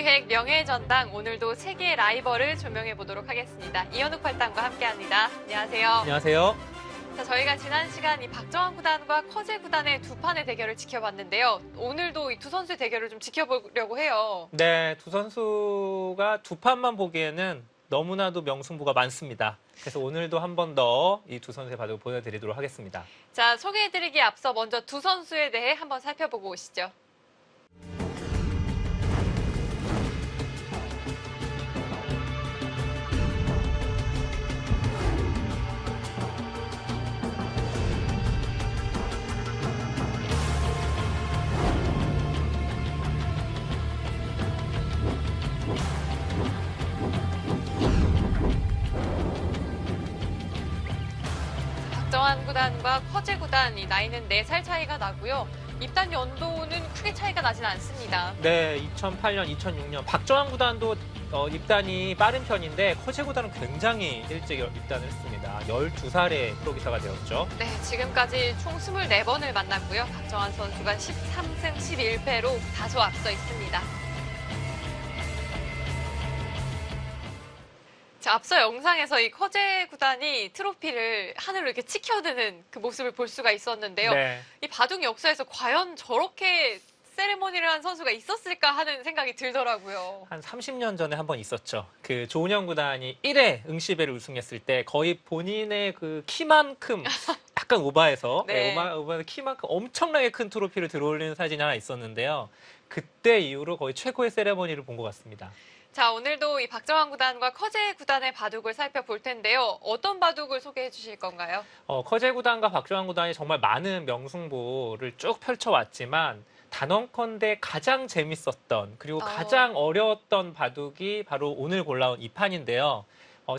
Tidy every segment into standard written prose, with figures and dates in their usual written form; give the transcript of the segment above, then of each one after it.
기획 명예전당 오늘도 세계의 라이벌을 조명해 보도록 하겠습니다. 이현욱 팔당과 함께합니다. 안녕하세요. 안녕하세요. 자, 저희가 지난 시간 이 박정환 구단과 커제 구단의 두 판의 대결을 지켜봤는데요. 오늘도 이 두 선수의 대결을 좀 지켜보려고 해요. 네, 두 선수가 두 판만 보기에는 너무나도 명승부가 많습니다. 그래서 오늘도 한 번 더 이 두 선수의 바둑을 보여드리도록 하겠습니다. 자, 소개해드리기에 앞서 먼저 두 선수에 대해 한번 살펴보고 오시죠. 박정환 구단과 커제 구단, 이 나이는 4살 차이가 나고요. 입단 연도는 크게 차이가 나진 않습니다. 네, 2008년, 2006년 박정환 구단도 입단이 빠른 편인데 커제 구단은 굉장히 일찍 입단을 했습니다. 12살에 프로기사가 되었죠. 네, 지금까지 총 24번을 만났고요. 박정환 선수가 13승 11패로 다소 앞서 있습니다. 자, 앞서 영상에서 이 커제 구단이 트로피를 하늘로 이렇게 치켜드는 그 모습을 볼 수가 있었는데요. 네. 이 바둑 역사에서 과연 저렇게 세레머니를 한 선수가 있었을까 하는 생각이 들더라고요. 한 30년 전에 한 번 있었죠. 그 조은현 구단이 1회 응시배를 우승했을 때 거의 본인의 그 키만큼 약간 오바해서 네. 오바해서 키만큼 엄청나게 큰 트로피를 들어올리는 사진이 하나 있었는데요. 그때 이후로 거의 최고의 세레머니를 본 것 같습니다. 자, 오늘도 이 박정환 구단과 커제 구단의 바둑을 살펴볼 텐데요. 어떤 바둑을 소개해 주실 건가요? 커제 구단과 박정환 구단이 정말 많은 명승부를 쭉 펼쳐왔지만 단언컨대 가장 재밌었던 그리고 가장 어려웠던 바둑이 바로 오늘 골라온 이 판인데요.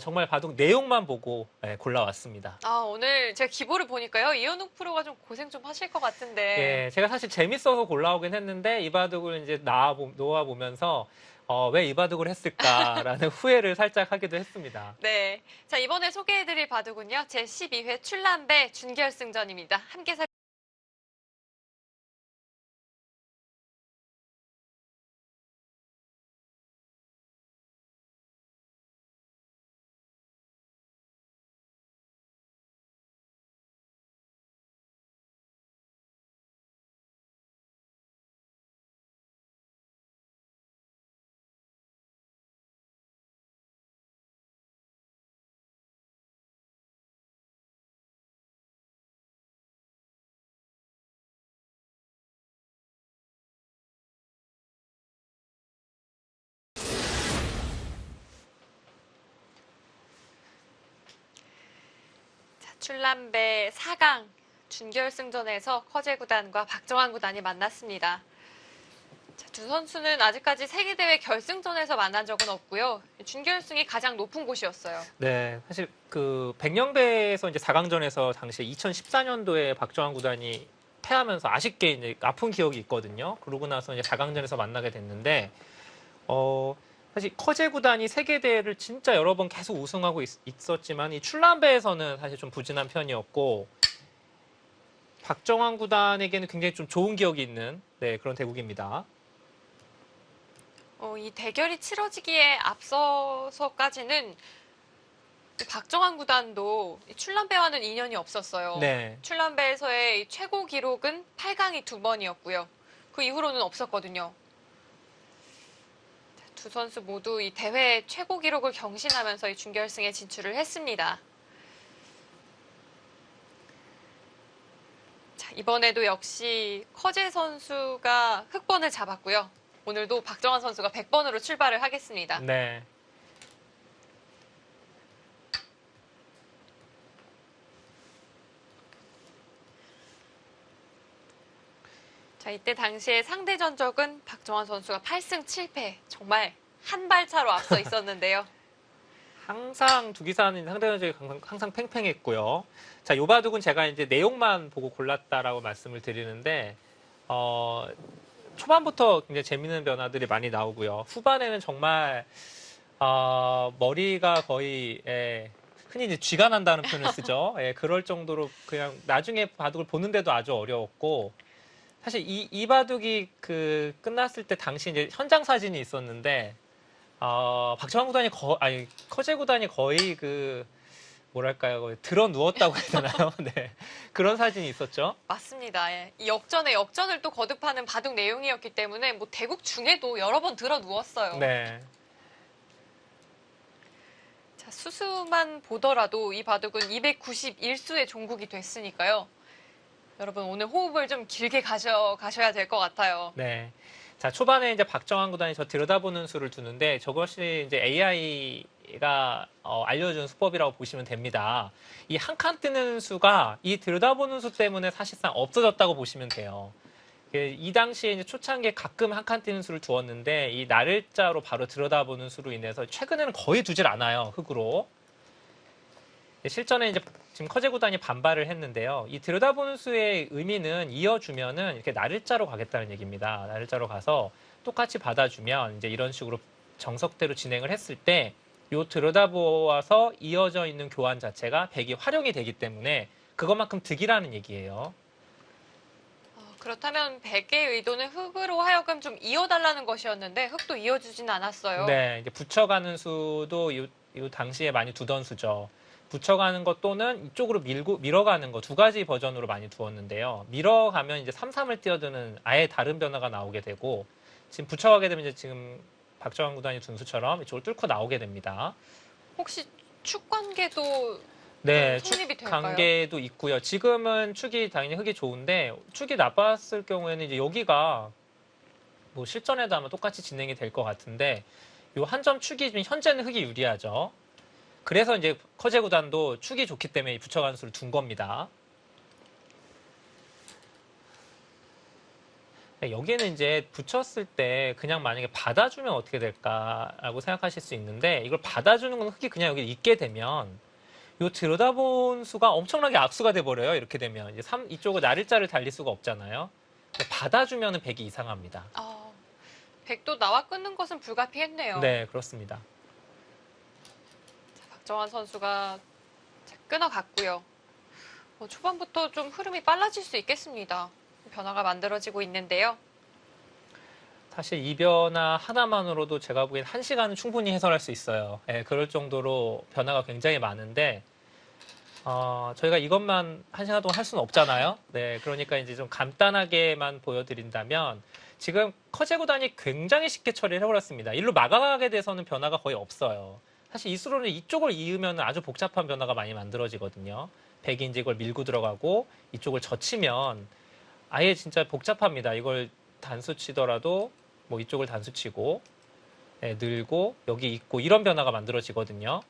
정말 바둑 내용만 보고 골라왔습니다. 아, 오늘 제가 기보를 보니까요. 이현욱 프로가 좀 고생 좀 하실 것 같은데. 예, 제가 사실 재밌어서 골라오긴 했는데 이 바둑을 이제 놓아보면서 왜 이 바둑을 했을까라는 후회를 살짝 하기도 했습니다. 네. 자, 이번에 소개해드릴 바둑은요. 제12회 출란배 준결승전입니다. 함께 출란배 4강 준결승전에서 커제 구단과 박정환 구단이 만났습니다. 자, 두 선수는 아직까지 세계대회 결승전에서 만난 적은 없고요. 준결승이 가장 높은 곳이었어요. 네, 사실 그 백령배에서 이제 4강전에서 당시 2014년도에 박정환 구단이 패하면서 아쉽게 이제 아픈 기억이 있거든요. 그러고 나서 이제 4강전에서 만나게 됐는데 사실 커제 구단이 세계대회를 진짜 여러 번 계속 우승하고 있었지만 이 출란배에서는 사실 좀 부진한 편이었고 박정환 구단에게는 굉장히 좀 좋은 기억이 있는 그런 대국입니다. 이 대결이 치러지기에 앞서서까지는 박정환 구단도 출란배와는 인연이 없었어요. 네. 출란배에서의 최고 기록은 8강이 2번이었고요. 그 이후로는 없었거든요. 두 선수 모두 이 대회 최고 기록을 경신하면서 이 준결승에 진출을 했습니다. 자, 이번에도 역시 커제 선수가 흑번을 잡았고요. 오늘도 박정환 선수가 100번으로 출발을 하겠습니다. 네. 자, 이때 당시에 상대 전적은 박정환 선수가 8승 7패. 정말 한 발 차로 앞서 있었는데요. 항상 두기사는 상대전적이 항상 팽팽했고요. 자, 요 바둑은 제가 이제 내용만 보고 골랐다라고 말씀을 드리는데, 초반부터 굉장히 재밌는 변화들이 많이 나오고요. 후반에는 정말, 머리가 거의, 흔히 이제 쥐가 난다는 표현을 쓰죠. 그럴 정도로 그냥 나중에 바둑을 보는데도 아주 어려웠고, 사실 이 바둑이 끝났을 때 당시 이제 현장 사진이 있었는데 박정환 구단이 커제 구단이 거의 뭐랄까요, 거의 들어 누웠다고 해야 되나요? 네, 그런 사진이 있었죠. 맞습니다. 예. 이 역전에 역전을 또 거듭하는 바둑 내용이었기 때문에 뭐 대국 중에도 여러 번 들어 누웠어요. 네, 자, 수수만 보더라도 이 바둑은 291수의 종국이 됐으니까요. 여러분 오늘 호흡을 좀 길게 가셔야 될 것 같아요. 네. 자, 초반에 이제 박정환 구단이 저 들여다보는 수를 두는데 저것이 이제 AI가 알려준 수법이라고 보시면 됩니다. 이 한 칸 뜨는 수가 이 들여다보는 수 때문에 사실상 없어졌다고 보시면 돼요. 이 당시에 이제 초창기에 가끔 한 칸 뜨는 수를 두었는데 이 나를자로 바로 들여다보는 수로 인해서 최근에는 거의 두질 않아요. 흙으로. 실전에 이제 지금 커제 구단이 반발을 했는데요. 이 들여다보는 수의 의미는 이어주면은 이렇게 나를자로 가겠다는 얘기입니다. 나를자로 가서 똑같이 받아주면 이제 이런 식으로 정석대로 진행을 했을 때 요 들여다보아서 이어져 있는 교환 자체가 백이 활용이 되기 때문에 그것만큼 득이라는 얘기예요. 그렇다면 백의 의도는 흑으로 하여금 좀 이어달라는 것이었는데 흑도 이어주진 않았어요. 네, 이제 붙여가는 수도 요 당시에 많이 두던 수죠. 붙여가는 것 또는 이쪽으로 밀어가는 거 두 가지 버전으로 많이 두었는데요. 밀어가면 이제 3-3을 뛰어드는 아예 다른 변화가 나오게 되고 지금 붙여가게 되면 이제 지금 박정환 구단이 둔 수처럼 이쪽을 뚫고 나오게 됩니다. 혹시 축 관계도 네, 성립이 축 될까요? 관계도 있고요. 지금은 축이 당연히 흙이 좋은데 축이 나빴을 경우에는 이제 여기가 뭐 실전에도 아마 똑같이 진행이 될 것 같은데 요 한 점 축이 지금 현재는 흙이 유리하죠. 그래서 이제 커제 구단도 축이 좋기 때문에 이 붙여가는 수를 둔 겁니다. 여기에는 이제 붙였을 때 그냥 만약에 받아주면 어떻게 될까라고 생각하실 수 있는데 이걸 받아주는 건 흙이 그냥 여기 있게 되면 요 들여다본 수가 엄청나게 악수가 돼버려요. 이렇게 되면 이제 이쪽을 나를자를 달릴 수가 없잖아요. 받아주면 백이 이상합니다. 백도 나와 끊는 것은 불가피했네요. 네, 그렇습니다. 박정환 선수가 끊어갔고요. 초반부터 좀 흐름이 빨라질 수 있겠습니다. 변화가 만들어지고 있는데요. 사실 이 변화 하나만으로도 제가 보기엔 1시간은 충분히 해설할 수 있어요. 네, 그럴 정도로 변화가 굉장히 많은데 저희가 이것만 1시간 동안 할 수는 없잖아요. 네, 그러니까 이제 좀 간단하게만 보여드린다면 지금 커제 구단이 굉장히 쉽게 처리를 해버렸습니다. 일로 막아가게 돼서는 변화가 거의 없어요. 사실 이 수로는 이쪽을 이으면 아주 복잡한 변화가 많이 만들어지거든요. 백이 이제 이걸 밀고 들어가고 이쪽을 젖히면 아예 진짜 복잡합니다. 이걸 단수 치더라도 뭐 이쪽을 단수 치고 네, 늘고 여기 있고 이런 변화가 만들어지거든요.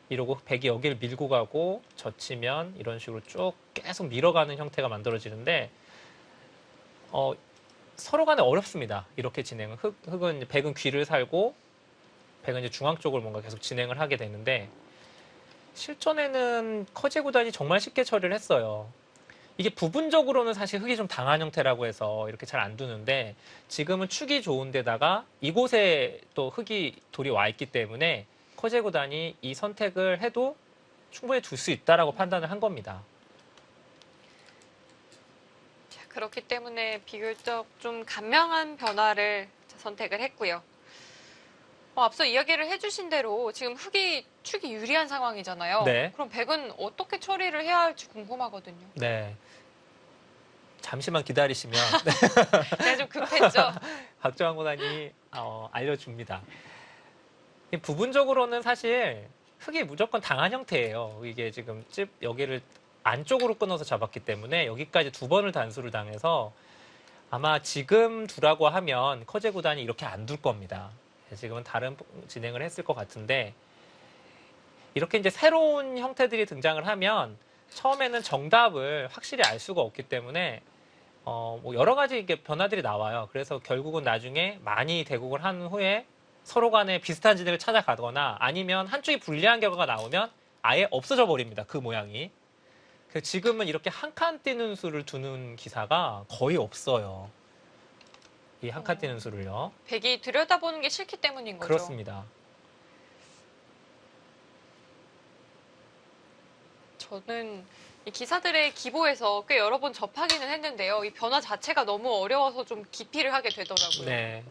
이러고 백이 여기를 밀고 가고 젖히면 이런 식으로 쭉 계속 밀어가는 형태가 만들어지는데 서로 간에 어렵습니다. 이렇게 진행은 흑은 백은 귀를 살고 백은 이제 중앙 쪽을 뭔가 계속 진행을 하게 되는데 실전에는 커제 구단이 정말 쉽게 처리를 했어요. 이게 부분적으로는 사실 흙이 좀 당한 형태라고 해서 이렇게 잘 안 두는데 지금은 축이 좋은 데다가 이곳에 또 돌이 와 있기 때문에 커제 구단이 이 선택을 해도 충분히 둘 수 있다라고 판단을 한 겁니다. 자, 그렇기 때문에 비교적 좀 간명한 변화를 선택을 했고요. 앞서 이야기를 해주신 대로 지금 축이 유리한 상황이잖아요. 네. 그럼 백은 어떻게 처리를 해야 할지 궁금하거든요. 네. 잠시만 기다리시면 제가 좀 급했죠? 박정환 구단이 알려줍니다. 부분적으로는 사실 흙이 무조건 당한 형태예요. 이게 지금 여기를 안쪽으로 끊어서 잡았기 때문에 여기까지 2번을 단수를 당해서 아마 지금 두라고 하면 커제 구단이 이렇게 안 둘 겁니다. 지금은 다른 진행을 했을 것 같은데 이렇게 이제 새로운 형태들이 등장을 하면 처음에는 정답을 확실히 알 수가 없기 때문에 뭐 여러 가지 이게 변화들이 나와요. 그래서 결국은 나중에 많이 대국을 한 후에 서로 간에 비슷한 진행을 찾아가거나 아니면 한쪽이 불리한 결과가 나오면 아예 없어져 버립니다. 그 모양이. 그래서 지금은 이렇게 한 칸 뛰는 수를 두는 기사가 거의 없어요. 이 한 칸 뛰는 수를요. 백이 들여다보는 게 싫기 때문인 거죠. 그렇습니다. 저는 이 기사들의 기보에서 꽤 여러 번 접하기는 했는데요. 이 변화 자체가 너무 어려워서 좀 기피를 하게 되더라고요. 네.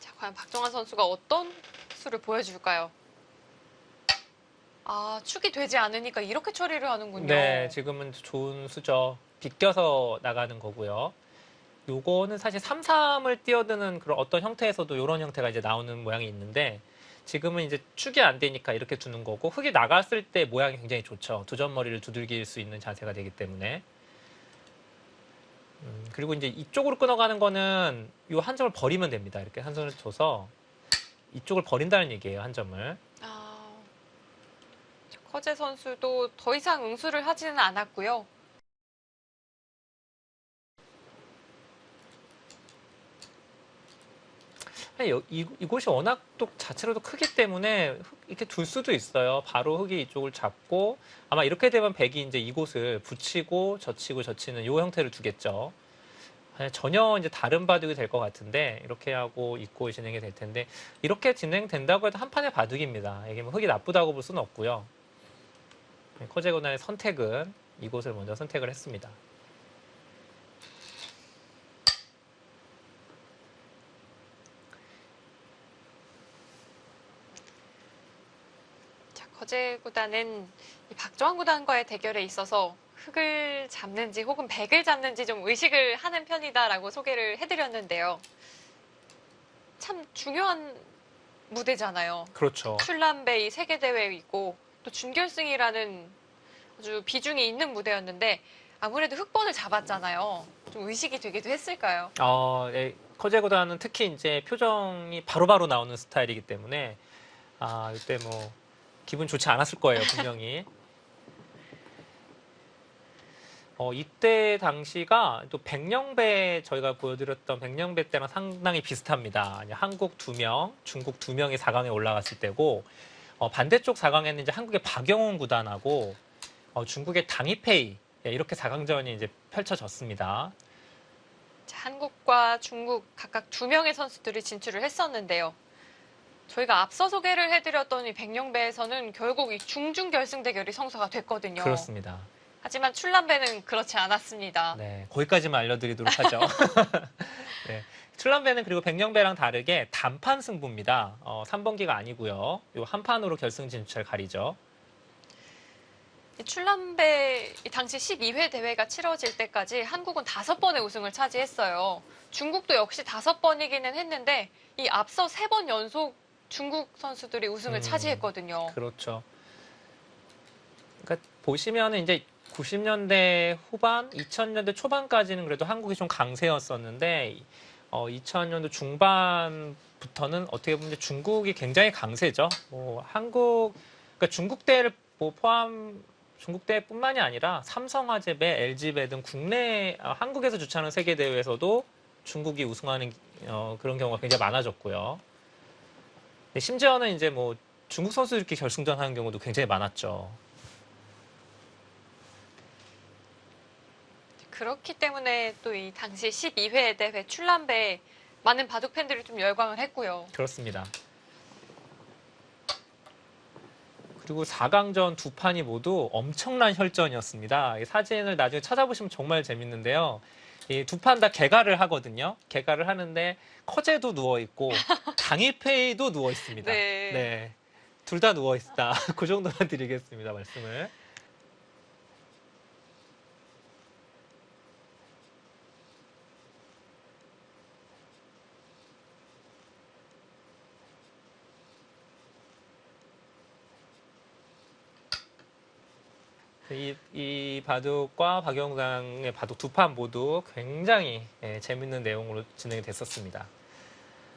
자, 과연 박정환 선수가 어떤 수를 보여줄까요? 아, 축이 되지 않으니까 이렇게 처리를 하는군요. 네, 지금은 좋은 수죠. 비껴서 나가는 거고요. 요거는 사실 3-3을 뛰어드는 그런 어떤 형태에서도 이런 형태가 이제 나오는 모양이 있는데 지금은 이제 축이 안 되니까 이렇게 두는 거고 흙이 나갔을 때 모양이 굉장히 좋죠. 두 점머리를 두들길 수 있는 자세가 되기 때문에. 그리고 이제 이쪽으로 끊어가는 거는 요 한 점을 버리면 됩니다. 이렇게 한 손을 줘서 이쪽을 버린다는 얘기예요. 한 점을. 아, 커제 선수도 더 이상 응수를 하지는 않았고요. 이곳이 워낙 또 자체로도 크기 때문에 이렇게 둘 수도 있어요. 바로 흙이 이쪽을 잡고 아마 이렇게 되면 백이 이제 이곳을 붙이고 젖히고 젖히는 이 형태를 두겠죠. 전혀 이제 다른 바둑이 될 것 같은데 이렇게 하고 있고 진행이 될 텐데 이렇게 진행된다고 해도 한 판의 바둑입니다. 이게 뭐 흙이 나쁘다고 볼 수는 없고요. 커제고난의 선택은 이곳을 먼저 선택을 했습니다. 거제 구단은 이 박정환 구단과의 대결에 있어서 흙을 잡는지 혹은 백을 잡는지 좀 의식을 하는 편이다라고 소개를 해드렸는데요. 참 중요한 무대잖아요. 그렇죠. 출란베이 세계대회이고 또 준결승이라는 아주 비중이 있는 무대였는데 아무래도 흙번을 잡았잖아요. 좀 의식이 되기도 했을까요? 네, 커제고단은 특히 이제 표정이 바로바로 나오는 스타일이기 때문에 이때 뭐 기분 좋지 않았을 거예요, 분명히. 이때 당시가 또 백령배 저희가 보여드렸던 백령배 때랑 상당히 비슷합니다. 한국 2명, 중국 2명이 4강에 올라갔을 때고 반대쪽 4강에는 이제 한국의 박영훈 구단하고 중국의 당이페이 이렇게 4강전이 이제 펼쳐졌습니다. 자, 한국과 중국 각각 2명의 선수들이 진출을 했었는데요. 저희가 앞서 소개를 해드렸던 이 백령배에서는 결국 이 중중 결승 대결이 성사가 됐거든요. 그렇습니다. 하지만 출란배는 그렇지 않았습니다. 네, 거기까지만 알려드리도록 하죠. 네, 출란배는 그리고 백령배랑 다르게 단판 승부입니다. 3번기가 아니고요. 요 한 판으로 결승 진출을 가리죠. 출란배 당시 12회 대회가 치러질 때까지 한국은 5번의 우승을 차지했어요. 중국도 역시 5번이기는 했는데 이 앞서 3번 연속 중국 선수들이 우승을 차지했거든요. 그렇죠. 그러니까 보시면은 이제 90년대 후반, 2000년대 초반까지는 그래도 한국이 좀 강세였었는데 2000년도 중반부터는 어떻게 보면 중국이 굉장히 강세죠. 그러니까 중국대를 중국대뿐만이 아니라 삼성화재배, LG배 등 국내 한국에서 주최하는 세계 대회에서도 중국이 우승하는 그런 경우가 굉장히 많아졌고요. 심지어는 이제 뭐 중국 선수들끼리 결승전 하는 경우도 굉장히 많았죠. 그렇기 때문에 또 이 당시 12회 대회 출란배에 많은 바둑 팬들이 좀 열광을 했고요. 그렇습니다. 그리고 4강전 두 판이 모두 엄청난 혈전이었습니다. 이 사진을 나중에 찾아보시면 정말 재밌는데요. 이 두 판 다 개가를 하거든요. 개가를 하는데 커제도 누워있고 당이페이도 누워있습니다. 네. 둘 다 누워있다. 그 정도만 드리겠습니다. 말씀을. 이 바둑과 박영상의 바둑 두 판 모두 굉장히 재밌는 내용으로 진행이 됐었습니다.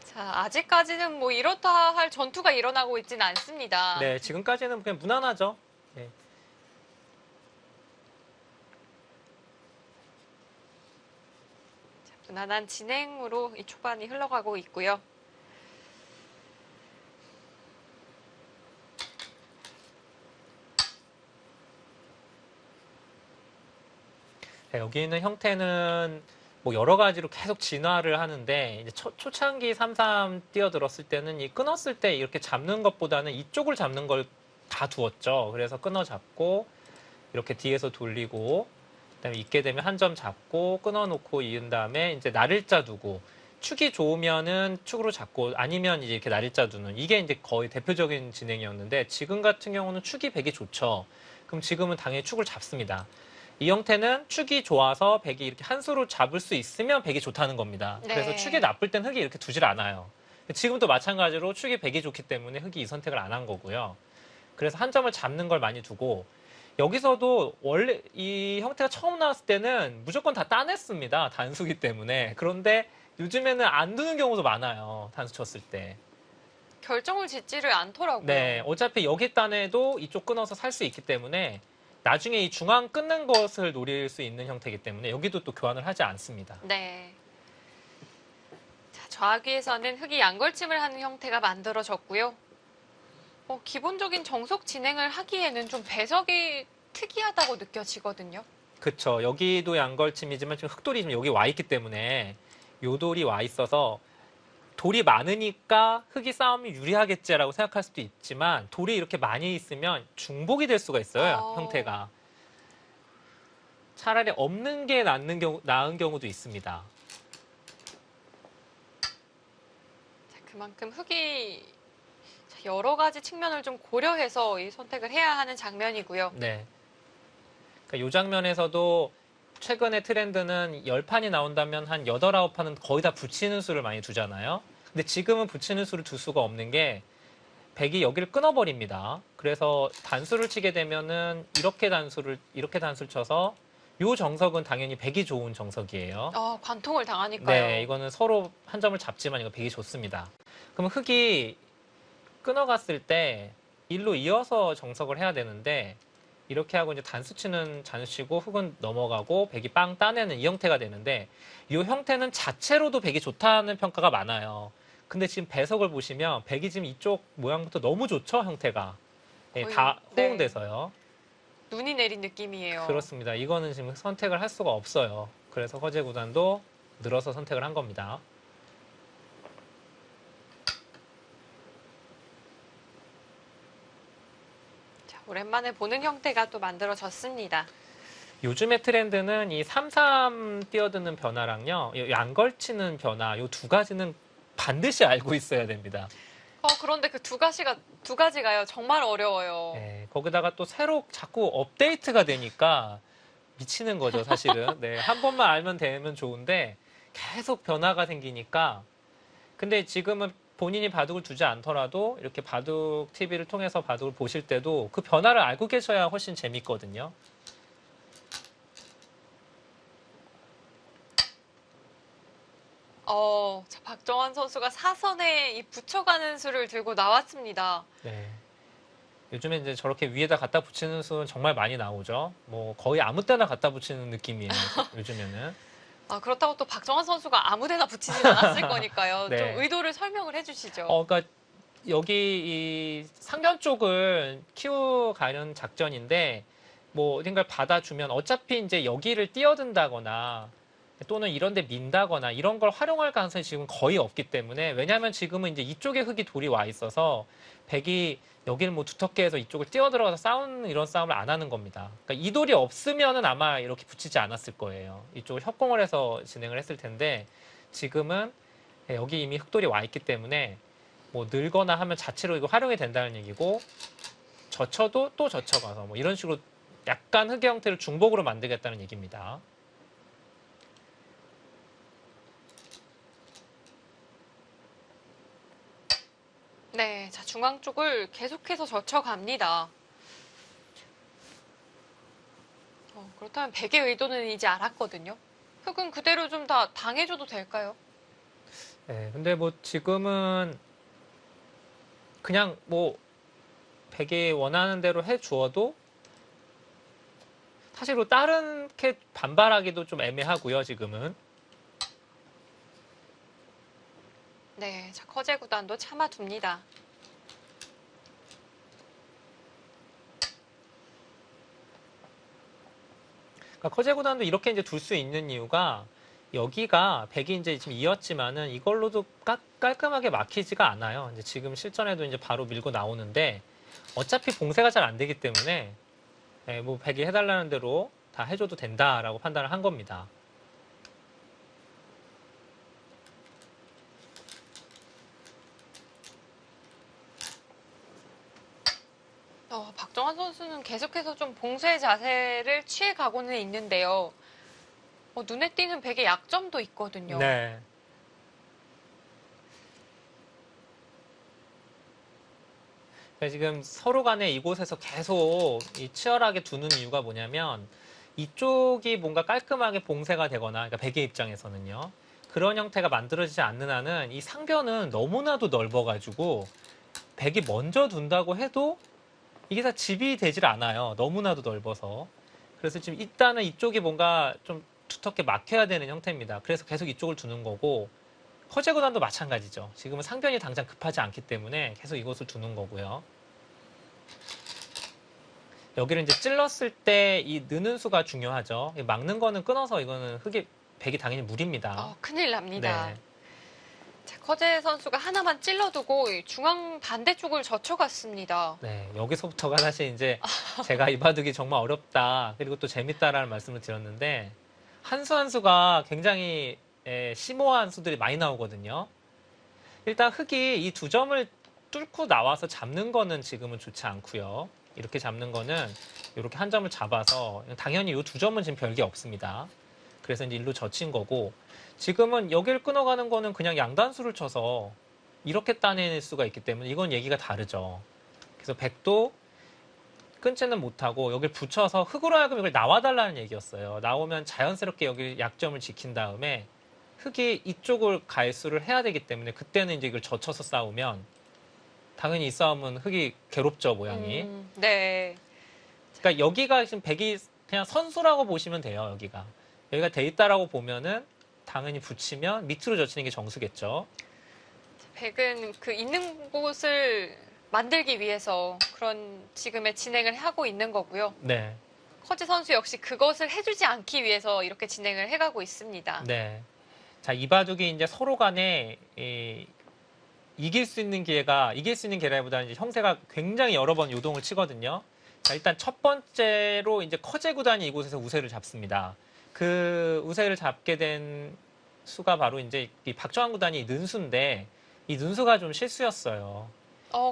자, 아직까지는 뭐 이렇다 할 전투가 일어나고 있지는 않습니다. 네, 지금까지는 그냥 무난하죠. 네. 자, 무난한 진행으로 이 초반이 흘러가고 있고요. 네, 여기 있는 형태는 뭐 여러 가지로 계속 진화를 하는데 이제 초창기 3-3 뛰어들었을 때는 이 끊었을 때 이렇게 잡는 것보다는 이쪽을 잡는 걸 다 두었죠. 그래서 끊어 잡고 이렇게 뒤에서 돌리고 그다음에 있게 되면 한 점 잡고 끊어놓고 이은 다음에 이제 날일자 두고 축이 좋으면은 축으로 잡고 아니면 이제 이렇게 날일자 두는 이게 이제 거의 대표적인 진행이었는데 지금 같은 경우는 축이 백이 좋죠. 그럼 지금은 당연히 축을 잡습니다. 이 형태는 축이 좋아서 백이 이렇게 한 수로 잡을 수 있으면 백이 좋다는 겁니다. 네. 그래서 축이 나쁠 땐 흑이 이렇게 두질 않아요. 지금도 마찬가지로 축이 백이 좋기 때문에 흑이 이 선택을 안 한 거고요. 그래서 한 점을 잡는 걸 많이 두고 여기서도 원래 이 형태가 처음 나왔을 때는 무조건 다 따냈습니다. 단수기 때문에. 그런데 요즘에는 안 두는 경우도 많아요. 단수 쳤을 때. 결정을 짓지를 않더라고요. 네, 어차피 여기 따내도 이쪽 끊어서 살 수 있기 때문에 나중에 이 중앙 끊는 것을 노릴 수 있는 형태이기 때문에 여기도 또 교환을 하지 않습니다. 네. 자, 좌악위에서는 흑이 양걸침을 하는 형태가 만들어졌고요. 기본적인 정석 진행을 하기에는 좀 배석이 특이하다고 느껴지거든요. 그쵸. 여기도 양걸침이지만 지금 흑돌이 지금 여기 와 있기 때문에 요 돌이 와 있어서 돌이 많으니까 흑이 싸움이 유리하겠지라고 생각할 수도 있지만 돌이 이렇게 많이 있으면 중복이 될 수가 있어요. 형태가. 차라리 없는 게 나은 경우도 있습니다. 자, 그만큼 흑이 여러 가지 측면을 좀 고려해서 이 선택을 해야 하는 장면이고요. 네. 그러니까 이 장면에서도 최근의 트렌드는 10판이 나온다면 한 8, 9판은 거의 다 붙이는 수를 많이 두잖아요. 근데 지금은 붙이는 수를 둘 수가 없는 게 백이 여기를 끊어버립니다. 그래서 단수를 치게 되면은 이렇게 단수를 쳐서 이 정석은 당연히 백이 좋은 정석이에요. 관통을 당하니까요. 네, 이거는 서로 한 점을 잡지만 이거 백이 좋습니다. 그럼 흑이 끊어갔을 때 일로 이어서 정석을 해야 되는데 이렇게 하고 이제 단수 치는 잔수치고 흑은 넘어가고 백이 빵 따내는 이 형태가 되는데 이 형태는 자체로도 백이 좋다는 평가가 많아요. 근데 지금 배석을 보시면 백이 지금 이쪽 모양부터 너무 좋죠, 형태가. 네, 다 호응돼서요. 눈이 내린 느낌이에요. 그렇습니다. 이거는 지금 선택을 할 수가 없어요. 그래서 허재 구단도 늘어서 선택을 한 겁니다. 오랜만에 보는 형태가 또 만들어졌습니다. 요즘의 트렌드는 이 3-3 뛰어드는 변화랑요, 양걸치는 변화, 이 두 가지는 반드시 알고 있어야 됩니다. 그런데 그 두 가지가요, 정말 어려워요. 네, 거기다가 또 새로 자꾸 업데이트가 되니까 미치는 거죠, 사실은. 네, 한 번만 알면 되면 좋은데 계속 변화가 생기니까. 근데 지금은 본인이 바둑을 두지 않더라도 이렇게 바둑 TV를 통해서 바둑을 보실 때도 그 변화를 알고 계셔야 훨씬 재밌거든요. 자, 박정환 선수가 사선에 이 붙여가는 수를 들고 나왔습니다. 네. 요즘에 이제 저렇게 위에다 갖다 붙이는 수는 정말 많이 나오죠. 뭐 거의 아무 때나 갖다 붙이는 느낌이에요, 요즘에는. 그렇다고 또 박정환 선수가 아무 데나 붙이진 않았을 거니까요. 네. 좀 의도를 설명을 해주시죠. 그러니까 여기 이 상변 쪽을 키워가는 작전인데 뭐 어딘가를 받아주면 어차피 이제 여기를 뛰어든다거나 또는 이런 데 민다거나 이런 걸 활용할 가능성이 지금 거의 없기 때문에 왜냐하면 지금은 이제 이쪽에 흙이 돌이 와 있어서 백이 여기를 뭐 두텁게 해서 이쪽을 뛰어들어가서 싸우는 이런 싸움을 안 하는 겁니다. 그러니까 이 돌이 없으면은 아마 이렇게 붙이지 않았을 거예요. 이쪽을 협공을 해서 진행을 했을 텐데 지금은 여기 이미 흑돌이 와 있기 때문에 뭐 늘거나 하면 자체로 이거 활용이 된다는 얘기고 젖혀도 또 젖혀가서 뭐 이런 식으로 약간 흑의 형태를 중복으로 만들겠다는 얘기입니다. 네, 자, 중앙 쪽을 계속해서 젖혀갑니다. 그렇다면 백의 의도는 이제 알았거든요. 흑은 그대로 좀 다 당해줘도 될까요? 네, 근데 뭐 지금은 그냥 뭐 백이 원하는 대로 해주어도 사실 뭐 다른 캐 반발하기도 좀 애매하고요, 지금은. 네, 자, 커제 구단도 참아둡니다. 그러니까 커제 구단도 이렇게 이제 둘 수 있는 이유가 여기가 백이 이제 지금 이었지만은 이걸로도 깔끔하게 막히지가 않아요. 이제 지금 실전에도 이제 바로 밀고 나오는데 어차피 봉쇄가 잘 안 되기 때문에 뭐 백이 해달라는 대로 다 해줘도 된다라고 판단을 한 겁니다. 박정환 선수는 계속해서 좀 봉쇄 자세를 취해 가고는 있는데요. 눈에 띄는 백의 약점도 있거든요. 네. 지금 서로 간에 이곳에서 계속 치열하게 두는 이유가 뭐냐면 이쪽이 뭔가 깔끔하게 봉쇄가 되거나 그러니까 백의 입장에서는요. 그런 형태가 만들어지지 않는 한은 이 상변은 너무나도 넓어가지고 백이 먼저 둔다고 해도 이게 다 집이 되질 않아요. 너무나도 넓어서. 그래서 지금 일단은 이쪽이 뭔가 좀 두텁게 막혀야 되는 형태입니다. 그래서 계속 이쪽을 두는 거고 커제구단도 마찬가지죠. 지금은 상변이 당장 급하지 않기 때문에 계속 이곳을 두는 거고요. 여기를 이제 찔렀을 때 이 느는 수가 중요하죠. 막는 거는 끊어서 이거는 백이 당연히 무리입니다. 큰일 납니다. 네. 자, 커제 선수가 하나만 찔러두고 이 중앙 반대쪽을 젖혀갔습니다. 네, 여기서부터가 사실 이제 제가 이바둑이 정말 어렵다 그리고 또 재밌다라는 말씀을 드렸는데 한 수 한 수가 굉장히 심오한 수들이 많이 나오거든요. 일단 흑이 이 두 점을 뚫고 나와서 잡는 거는 지금은 좋지 않고요. 이렇게 잡는 거는 이렇게 한 점을 잡아서 당연히 이 두 점은 지금 별게 없습니다. 그래서 이제 일로 젖힌 거고 지금은 여기를 끊어가는 거는 그냥 양단수를 쳐서 이렇게 따낼 수가 있기 때문에 이건 얘기가 다르죠. 그래서 백도 끊지는 못하고 여기를 붙여서 흑으로 하여금 이걸 나와달라는 얘기였어요. 나오면 자연스럽게 여기 약점을 지킨 다음에 흑이 이쪽을 갈수를 해야 되기 때문에 그때는 이제 이걸 젖혀서 싸우면 당연히 이 싸움은 흑이 괴롭죠, 모양이. 네. 그러니까 여기가 지금 백이 그냥 선수라고 보시면 돼요, 여기가. 여기가 돼 있다라고 보면은 당연히 붙이면 밑으로 젖히는 게 정수겠죠. 백은 그 있는 곳을 만들기 위해서 그런 지금의 진행을 하고 있는 거고요. 네. 커제 선수 역시 그것을 해주지 않기 위해서 이렇게 진행을 해가고 있습니다. 네. 자, 이 바둑이 이제 서로 간에 이길 수 있는 기회라기보다는 이제 형세가 굉장히 여러 번 요동을 치거든요. 자, 일단 첫 번째로 이제 커제 구단이 이곳에서 우세를 잡습니다. 그 우세를 잡게 된 수가 바로 이제 이 박정환 구단이 는수인데 이 는수가 좀 실수였어요.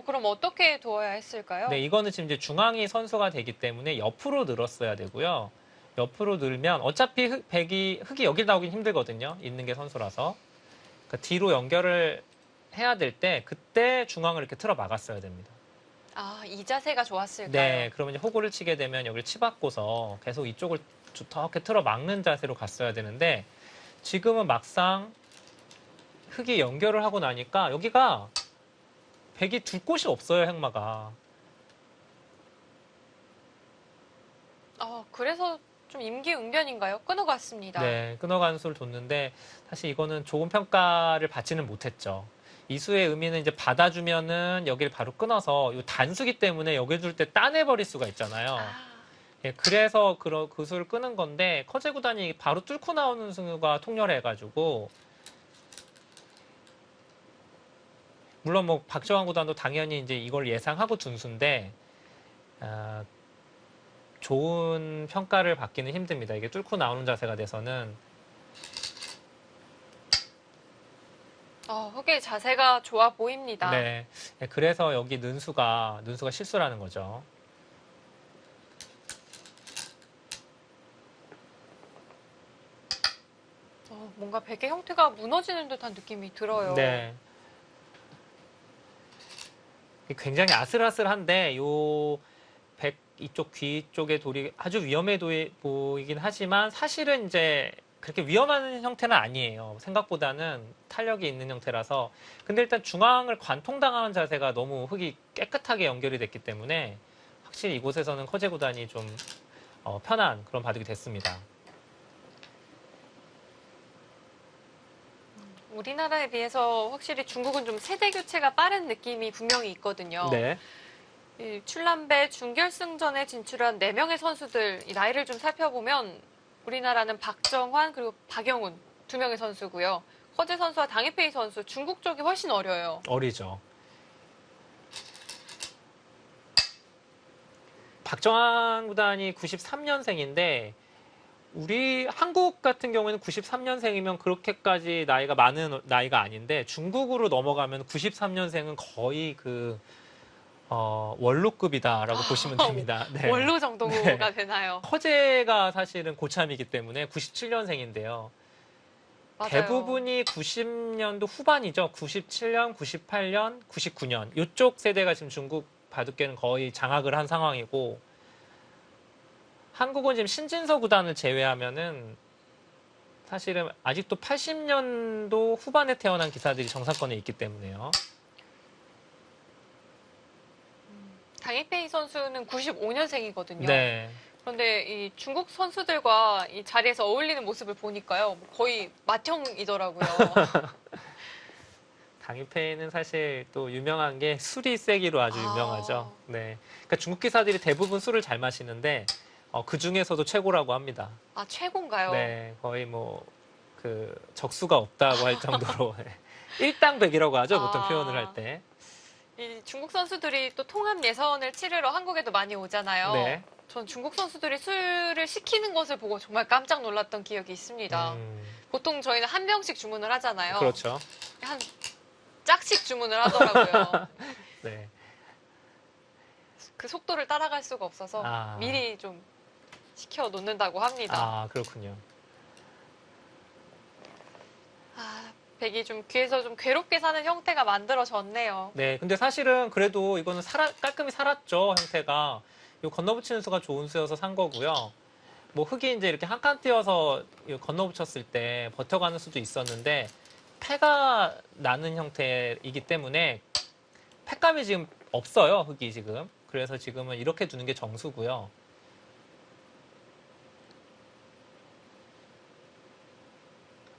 그럼 어떻게 두어야 했을까요? 네, 이거는 지금 이제 중앙이 선수가 되기 때문에 옆으로 늘었어야 되고요. 옆으로 늘면 어차피 흑이 여기 나오긴 힘들거든요. 있는 게 선수라서. 그러니까 뒤로 연결을 해야 될 때 그때 중앙을 이렇게 틀어 막았어야 됩니다. 이 자세가 좋았을까요? 네, 그러면 이제 호구를 치게 되면 여기를 치받고서 계속 이쪽을 두텁게 틀어 막는 자세로 갔어야 되는데 지금은 막상 흑이 연결을 하고 나니까 여기가 백이 둘 곳이 없어요, 행마가. 그래서 좀 임기응변인가요? 끊어갔습니다. 네, 끊어가는 수를 뒀는데 사실 이거는 좋은 평가를 받지는 못했죠. 이 수의 의미는 이제 받아주면은 여기를 바로 끊어서 이 단수기 때문에 여기 둘 때 따내버릴 수가 있잖아요. 예, 그래서 그 수를 끄는 건데 커제 구단이 바로 뚫고 나오는 수가 통렬해가지고 물론 뭐 박정환 구단도 당연히 이제 이걸 예상하고 둔 수인데 좋은 평가를 받기는 힘듭니다. 이게 뚫고 나오는 자세가 돼서는. 흑의 자세가 좋아 보입니다. 네. 그래서 여기 는수가 실수라는 거죠. 뭔가 백의 형태가 무너지는 듯한 느낌이 들어요. 네. 굉장히 아슬아슬한데 요 백 이쪽 귀 쪽의 돌이 아주 위험해 보이긴 하지만 사실은 이제 그렇게 위험한 형태는 아니에요. 생각보다는 탄력이 있는 형태라서. 근데 일단 중앙을 관통당하는 자세가 너무 흑이 깨끗하게 연결이 됐기 때문에 확실히 이곳에서는 커제 구단이 좀 편한 그런 바둑이 됐습니다. 우리나라에 비해서 확실히 중국은 좀 세대 교체가 빠른 느낌이 분명히 있거든요. 네. 이 출란배 준결승전에 진출한 4명의 선수들 이 나이를 좀 살펴보면 우리나라는 박정환 그리고 박영훈 2명의 선수고요. 커제 선수와 당일페이 선수 중국 쪽이 훨씬 어려요. 어리죠. 박정환 구단이 93년생인데 우리 한국 같은 경우에는 93년생이면 그렇게까지 나이가 많은 나이가 아닌데 중국으로 넘어가면 93년생은 거의 원로급이다라고 보시면 됩니다. 네. 원로 정도가 네. 되나요? 허재가 사실은 고참이기 때문에 97년생인데요. 맞아요. 대부분이 90년도 후반이죠. 97년, 98년, 99년. 이쪽 세대가 지금 중국 바둑계는 거의 장악을 한 상황이고 한국은 지금 신진서 구단을 제외하면은 사실은 아직도 80년도 후반에 태어난 기사들이 정상권에 있기 때문에요. 당일페이 선수는 95년생이거든요. 네. 그런데 이 중국 선수들과 이 자리에서 어울리는 모습을 보니까요. 거의 맏형이더라고요. 당일페이는 사실 또 유명한 게 술이 세기로 아주 아. 유명하죠. 네. 그러니까 중국 기사들이 대부분 술을 잘 마시는데 그 중에서도 최고라고 합니다. 아, 최고인가요? 네. 거의 적수가 없다고 할 정도로 일당백이라고 하죠. 보통 아. 표현을 할 때. 이 중국 선수들이 또 통합 예선을 치르러 한국에도 많이 오잖아요. 네. 전 중국 선수들이 술을 시키는 것을 보고 정말 깜짝 놀랐던 기억이 있습니다. 보통 저희는 한 병씩 주문을 하잖아요. 그렇죠. 한 짝씩 주문을 하더라고요. 네. 그 속도를 따라갈 수가 없어서 아. 미리 좀 시켜 놓는다고 합니다. 아, 그렇군요. 백이 좀 귀에서 좀 괴롭게 사는 형태가 만들어졌네요. 네. 근데 사실은 그래도 이거는 깔끔히 살았죠. 형태가. 이 건너붙이는 수가 좋은 수여서 산 거고요. 뭐 흙이 이제 이렇게 한 칸 띄어서 건너붙였을 때 버텨가는 수도 있었는데 패가 나는 형태이기 때문에 패감이 지금 없어요. 흙이 지금. 그래서 지금은 이렇게 두는 게 정수고요.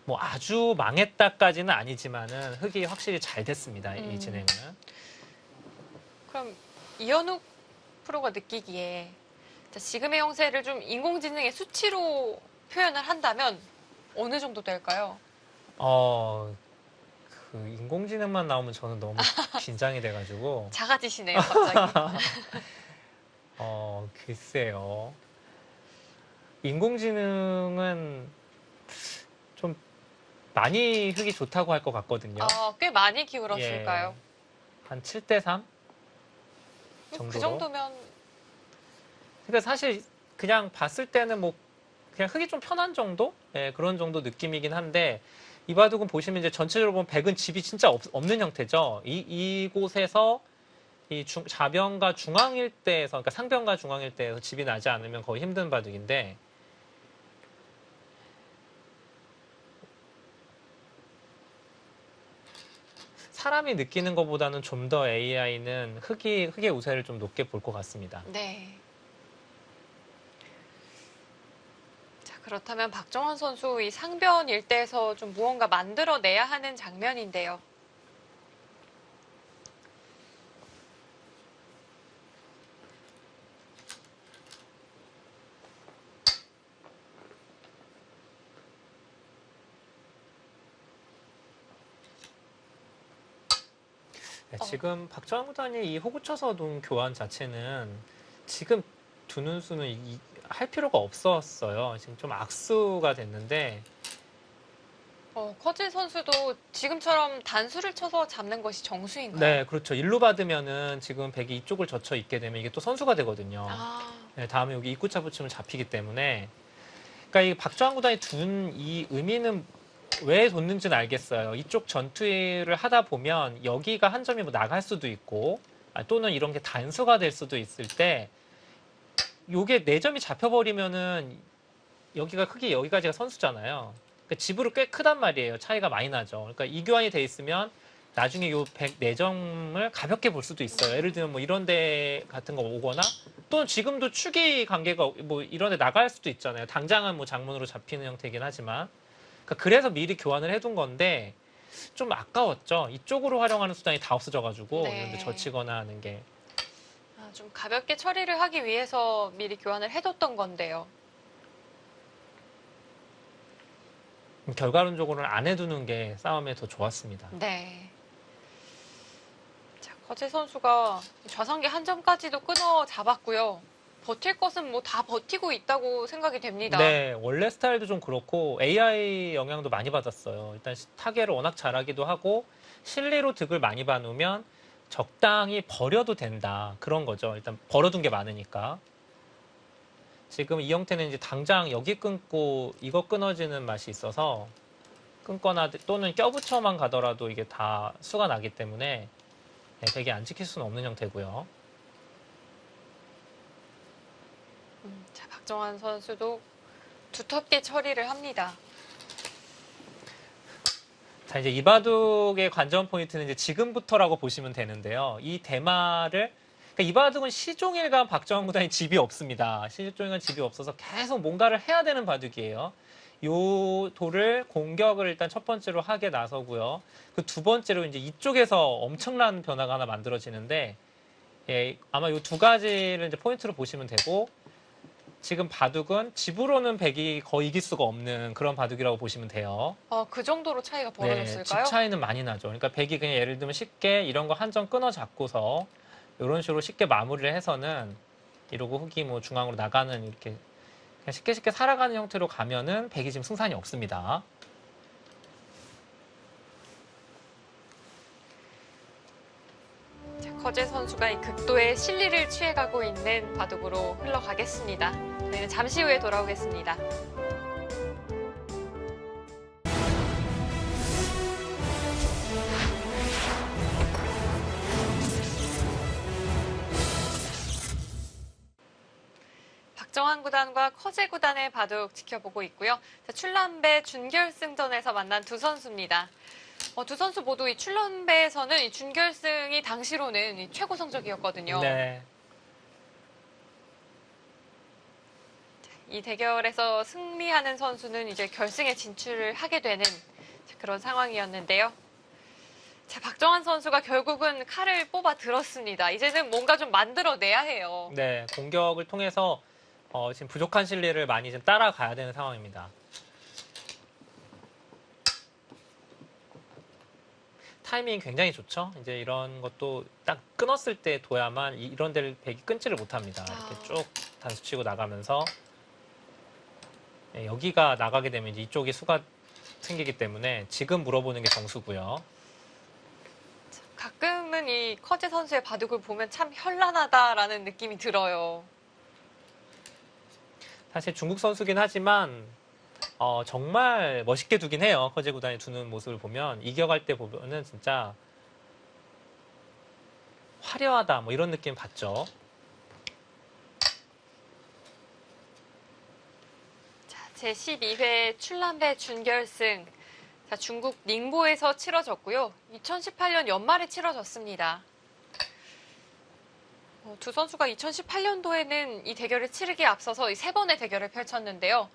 뭐 아주 망했다까지는 아니지만은 흙이 확실히 잘 됐습니다. 이 진행은. 그럼 이현욱 프로가 느끼기에 지금의 형세를 좀 인공지능의 수치로 표현을 한다면 어느 정도 될까요? 인공지능만 나오면 저는 너무 긴장이 돼가지고. 작아지시네요, 갑자기. 글쎄요. 인공지능은 좀 많이 흙이 좋다고 할 것 같거든요. 꽤 많이 기울었을까요? 예, 한 7대3 정도로. 그 정도면 그러니까 사실 그냥 봤을 때는 뭐 그냥 흙이 좀 편한 정도? 예, 그런 정도 느낌이긴 한데 이 바둑은 보시면 이제 전체적으로 보면 백은 집이 진짜 없는 형태죠. 이곳에서 이 좌변과 중앙 일대에서 그러니까 상변과 중앙 일대에서 집이 나지 않으면 거의 힘든 바둑인데 사람이 느끼는 것보다는 좀 더 AI는 흙의 우세를 좀 높게 볼 것 같습니다. 네. 자, 그렇다면 박정환 선수 이 상변 일대에서 좀 무언가 만들어내야 하는 장면인데요. 네, 지금 박정환 구단이 이 호구 쳐서 둔 교환 자체는 지금 두는 수는 할 필요가 없었어요. 지금 좀 악수가 됐는데 커즈 선수도 지금처럼 단수를 쳐서 잡는 것이 정수인가요? 네, 그렇죠. 일로 받으면은 지금 백이 이쪽을 젖혀 있게 되면 이게 또 선수가 되거든요. 네, 다음에 여기 입구차 붙이면 잡히기 때문에 그러니까 이 박정환 구단이 둔 이 의미는 왜 뒀는지는 알겠어요. 이쪽 전투를 하다 보면 여기가 한 점이 뭐 나갈 수도 있고 또는 이런 게 단수가 될 수도 있을 때 요게 4점이 잡혀버리면은 여기가 크게 여기까지가 선수잖아요. 그러니까 집으로 꽤 크단 말이에요. 차이가 많이 나죠. 그러니까 이 교환이 돼 있으면 나중에 요 4점을 가볍게 볼 수도 있어요. 예를 들면 뭐 이런 데 같은 거 오거나 또는 지금도 축이 관계가 뭐 이런 데 나갈 수도 있잖아요. 당장은 뭐 장문으로 잡히는 형태이긴 하지만 그러니까 그래서 미리 교환을 해둔 건데 좀 아까웠죠. 이쪽으로 활용하는 수단이 다 없어져가지고 네. 이런 데 젖히거나 하는 게. 좀 가볍게 처리를 하기 위해서 미리 교환을 해뒀던 건데요. 결과론적으로는 안 해두는 게 싸움에 더 좋았습니다. 네. 자, 커즈 선수가 좌상계 한 점까지도 끊어 잡았고요. 버틸 것은 뭐 다 버티고 있다고 생각이 됩니다. 네, 원래 스타일도 좀 그렇고 AI 영향도 많이 받았어요. 일단 타겟을 워낙 잘하기도 하고 실리로 득을 많이 봐놓으면 적당히 버려도 된다. 그런 거죠. 일단 벌어둔 게 많으니까. 지금 이 형태는 이제 당장 여기 끊고 이거 끊어지는 맛이 있어서 끊거나 또는 껴붙여만 가더라도 이게 다 수가 나기 때문에 되게 안 지킬 수는 없는 형태고요. 자, 박정환 선수도 두텁게 처리를 합니다. 자, 이제 이바둑의 관전 포인트는 이제 지금부터라고 보시면 되는데요. 이 대마를, 그러니까 이바둑은 시종일관 박정환 구단이 집이 없습니다. 시종일관 집이 없어서 계속 뭔가를 해야 되는 바둑이에요. 요 돌을 공격을 일단 첫 번째로 하게 나서고요. 그 두 번째로 이제 이쪽에서 엄청난 변화가 하나 만들어지는데, 예, 아마 요 두 가지를 이제 포인트로 보시면 되고, 지금 바둑은 집으로는 백이 거의 이길 수가 없는 그런 바둑이라고 보시면 돼요. 그 정도로 차이가 네, 벌어졌을까요? 집 차이는 많이 나죠. 그러니까 백이 그냥 예를 들면 쉽게 이런 거 한 점 끊어 잡고서 이런 식으로 쉽게 마무리를 해서는 이러고 흑이 뭐 중앙으로 나가는 이렇게 그냥 쉽게 살아가는 형태로 가면은 백이 지금 승산이 없습니다. 자, 커제 선수가 이 극도의 실리를 취해가고 있는 바둑으로 흘러가겠습니다. 저희는 잠시 후에 돌아오겠습니다. 박정환 구단과 커제 구단의 바둑 지켜보고 있고요. 자, 출란배 준결승전에서 만난 두 선수입니다. 두 선수 모두 이 출란배에서는 이 준결승이 당시로는 이 최고 성적이었거든요. 네. 이 대결에서 승리하는 선수는 이제 결승에 진출을 하게 되는 그런 상황이었는데요. 자, 박정환 선수가 결국은 칼을 뽑아 들었습니다. 이제는 뭔가 좀 만들어내야 해요. 네, 공격을 통해서 지금 부족한 실리를 많이 좀 따라가야 되는 상황입니다. 타이밍이 굉장히 좋죠. 이제 이런 것도 딱 끊었을 때 둬야만 이런 데를 백이 끊지를 못합니다. 이렇게 쭉 단수 치고 나가면서 여기가 나가게 되면 이제 이쪽이 수가 생기기 때문에 지금 물어보는 게 정수고요. 가끔은 이 커제 선수의 바둑을 보면 참 현란하다라는 느낌이 들어요. 사실 중국 선수긴 하지만 정말 멋있게 두긴 해요. 커제 구단이 두는 모습을 보면 이겨갈 때 보면은 진짜 화려하다 뭐 이런 느낌 받죠. 자, 제12회 출란배 준결승. 자, 중국 닝보에서 치러졌고요. 2018년 연말에 치러졌습니다. 두 선수가 2018년도에는 이 대결을 치르기에 앞서서 이 세 번의 대결을 펼쳤는데요.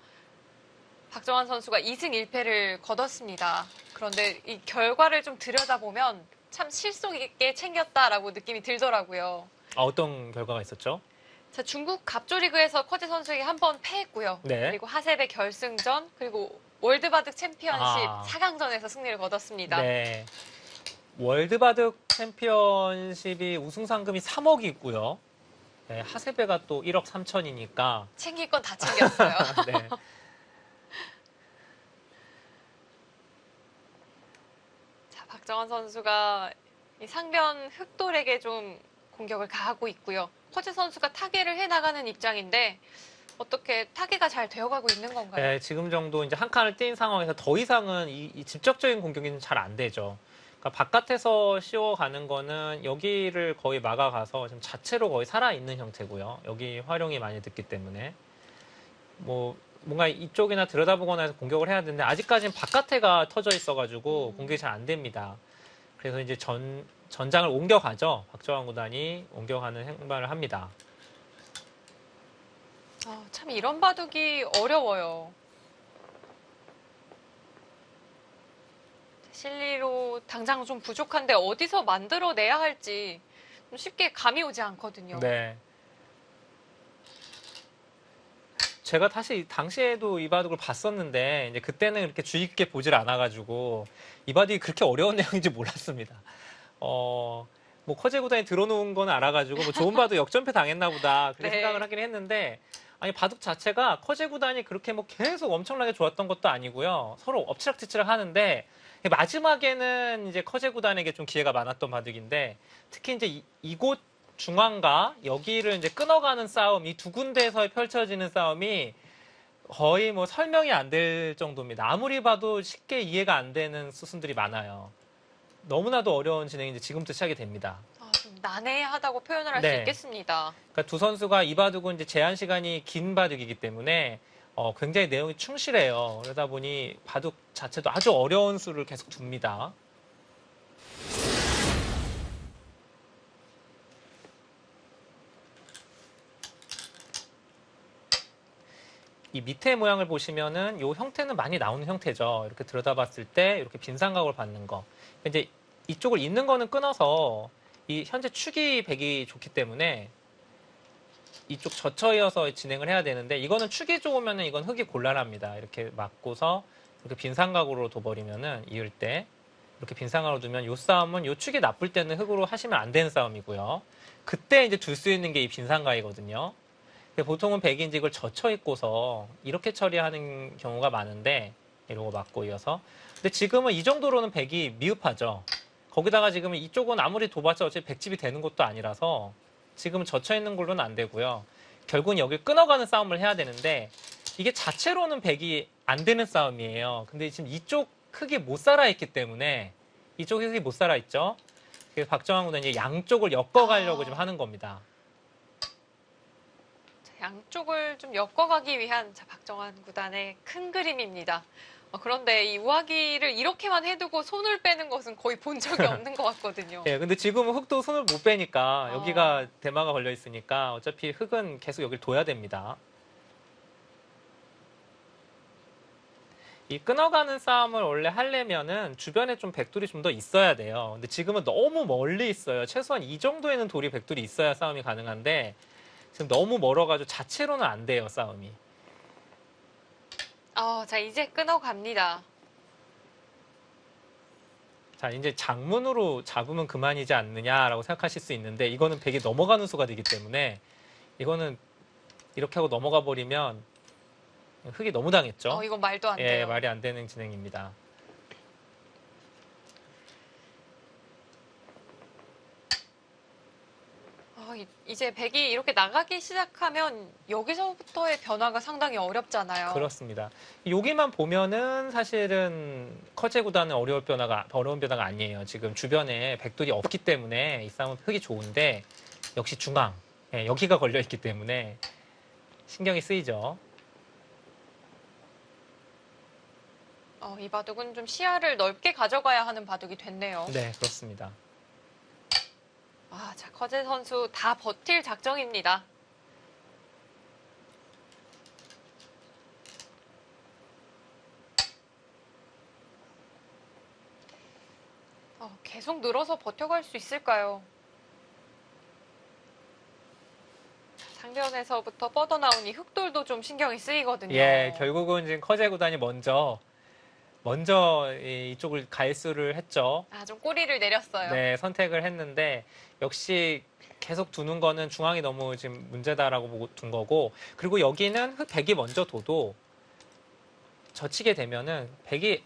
박정환 선수가 2승 1패를 거뒀습니다. 그런데 이 결과를 좀 들여다보면 참 실속 있게 챙겼다라고 느낌이 들더라고요. 어떤 결과가 있었죠? 자, 중국 갑조리그에서 커제 선수에게 한 번 패했고요. 네. 그리고 하세베 결승전, 그리고 월드바둑 챔피언십 4강전에서 승리를 거뒀습니다. 네. 월드바둑 챔피언십이 우승 상금이 3억이 있고요. 네, 하세베가 또 1억 3천이니까. 챙길 건 다 챙겼어요. 네. 자, 박정환 선수가 이 상변 흑돌에게 좀 공격을 가하고 있고요. 커제 선수가 타개를 해나가는 입장인데 어떻게 타개가 잘 되어가고 있는 건가요? 네, 지금 정도 이제 한 칸을 뛴 상황에서 더 이상은 이 직접적인 공격이 잘 안 되죠. 그러니까 바깥에서 씌워가는 거는 여기를 거의 막아가서 지금 자체로 거의 살아있는 형태고요. 여기 활용이 많이 됐기 때문에 뭔가 이쪽이나 들여다보거나 해서 공격을 해야 되는데 아직까지는 바깥에가 터져 있어가지고 공격이 잘 안 됩니다. 그래서 이제 전장을 옮겨가죠. 박정환 구단이 옮겨가는 행발을 합니다. 참 이런 바둑이 어려워요. 실리로 당장 좀 부족한데 어디서 만들어내야 할지 좀 쉽게 감이 오지 않거든요. 네. 제가 사실 당시에도 이 바둑을 봤었는데 이제 그때는 그렇게 주의 깊게 보질 않아가지고 이 바둑이 그렇게 어려운 내용인지 몰랐습니다. 뭐 뭐 커제 구단이 들어놓은 건 알아가지고 뭐 좋은 바둑 역전패 당했나 보다 그렇게 네. 생각을 하긴 했는데 아니 바둑 자체가 커제 구단이 그렇게 뭐 계속 엄청나게 좋았던 것도 아니고요. 서로 엎치락뒤치락 하는데 마지막에는 이제 커제 구단에게 좀 기회가 많았던 바둑인데 특히 이제 이곳 중앙과 여기를 이제 끊어가는 싸움 이 두 군데에서 펼쳐지는 싸움이 거의 뭐 설명이 안 될 정도입니다. 아무리 봐도 쉽게 이해가 안 되는 수순들이 많아요. 너무나도 어려운 진행이 이제 지금부터 시작이 됩니다. 좀 난해하다고 표현을 할 수 네. 있겠습니다. 그러니까 두 선수가 이 바둑은 이제 제한 시간이 긴 바둑이기 때문에 굉장히 내용이 충실해요. 그러다 보니 바둑 자체도 아주 어려운 수를 계속 둡니다. 이 밑에 모양을 보시면은 이 형태는 많이 나오는 형태죠. 이렇게 들여다봤을 때 이렇게 빈삼각으로 받는 거. 이제 이쪽을 잇는 거는 끊어서 이 현재 축이 백이 좋기 때문에 이쪽 젖혀이어서 진행을 해야 되는데 이거는 축이 좋으면은 이건 흙이 곤란합니다. 이렇게 맞고서 이렇게 빈삼각으로 둬버리면은 이을 때 이렇게 빈삼각으로 두면 이 싸움은 이 축이 나쁠 때는 흙으로 하시면 안 되는 싸움이고요. 그때 이제 둘 수 있는 게 이 빈삼각이거든요. 보통은 백이 이제 이걸 젖혀 있고서 이렇게 처리하는 경우가 많은데 이러고 맞고 이어서 근데 지금은 이 정도로는 백이 미흡하죠. 거기다가 지금은 이쪽은 아무리 둬봤자 어차피 백집이 되는 것도 아니라서 지금은 젖혀 있는 걸로는 안 되고요. 결국은 여기를 끊어가는 싸움을 해야 되는데 이게 자체로는 백이 안 되는 싸움이에요. 근데 지금 이쪽 흙이 못 살아있기 때문에 이쪽 흙이 못 살아있죠. 그래서 박정환 구단이 양쪽을 엮어가려고 지금 하는 겁니다. 양쪽을 좀 엮어가기 위한 박정환 구단의 큰 그림입니다. 그런데 이 우하기를 이렇게만 해두고 손을 빼는 것은 거의 본 적이 없는 것 같거든요. 예, 근데 지금은 흙도 손을 못 빼니까 여기가 대마가 걸려 있으니까 어차피 흙은 계속 여기를 둬야 됩니다. 이 끊어가는 싸움을 원래 하려면은 주변에 좀 백돌이 좀 더 있어야 돼요. 근데 지금은 너무 멀리 있어요. 최소한 이 정도에는 돌이 백돌이 있어야 싸움이 가능한데 지금 너무 멀어가지고 자체로는 안 돼요, 싸움이. 자, 이제 끊어갑니다. 자, 이제 장문으로 잡으면 그만이지 않느냐라고 생각하실 수 있는데 이거는 백이 넘어가는 수가 되기 때문에 이거는 이렇게 하고 넘어가 버리면 흙이 너무 당했죠. 이건 말도 안 예, 돼요. 말이 안 되는 진행입니다. 이제 백이 이렇게 나가기 시작하면 여기서부터의 변화가 상당히 어렵잖아요. 그렇습니다. 여기만 보면은 사실은 커제 구단은 어려운 변화가 아니에요. 지금 주변에 백돌이 없기 때문에 이 싸움은 흙이 좋은데 역시 중앙, 예, 여기가 걸려 있기 때문에 신경이 쓰이죠. 이 바둑은 좀 시야를 넓게 가져가야 하는 바둑이 됐네요. 네, 그렇습니다. 자, 커제 선수 다 버틸 작정입니다. 계속 늘어서 버텨갈 수 있을까요? 상변에서부터 뻗어나온 이 흑돌도 좀 신경이 쓰이거든요. 예, 결국은 지금 커제 구단이 먼저 이쪽을 갈수를 했죠. 좀 꼬리를 내렸어요. 네, 선택을 했는데 역시 계속 두는 거는 중앙이 너무 지금 문제다라고 보고 둔 거고 그리고 여기는 백이 먼저 둬도 젖히게 되면은 백이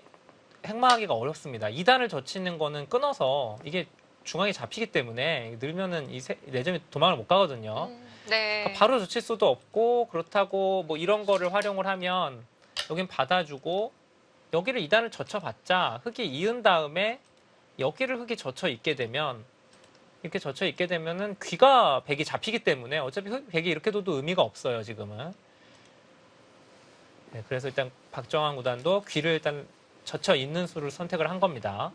행마하기가 어렵습니다. 2단을 젖히는 거는 끊어서 이게 중앙이 잡히기 때문에 늘면은 이 내점이 도망을 못 가거든요. 네. 그러니까 바로 젖힐 수도 없고 그렇다고 뭐 이런 거를 활용을 하면 여긴 받아주고 여기를 2단을 젖혀봤자 흙이 이은 다음에 여기를 흙이 젖혀 있게 되면 이렇게 젖혀 있게 되면은 귀가 백이 잡히기 때문에 어차피 백이 이렇게 둬도 의미가 없어요 지금은. 네, 그래서 일단 박정환 구단도 귀를 일단 젖혀 있는 수를 선택을 한 겁니다.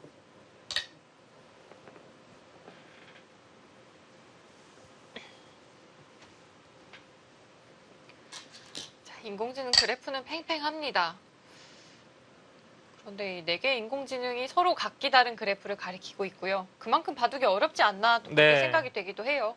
자, 인공지능 그래프는 팽팽합니다. 그런데 이 4개의 인공지능이 서로 각기 다른 그래프를 가리키고 있고요. 그만큼 바둑이 어렵지 않나 또 그렇게 네. 생각이 되기도 해요.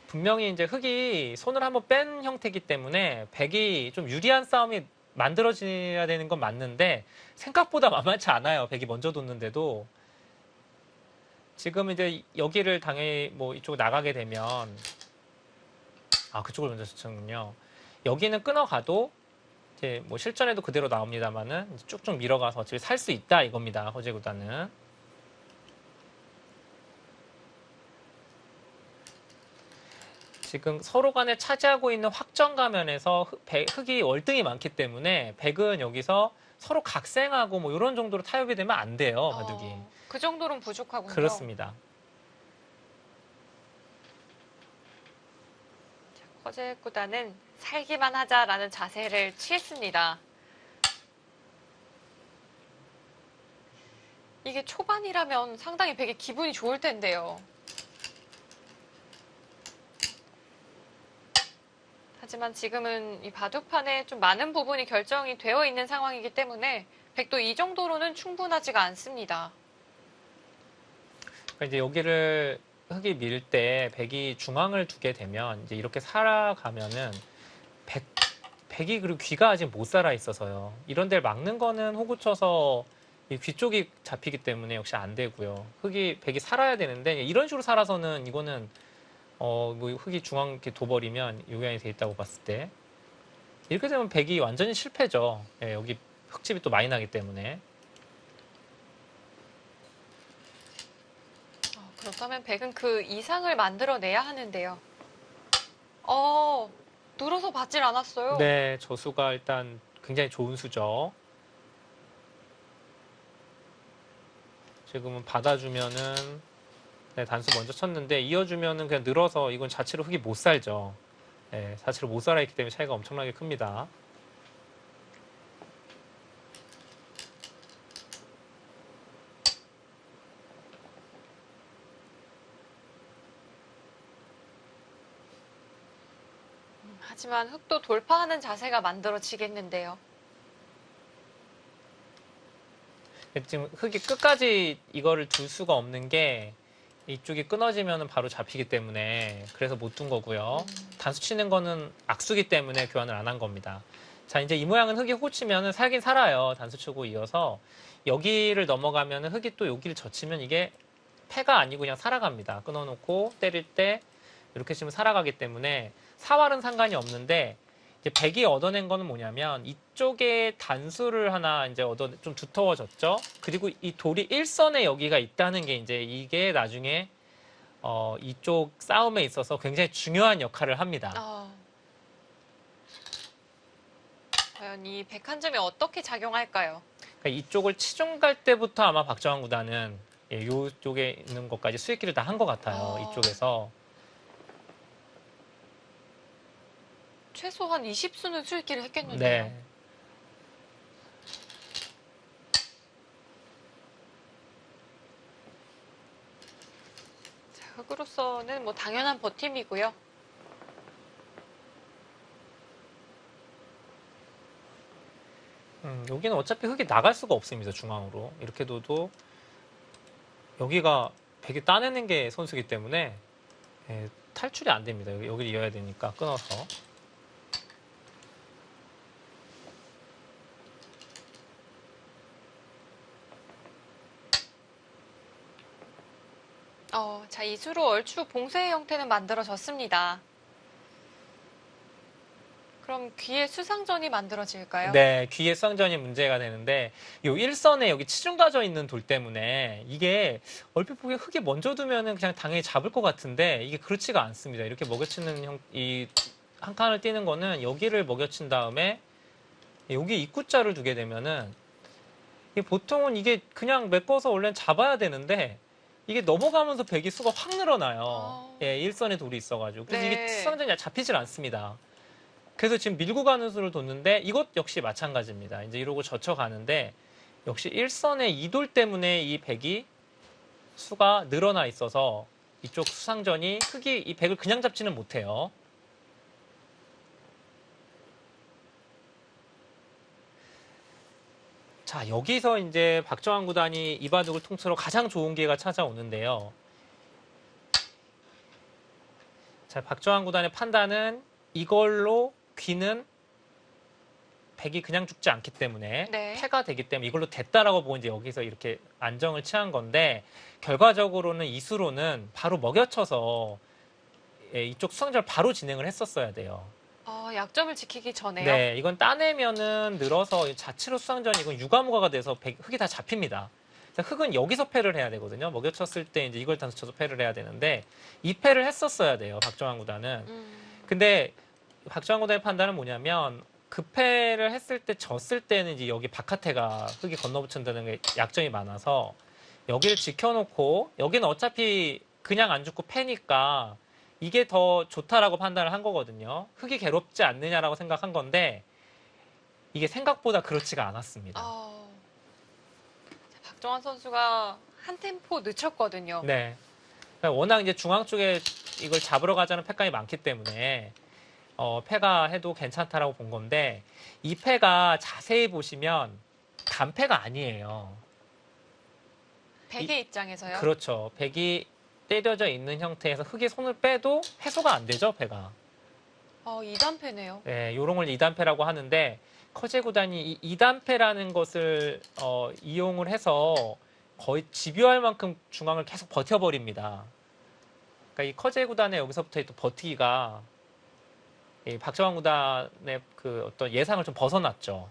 분명히 이제 흙이 손을 한번 뺀 형태이기 때문에 백이 좀 유리한 싸움이 만들어져야 되는 건 맞는데 생각보다 만만치 않아요. 백이 먼저 뒀는데도 지금 이제 여기를 당연히 뭐 이쪽으로 나가게 되면 그쪽을 먼저 쳤군요. 여기는 끊어가도 이제 뭐 실전에도 그대로 나옵니다만은 쭉쭉 밀어가서 어차피 살 수 있다 이겁니다. 허재 구단은. 지금 서로 간에 차지하고 있는 확정가 면에서 흑이 월등히 많기 때문에 백은 여기서 서로 각생하고 뭐 이런 정도로 타협이 되면 안 돼요. 바둑이. 그 정도는 부족하군요. 그렇습니다. 허재 구단은 살기만 하자라는 자세를 취했습니다. 이게 초반이라면 상당히 백이 기분이 좋을 텐데요. 하지만 지금은 이 바둑판에 좀 많은 부분이 결정이 되어 있는 상황이기 때문에 백도 이 정도로는 충분하지가 않습니다. 그러니까 이제 여기를 흑이 밀 때 백이 중앙을 두게 되면 이제 이렇게 살아가면은 백이 그리고 귀가 아직 못 살아 있어서요. 이런 데를 막는 거는 호구 쳐서 이 귀 쪽이 잡히기 때문에 역시 안 되고요. 백이 살아야 되는데 이런 식으로 살아서는 이거는 뭐 흑이 중앙 이렇게 둬버리면 요양이 돼 있다고 봤을 때 이렇게 되면 백이 완전히 실패죠. 예, 여기 흑집이 또 많이 나기 때문에. 그렇다면 백은 그 이상을 만들어내야 하는데요. 눌어서 받질 않았어요. 네, 저 수가 일단 굉장히 좋은 수죠. 지금은 받아주면은 네, 단수 먼저 쳤는데 이어주면은 그냥 늘어서 이건 자체로 흑이 못 살죠. 네, 자체로 못 살아있기 때문에 차이가 엄청나게 큽니다. 하지만 흑도 돌파하는 자세가 만들어지겠는데요. 지금 흑이 끝까지 이거를 둘 수가 없는 게 이쪽이 끊어지면 바로 잡히기 때문에 그래서 못 둔 거고요. 단수 치는 거는 악수기 때문에 교환을 안 한 겁니다. 자, 이제 이 모양은 흑이 호구 치면은 살긴 살아요. 단수 치고 이어서 여기를 넘어가면은 흑이 또 여기를 젖히면 이게 패가 아니고 그냥 살아갑니다. 끊어놓고 때릴 때 이렇게 치면 살아가기 때문에 사활은 상관이 없는데 이제 백이 얻어낸 거는 뭐냐면 이쪽에 단수를 하나 이제 좀 두터워졌죠. 그리고 이 돌이 일선에 여기가 있다는 게 이제 이게 나중에 이쪽 싸움에 있어서 굉장히 중요한 역할을 합니다. 과연 이 백 한 점이 어떻게 작용할까요? 그러니까 이쪽을 치중 갈 때부터 아마 박정환 구단은 이쪽에 있는 것까지 수익기를 다 한 것 같아요. 이쪽에서. 최소한 20수는 수익기를 했겠는데요. 네. 자, 흑으로서는 뭐 당연한 버팀이고요. 여기는 어차피 흑이 나갈 수가 없습니다. 중앙으로. 이렇게 둬도 여기가 백이 따내는 게 선수기 때문에 탈출이 안 됩니다. 여기를 이어야 되니까 끊어서. 자, 이 수로 얼추 봉쇄의 형태는 만들어졌습니다. 그럼 귀의 수상전이 만들어질까요? 네, 귀의 수상전이 문제가 되는데 요 일선에 여기 치중 가져 있는 돌 때문에 이게 얼핏 보기에 흑이 먼저 두면은 그냥 당연히 잡을 것 같은데 이게 그렇지가 않습니다. 이렇게 먹여치는 이 한 칸을 띄는 거는 여기를 먹여친 다음에 여기 입구자를 두게 되면은 보통은 이게 그냥 메꿔서 원래는 잡아야 되는데 이게 넘어가면서 백이 수가 확 늘어나요. 예, 일선에 돌이 있어가지고. 그래서 네. 이게 수상전이 잡히질 않습니다. 그래서 지금 밀고 가는 수를 뒀는데 이것 역시 마찬가지입니다. 이제 이러고 젖혀가는데 역시 일선의 이돌 때문에 이 백이 수가 늘어나 있어서 이쪽 수상전이 흑이 이 백을 그냥 잡지는 못해요. 자, 여기서 이제 박정환 구단이 이 바둑을 통틀어 가장 좋은 기회가 찾아오는데요. 자, 박정환 구단의 판단은 이걸로 귀는 백이 그냥 죽지 않기 때문에 네. 패가 되기 때문에 이걸로 됐다라고 보고 이제 여기서 이렇게 안정을 취한 건데 결과적으로는 이수로는 바로 먹여쳐서 예, 이쪽 수상전을 바로 진행을 했었어야 돼요. 약점을 지키기 전에요. 네, 이건 따내면은 늘어서 자체로 수상전이 이건 유가무가가 돼서 흙이 다 잡힙니다. 흙은 여기서 패를 해야 되거든요. 먹여쳤을 때 이제 이걸 단수 쳐서 패를 해야 되는데 이 패를 했었어야 돼요. 박정환 구단은. 근데 박정환 구단의 판단은 뭐냐면 그 패를 했을 때 졌을 때는 이제 여기 바깥에가 흙이 건너붙는다는 게 약점이 많아서 여기를 지켜놓고 여기는 어차피 그냥 안 죽고 패니까 이게 더 좋다라고 판단을 한 거거든요. 흙이 괴롭지 않느냐라고 생각한 건데 이게 생각보다 그렇지가 않았습니다. 박정환 선수가 한 템포 늦췄거든요. 네. 그러니까 워낙 이제 중앙 쪽에 이걸 잡으러 가자는 패감이 많기 때문에 패가 해도 괜찮다라고 본 건데 이 패가 자세히 보시면 단패가 아니에요. 백의 입장에서요? 그렇죠. 백이 때려져 있는 형태에서 흙이 손을 빼도 해소가 안 되죠, 패가. 2단패네요. 네, 요런 걸 2단패라고 하는데 커제 구단이 이 2단패라는 것을 이용을 해서 거의 집요할 만큼 중앙을 계속 버텨버립니다. 그러니까 이 커제 구단의 여기서부터 또 버티기가 이 박정환 구단의 그 어떤 예상을 좀 벗어났죠.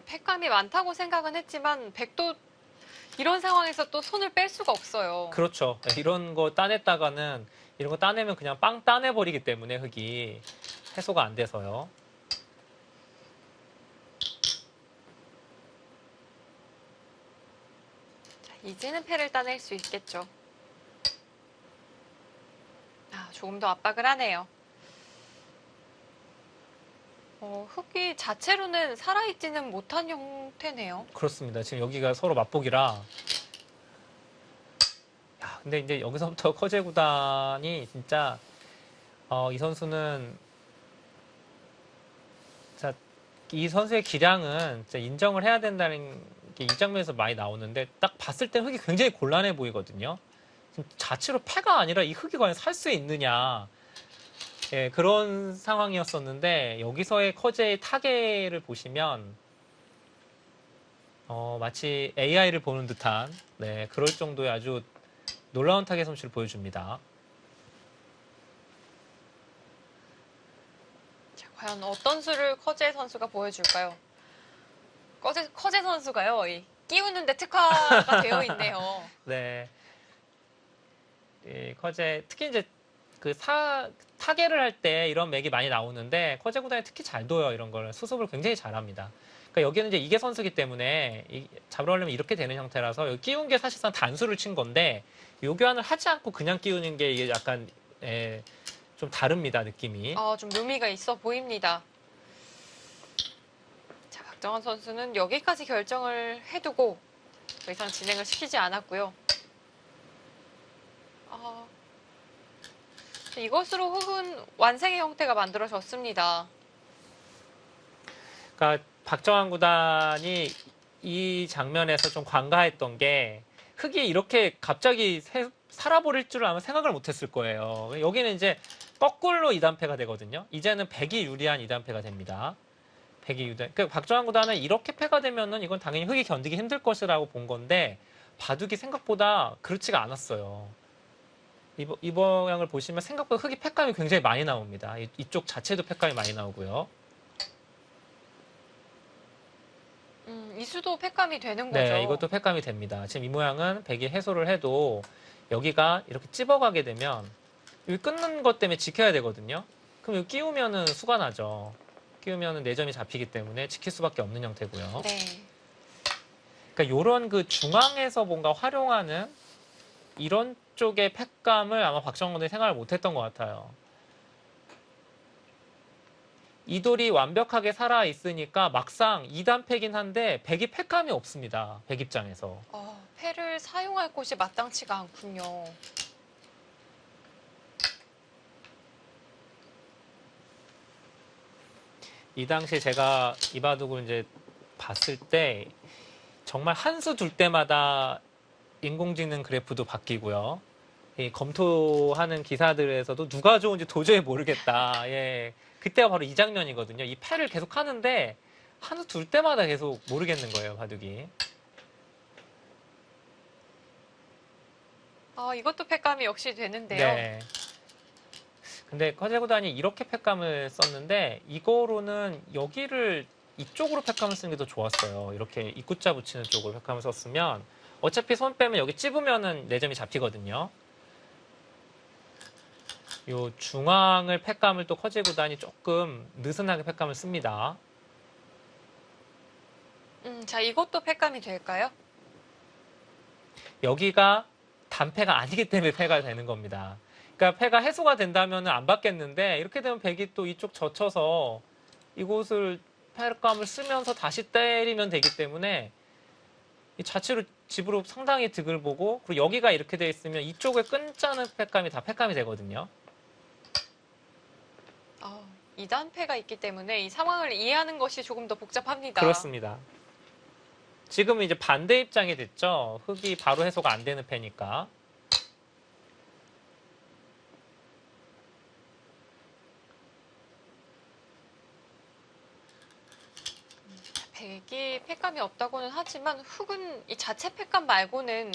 패감이 많다고 생각은 했지만 백도 이런 상황에서 또 손을 뺄 수가 없어요. 그렇죠. 이런 거 따냈다가는 이런 거 따내면 그냥 빵 따내버리기 때문에 흙이 해소가 안 돼서요. 자, 이제는 패를 따낼 수 있겠죠. 조금 더 압박을 하네요. 흙이 자체로는 살아있지는 못한 형태네요. 그렇습니다. 지금 여기가 서로 맞보기라. 야, 근데 이제 여기서부터 커제 구단이 진짜 이 선수는 자, 이 선수의 기량은 진짜 인정을 해야 된다는 게 이 장면에서 많이 나오는데 딱 봤을 때 흙이 굉장히 곤란해 보이거든요. 지금 자체로 패가 아니라 이 흙이 과연 살 수 있느냐. 예, 그런 상황이었었는데 여기서의 커제의 타겟을 보시면 마치 AI를 보는 듯한 네, 그럴 정도의 아주 놀라운 타겟 솜씨를 보여줍니다. 자, 과연 어떤 수를 커제 선수가 보여줄까요? 커제 선수가요, 끼우는데 특화가 되어 있네요. 네, 커제 특히 이제 그 타겟을 할 때 이런 맥이 많이 나오는데 커제 구단이 특히 잘 둬요. 이런 걸 수습을 굉장히 잘합니다. 그러니까 여기는 이제 이게 선수기 때문에 잡으려 하려면 이렇게 되는 형태라서 여기 끼운 게 사실상 단수를 친 건데 요 교환을 하지 않고 그냥 끼우는 게 이게 약간 좀 다릅니다. 느낌이. 좀 묘미가 있어 보입니다. 자, 박정환 선수는 여기까지 결정을 해두고 더 이상 진행을 시키지 않았고요. 이것으로 흙은 완성의 형태가 만들어졌습니다. 그러니까 박정환 구단이 이 장면에서 좀 관가했던 게 흙이 이렇게 갑자기 살아버릴 줄 아마 생각을 못했을 거예요. 여기는 이제 거꾸로 2단패가 되거든요. 이제는 백이 유리한 2단패가 됩니다. 백이 유리한. 그러니까 박정환 구단은 이렇게 패가 되면은 이건 당연히 흙이 견디기 힘들 것이라고 본 건데 바둑이 생각보다 그렇지가 않았어요. 이 모양을 보시면 생각보다 흙이 패감이 굉장히 많이 나옵니다. 이쪽 자체도 패감이 많이 나오고요. 이수도 패감이 되는 거죠. 네, 이것도 패감이 됩니다. 지금 이 모양은 백이 해소를 해도 여기가 이렇게 찝어가게 되면 여기 끊는 것 때문에 지켜야 되거든요. 그럼 여기 끼우면은 수가 나죠. 끼우면은 4점이 잡히기 때문에 지킬 수밖에 없는 형태고요. 네. 그러니까 이런 그 중앙에서 뭔가 활용하는 이런 쪽의 패감을 아마 박정환 감독이 생각을 못했던 것 같아요. 이 돌이 완벽하게 살아있으니까 막상 2단패긴 한데 백이 패감이 없습니다. 백 입장에서. 패를 사용할 곳이 마땅치가 않군요. 이 당시에 제가 이 바둑을 이제 봤을 때 정말 한 수 둘 때마다 인공지능 그래프도 바뀌고요. 이 검토하는 기사들에서도 누가 좋은지 도저히 모르겠다. 예. 그때가 바로 이 장면이거든요. 이 패를 계속 하는데 한우 둘 때마다 계속 모르겠는 거예요, 바둑이. 이것도 팩감이 역시 되는데요. 네. 근데 커제구단이 이렇게 팩감을 썼는데 이거로는 여기를 이쪽으로 팩감을 쓰는 게 더 좋았어요. 이렇게 입구자 붙이는 쪽으로 팩감을 썼으면 어차피 손 빼면 여기 찝으면은 4점이 잡히거든요. 요 중앙을 팩감을 또 커제구단이 조금 느슨하게 팩감을 씁니다. 자, 이것도 팩감이 될까요? 여기가 단패가 아니기 때문에 패가 되는 겁니다. 그러니까 패가 해소가 된다면 안 받겠는데 이렇게 되면 백이 또 이쪽 젖혀서 이곳을 패감을 쓰면서 다시 때리면 되기 때문에 이 자체로 집으로 상당히 득을 보고 그리고 여기가 이렇게 돼 있으면 이쪽에 끈짜는 패감이 다 패감이 되거든요. 2단패가 있기 때문에 이 상황을 이해하는 것이 조금 더 복잡합니다. 그렇습니다. 지금은 이제 반대 입장이 됐죠. 흑이 바로 해소가 안 되는 패니까. 백이 팩감이 없다고는 하지만 흑은 이 자체 팩감 말고는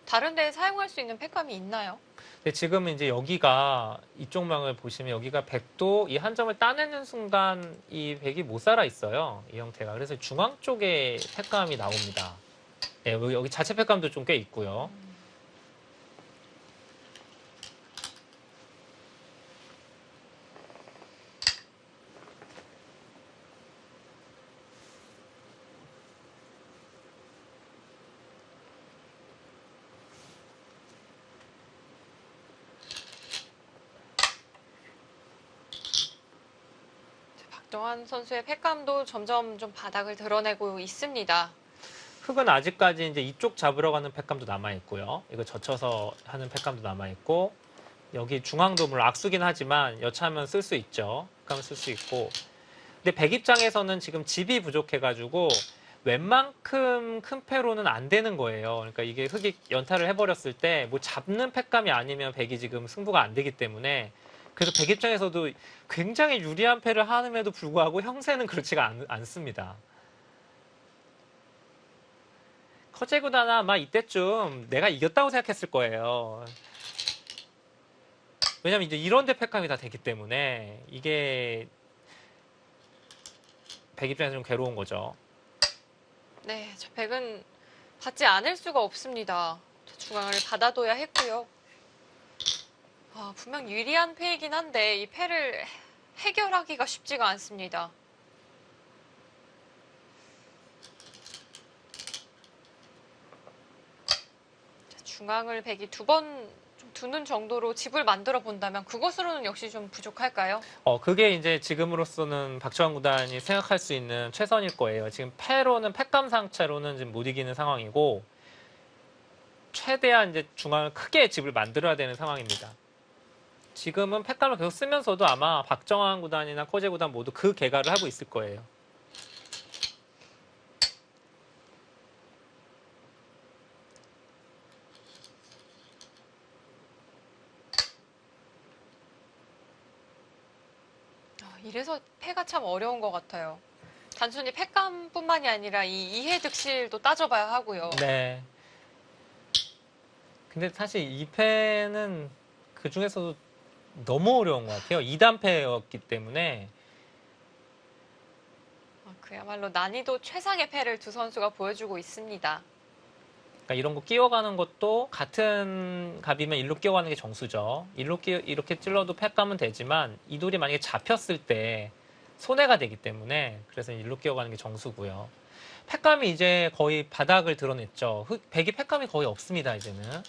다른 데에 사용할 수 있는 팩감이 있나요? 근데 지금 이제 여기가 이쪽 망을 보시면 여기가 백도 이 한 점을 따내는 순간 이 백이 못 살아 있어요. 이 형태가. 그래서 중앙 쪽에 팩감이 나옵니다. 네, 여기 자체 팩감도 좀 꽤 있고요. 박정환 선수의 팩감도 점점 좀 바닥을 드러내고 있습니다. 흑은 아직까지 이제 이쪽 잡으러 가는 팩감도 남아 있고요. 이거 젖혀서 하는 팩감도 남아 있고 여기 중앙도 물론 악수긴 하지만 여차하면 쓸 수 있죠. 팩감을 쓸 수 있고. 근데 백 입장에서는 지금 집이 부족해가지고 웬만큼 큰 패로는 안 되는 거예요. 그러니까 이게 흑이 연타를 해버렸을 때 뭐 잡는 팩감이 아니면 백이 지금 승부가 안 되기 때문에 그래서 백 입장에서도 굉장히 유리한 패를 하는데도 불구하고 형세는 그렇지가 않습니다. 커제구다나 아마 이때쯤 내가 이겼다고 생각했을 거예요. 왜냐면 이제 이런 데 팩감이 다 되기 때문에 이게 백 입장에서 좀 괴로운 거죠. 네, 저 백은 받지 않을 수가 없습니다. 저 중앙을 받아둬야 했고요. 분명 유리한 패이긴 한데 이 패를 해결하기가 쉽지가 않습니다. 중앙을 백이 2번 두는 정도로 집을 만들어 본다면 그것으로는 역시 좀 부족할까요? 그게 이제 지금으로서는 박정환 구단이 생각할 수 있는 최선일 거예요. 지금 패로는 팩감 상체로는 지금 못 이기는 상황이고 최대한 이제 중앙을 크게 집을 만들어야 되는 상황입니다. 지금은 팩감을 계속 쓰면서도 아마 박정환 구단이나 커제 구단 모두 그 개가를 하고 있을 거예요. 이래서 패가 참 어려운 것 같아요. 단순히 팩감뿐만이 아니라 이 이해득실도 따져봐야 하고요. 네. 근데 사실 이 패는 그 중에서도 너무 어려운 것 같아요. 2단패였기 때문에. 그야말로 난이도 최상의 패를 두 선수가 보여주고 있습니다. 그러니까 이런 거 끼워가는 것도 같은 갑이면 일로 끼워가는 게 정수죠. 이렇게 찔러도 팩감은 되지만 이 돌이 만약에 잡혔을 때 손해가 되기 때문에 그래서 일로 끼워가는 게 정수고요. 팩감이 이제 거의 바닥을 드러냈죠. 백이 팩감이 거의 없습니다, 이제는.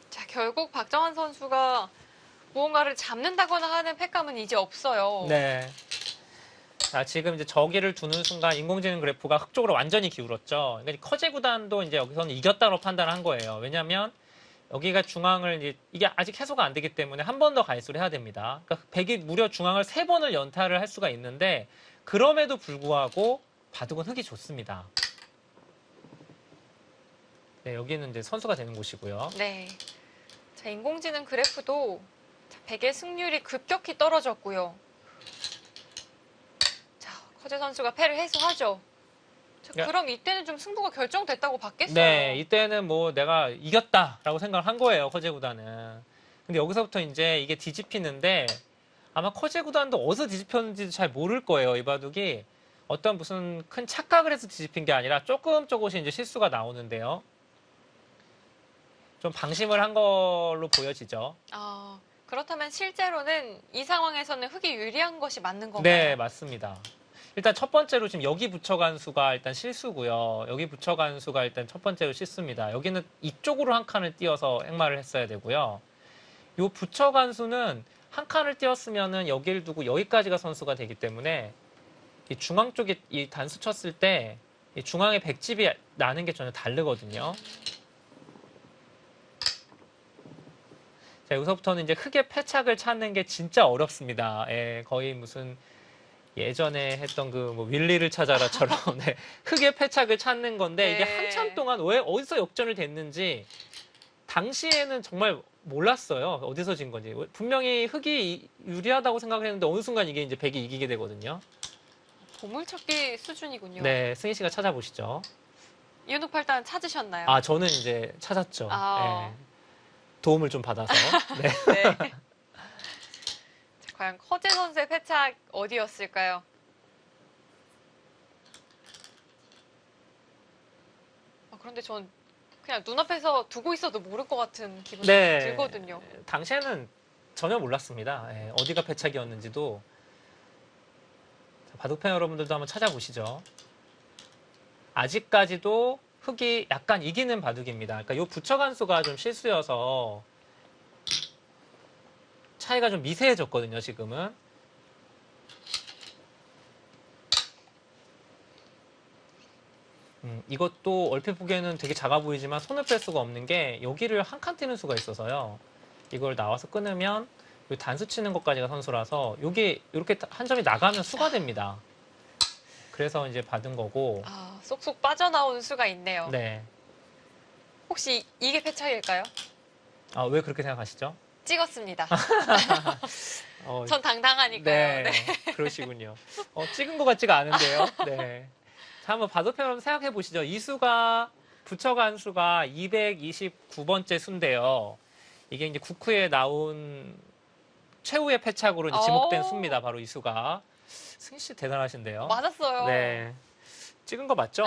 자, 결국 박정환 선수가 무언가를 잡는다거나 하는 팩감은 이제 없어요. 네. 자, 지금 이제 저기를 두는 순간 인공지능 그래프가 흑 쪽으로 완전히 기울었죠. 그러니까 커제 구단도 이제 여기서는 이겼다고 판단한 거예요. 왜냐하면 여기가 중앙을 이게 아직 해소가 안 되기 때문에 한 번 더 갈수를 해야 됩니다. 그러니까 백이 무려 중앙을 3번을 연타를 할 수가 있는데 그럼에도 불구하고 바둑은 흙이 좋습니다. 네, 여기는 이제 선수가 되는 곳이고요. 네. 자, 인공지능 그래프도 자, 백의 승률이 급격히 떨어졌고요. 자, 커제 선수가 패를 해소하죠. 자, 야. 그럼 이때는 좀 승부가 결정됐다고 봤겠어요. 네, 이때는 뭐 내가 이겼다라고 생각을 한 거예요, 커제 구단은. 근데 여기서부터 이제 이게 뒤집히는데 아마 커제 구단도 어디서 뒤집혔는지도 잘 모를 거예요, 이 바둑이. 어떤 무슨 큰 착각을 해서 뒤집힌 게 아니라 조금씩 이제 실수가 나오는데요. 좀 방심을 한 걸로 보여지죠. 그렇다면 실제로는 이 상황에서는 흙이 유리한 것이 맞는 건가요? 네, 맞습니다. 일단 첫 번째로 지금 여기 붙여간 수가 일단 실수고요. 여기 붙여간 수가 일단 첫 번째로 실수입니다. 여기는 이쪽으로 한 칸을 띄어서 행마를 했어야 되고요. 요 붙여간 수는 한 칸을 띄었으면은 여기를 두고 여기까지가 선수가 되기 때문에 이 중앙 쪽에 이 단수 쳤을 때 이 중앙에 백집이 나는 게 전혀 다르거든요. 자, 여기서부터는 이제 흙의 패착을 찾는 게 진짜 어렵습니다. 예, 거의 무슨 예전에 했던 그 뭐 윌리를 찾아라처럼 네, 흙의 패착을 찾는 건데 이게 네. 한참 동안 왜 어디서 역전을 됐는지 당시에는 정말 몰랐어요. 어디서 진 건지. 분명히 흙이 유리하다고 생각했는데 어느 순간 이게 이제 백이 이기게 되거든요. 보물찾기 수준이군요. 네, 승희 씨가 찾아보시죠. 이은옥팔단 찾으셨나요? 아, 저는 이제 찾았죠. 아. 네, 도움을 좀 받아서. 네. 네. 자, 과연 커제 선수의 패착 어디였을까요? 그런데 전 그냥 눈앞에서 두고 있어도 모를 것 같은 기분이 네. 들거든요. 당시에는 전혀 몰랐습니다. 예, 어디가 패착이었는지도. 자, 바둑팬 여러분들도 한번 찾아보시죠. 아직까지도 흙이 약간 이기는 바둑입니다. 그러니까 이 붙여간 수가 좀 실수여서 차이가 좀 미세해졌거든요, 지금은. 이것도 얼핏 보기에는 되게 작아 보이지만 손을 뺄 수가 없는 게 여기를 한 칸 띄는 수가 있어서요. 이걸 나와서 끊으면 요 단수 치는 것까지가 선수라서 여기 이렇게 한 점이 나가면 수가 됩니다. 그래서 이제 받은 거고. 쏙쏙 빠져나오는 수가 있네요. 네. 혹시 이게 패착일까요? 왜 그렇게 생각하시죠? 찍었습니다. 어, 전 당당하니까요. 네, 그러시군요. 찍은 것 같지가 않은데요. 네. 자, 한번 바둑팬 여러분 생각해 보시죠. 이 수가 붙여간 수가 229번째 수인데요. 이게 이제 국후에 나온 최후의 패착으로 이제 지목된 수입니다. 바로 이 수가. 승희 씨 대단하신데요. 맞았어요. 네. 찍은 거 맞죠?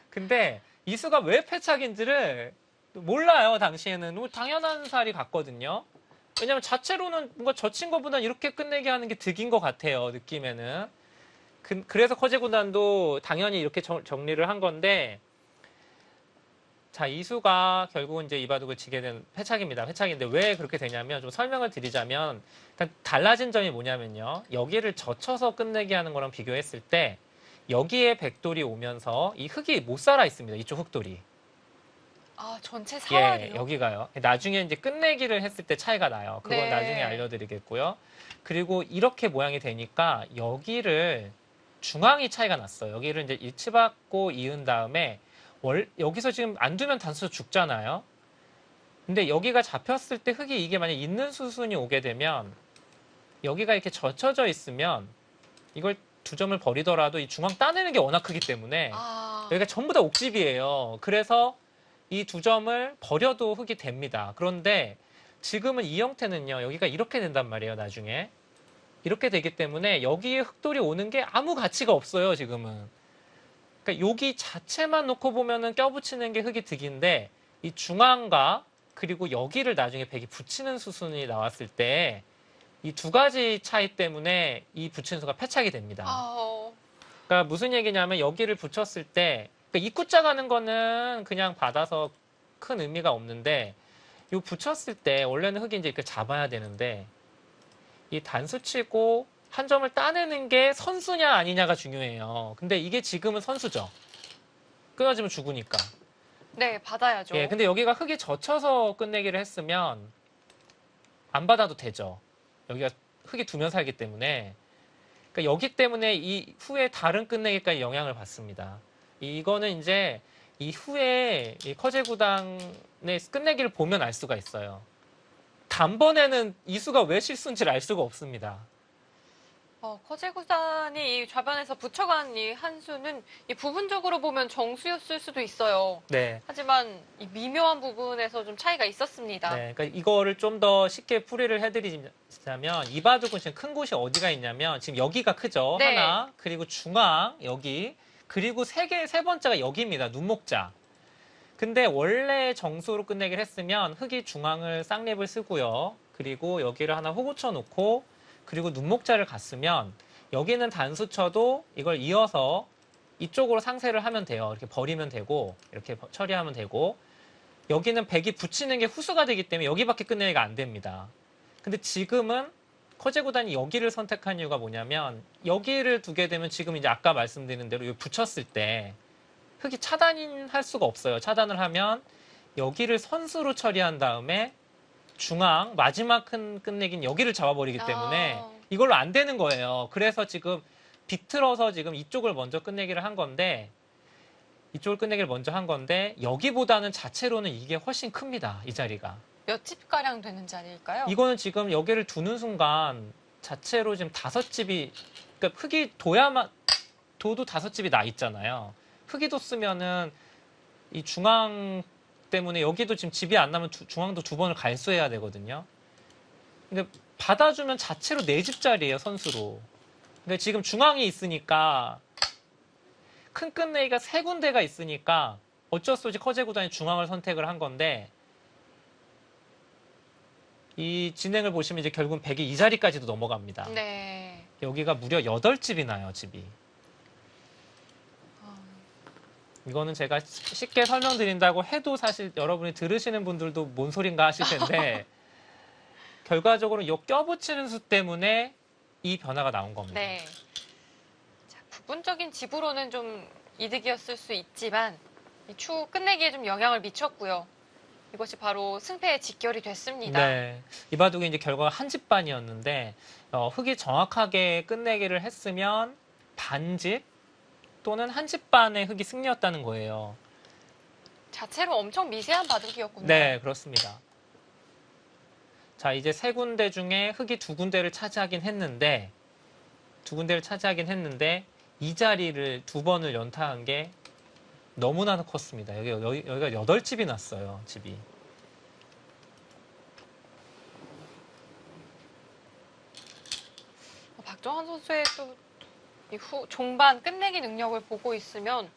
근데 이 수가 왜 패착인지를 몰라요, 당시에는. 뭐 당연한 살이 같거든요. 왜냐면 자체로는 뭔가 젖힌 것보다 이렇게 끝내게 하는 게 득인 것 같아요, 느낌에는. 그래서 커제 구단도 당연히 이렇게 정리를 한 건데, 자, 이 수가 결국은 이제 이 바둑을 지게 된 패착입니다. 패착인데 왜 그렇게 되냐면 좀 설명을 드리자면, 일단 달라진 점이 뭐냐면요. 여기를 젖혀서 끝내게 하는 거랑 비교했을 때, 여기에 백돌이 오면서 이 흙이 못 살아 있습니다. 이쪽 흙돌이. 전체 사활이요? 예, 여기가요. 나중에 이제 끝내기를 했을 때 차이가 나요. 그건 네. 나중에 알려드리겠고요. 그리고 이렇게 모양이 되니까 여기를 중앙이 차이가 났어요. 여기를 이제 일치받고 이은 다음에 여기서 지금 안 두면 단수 죽잖아요. 근데 여기가 잡혔을 때 흙이 이게 만약 있는 수순이 오게 되면 여기가 이렇게 젖혀져 있으면 이걸 두 점을 버리더라도 이 중앙 따내는 게 워낙 크기 때문에 여기가 전부 다 옥집이에요. 그래서 이 두 점을 버려도 흙이 됩니다. 그런데 지금은 이 형태는요. 여기가 이렇게 된단 말이에요. 나중에. 이렇게 되기 때문에 여기에 흙돌이 오는 게 아무 가치가 없어요. 지금은. 그러니까 여기 자체만 놓고 보면은 껴붙이는 게 흙이 득인데 이 중앙과 그리고 여기를 나중에 백이 붙이는 수순이 나왔을 때 이 두 가지 차이 때문에 이 붙이는 수가 패착이 됩니다. 그러니까 무슨 얘기냐면 여기를 붙였을 때 그러니까 입구자 가는 거는 그냥 받아서 큰 의미가 없는데 이 붙였을 때 원래는 흙이 이제 이렇게 잡아야 되는데 이 단수 치고 한 점을 따내는 게 선수냐 아니냐가 중요해요. 근데 이게 지금은 선수죠. 끊어지면 죽으니까. 네, 받아야죠. 예, 근데 여기가 흙이 젖혀서 끝내기를 했으면 안 받아도 되죠. 여기가 흙이 두면 살기 때문에. 그러니까 여기 때문에 이 후에 다른 끝내기까지 영향을 받습니다. 이거는 이제 이후에 이 커제 구단의 끝내기를 보면 알 수가 있어요. 단번에는 이수가 왜 실수인지를 알 수가 없습니다. 커제 구단이 이 좌변에서 붙여간 이 한 수는 이 부분적으로 보면 정수였을 수도 있어요. 네. 하지만 이 미묘한 부분에서 좀 차이가 있었습니다. 네, 그러니까 이거를 좀 더 쉽게 풀이를 해드리자면 이 바둑은 지금 큰 곳이 어디가 있냐면 지금 여기가 크죠. 네. 하나, 그리고 중앙 여기, 그리고 세 번째가 여기입니다. 눈목자. 근데 원래 정수로 끝내기를 했으면 흑이 중앙을 쌍립을 쓰고요. 그리고 여기를 하나 호구쳐 놓고 그리고 눈목자를 갔으면 여기는 단수 쳐도 이걸 이어서 이쪽으로 상세를 하면 돼요. 이렇게 버리면 되고 이렇게 처리하면 되고 여기는 백이 붙이는 게 후수가 되기 때문에 여기밖에 끝내기가 안 됩니다. 근데 지금은 커제 구단이 여기를 선택한 이유가 뭐냐면 여기를 두게 되면 지금 이제 아까 말씀드린 대로 여기 붙였을 때 흑이 차단할 수가 없어요. 차단을 하면 여기를 선수로 처리한 다음에 중앙 마지막 큰 끝내기는 여기를 잡아버리기 때문에 이걸로 안 되는 거예요. 그래서 지금 비틀어서 지금 이쪽을 먼저 끝내기를 한 건데 이쪽을 끝내기를 먼저 한 건데 여기보다는 자체로는 이게 훨씬 큽니다. 이 자리가. 몇 집가량 되는 자리일까요? 이거는 지금 여기를 두는 순간 자체로 지금 5집이 그러니까 흑이 도도 5집이 나 있잖아요. 흑이 뒀으면은 이 중앙 때문에 여기도 지금 집이 안 나면 중앙도 2번을 갈수해야 되거든요. 근데 받아주면 자체로 4집짜리예요, 선수로. 근데 지금 중앙이 있으니까 큰 끝내기가 3군데가 있으니까 어쩔 수 없이 커제 구단이 중앙을 선택을 한 건데 이 진행을 보시면 이제 결국은 백이 이 자리까지도 넘어갑니다. 네. 여기가 무려 8집이 나요, 집이. 이거는 제가 쉽게 설명드린다고 해도 사실 여러분이 들으시는 분들도 뭔 소린가 하실 텐데 결과적으로 이 껴붙이는 수 때문에 이 변화가 나온 겁니다. 네. 자, 부분적인 집으로는 좀 이득이었을 수 있지만 이 추 끝내기에 좀 영향을 미쳤고요. 이것이 바로 승패의 직결이 됐습니다. 네. 이 바둑이 이제 결과가 한 집 반이었는데 흑이 정확하게 끝내기를 했으면 반집 또는 한 집 반의 흑이 승리였다는 거예요. 자체로 엄청 미세한 바둑이었군요. 네, 그렇습니다. 자, 이제 3군데 중에 흑이 2군데를 차지하긴 했는데 이 자리를 2번을 연타한 게 너무나 컸습니다. 여기가 8집이 났어요, 집이. 박정환 선수의 또 종반 끝내기 능력을 보고 있으면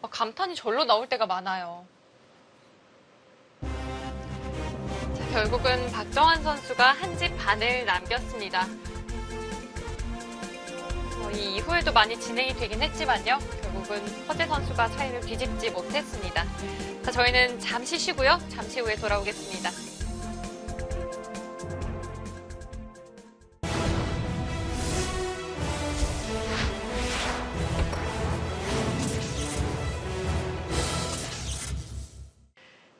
감탄이 절로 나올 때가 많아요. 자, 결국은 박정환 선수가 한 집 반을 남겼습니다. 이 이후에도 많이 진행이 되긴 했지만요. 결국은 커제 선수가 차이를 뒤집지 못했습니다. 자, 저희는 잠시 쉬고요. 잠시 후에 돌아오겠습니다.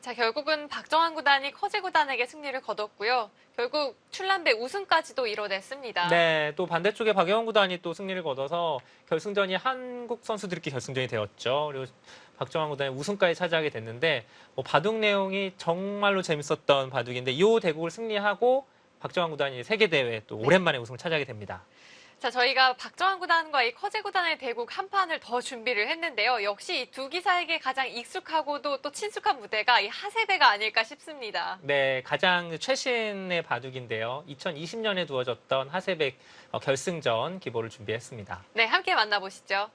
자, 결국은 박정환 구단이 커제 구단에게 승리를 거뒀고요. 결국 출란배 우승까지도 이뤄냈습니다. 네, 또 반대쪽에 박영원 구단이 또 승리를 거둬서 결승전이 한국 선수들끼리 결승전이 되었죠. 그리고 박정환 구단이 우승까지 차지하게 됐는데 바둑 내용이 정말로 재밌었던 바둑인데 이 대국을 승리하고 박정환 구단이 세계대회 또 오랜만에 우승을 차지하게 됩니다. 자, 저희가 박정환 구단과 이 커제 구단의 대국 한 판을 더 준비를 했는데요. 역시 이 두 기사에게 가장 익숙하고도 또 친숙한 무대가 이 하세배가 아닐까 싶습니다. 네, 가장 최신의 바둑인데요. 2020년에 두어졌던 하세백 결승전 기보를 준비했습니다. 네, 함께 만나보시죠.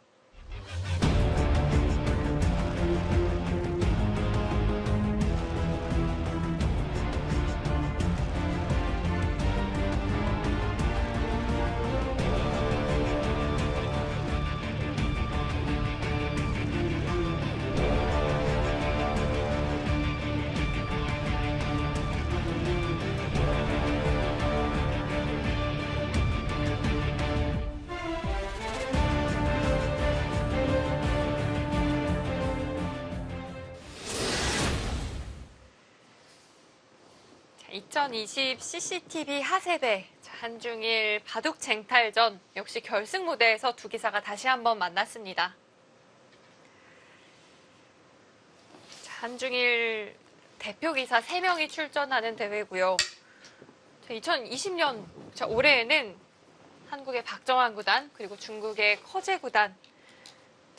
2020 CCTV 하세배 한중일 바둑 쟁탈전 역시 결승 무대에서 두 기사가 다시 한번 만났습니다. 한중일 대표 기사 3명이 출전하는 대회고요. 2020년 올해에는 한국의 박정환 구단 그리고 중국의 커제 구단,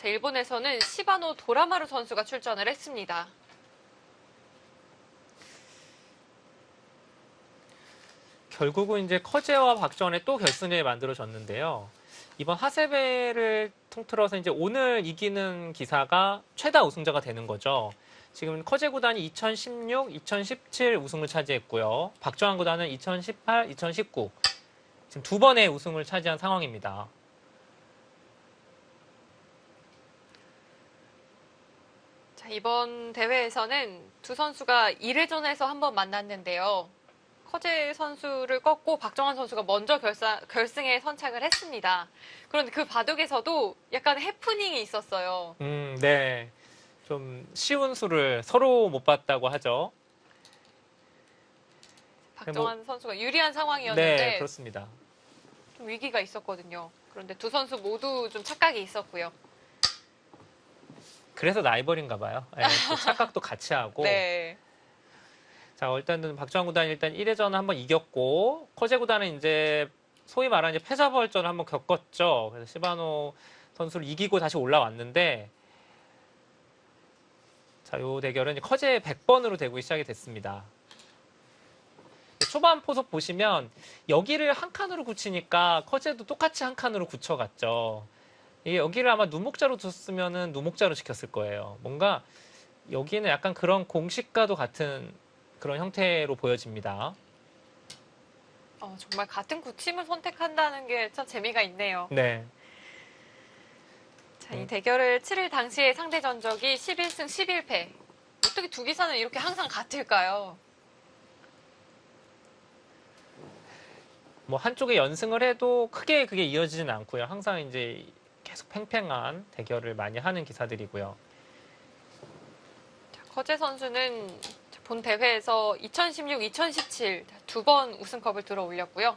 일본에서는 시바노 도라마루 선수가 출전을 했습니다. 결국은 이제 커제와 박정환의 또 결승전이 만들어졌는데요. 이번 하세배를 통틀어서 이제 오늘 이기는 기사가 최다 우승자가 되는 거죠. 지금 커제 구단이 2016, 2017 우승을 차지했고요. 박정환 구단은 2018, 2019 지금 2번의 우승을 차지한 상황입니다. 자, 이번 대회에서는 두 선수가 1회전에서 한번 만났는데요. 커제 선수를 꺾고 박정환 선수가 먼저 결승에 선착을 했습니다. 그런데 그 바둑에서도 약간 해프닝이 있었어요. 네. 좀 쉬운 수를 서로 못 봤다고 하죠. 박정환 선수가 유리한 상황이었는데 네, 그렇습니다. 좀 위기가 있었거든요. 그런데 두 선수 모두 좀 착각이 있었고요. 그래서 라이벌인가 봐요. 네, 또 착각도 같이 하고. 네. 자, 일단은 박정환 구단이 일단 1회전 한번 이겼고, 커제 구단은 이제 소위 말하는 이제 패자부활전을 한번 겪었죠. 그래서 시바노 선수를 이기고 다시 올라왔는데, 자, 요 대결은 커제 100번으로 되고 시작이 됐습니다. 초반 포석 보시면 여기를 한 칸으로 굳히니까 커제도 똑같이 한 칸으로 굳혀갔죠. 이게 여기를 아마 누목자로 뒀으면은 누목자로 지켰을 거예요. 뭔가 여기는 약간 그런 공식과도 같은 그런 형태로 보여집니다. 정말 같은 구침을 선택한다는 게 참 재미가 있네요. 네. 자, 이 대결을 치를 당시의 상대 전적이 11승 11패. 어떻게 두 기사는 이렇게 항상 같을까요? 뭐 한쪽에 연승을 해도 크게 그게 이어지진 않고요. 항상 이제 계속 팽팽한 대결을 많이 하는 기사들이고요. 자, 커제 선수는 본 대회에서 2016, 2017 두 번 우승컵을 들어 올렸고요.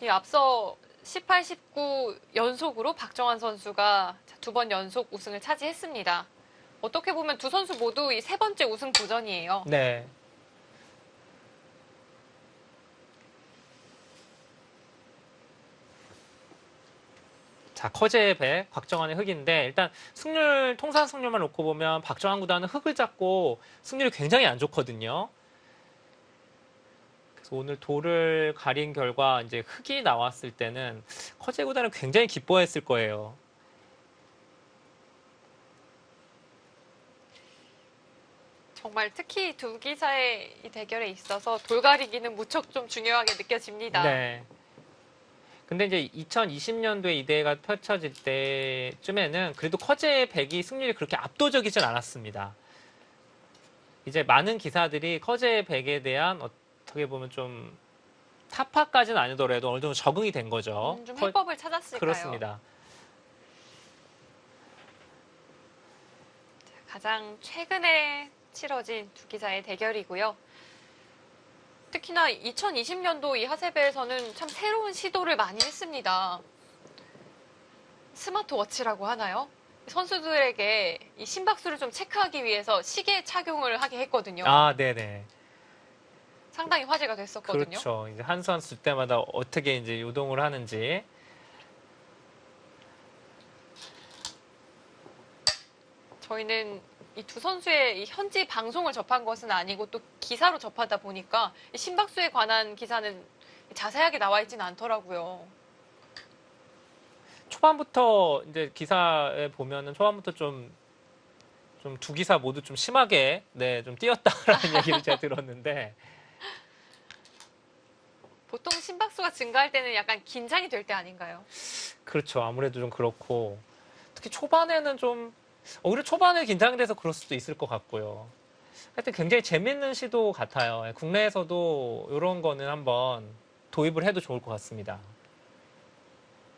이 앞서 18, 19 연속으로 박정환 선수가 2번 연속 우승을 차지했습니다. 어떻게 보면 두 선수 모두 이 3번째 우승 도전이에요. 네. 자, 커제의 백, 박정환의 흑인데 일단 승률, 통산 승률만 놓고 보면 박정환 구단은 흑을 잡고 승률이 굉장히 안 좋거든요. 그래서 오늘 돌을 가린 결과 이제 흑이 나왔을 때는 커제 구단은 굉장히 기뻐했을 거예요. 정말 특히 두 기사의 이 대결에 있어서 돌가리기는 무척 좀 중요하게 느껴집니다. 네. 근데 이제 2020년도에 이 대회가 펼쳐질 때쯤에는 그래도 커제의 백이 승률이 그렇게 압도적이진 않았습니다. 이제 많은 기사들이 커제의 백에 대한 어떻게 보면 좀 타파까지는 아니더라도 어느 정도 적응이 된 거죠. 좀 해법을 찾았을까요? 그렇습니다. 가장 최근에 치러진 두 기사의 대결이고요. 특히나 2020년도 이 하세배에서는 참 새로운 시도를 많이 했습니다. 스마트워치라고 하나요? 선수들에게 이 심박수를 좀 체크하기 위해서 시계 착용을 하게 했거든요. 아, 네네. 상당히 화제가 됐었거든요. 그렇죠. 이제 한 수 한 수 때마다 어떻게 이제 요동을 하는지. 저희는 이 두 선수의 이 현지 방송을 접한 것은 아니고 또 기사로 접하다 보니까 이 심박수에 관한 기사는 자세하게 나와 있지는 않더라고요. 초반부터 이제 기사에 보면은 초반부터 좀 두 기사 모두 좀 심하게 좀 뛰었다라는 얘기를 제가 들었는데 보통 심박수가 증가할 때는 약간 긴장이 될 때 아닌가요? 그렇죠. 아무래도 좀 그렇고 특히 초반에는 좀 오히려 초반에 긴장돼서 그럴 수도 있을 것 같고요. 하여튼 굉장히 재밌는 시도 같아요. 국내에서도 이런 거는 한번 도입을 해도 좋을 것 같습니다.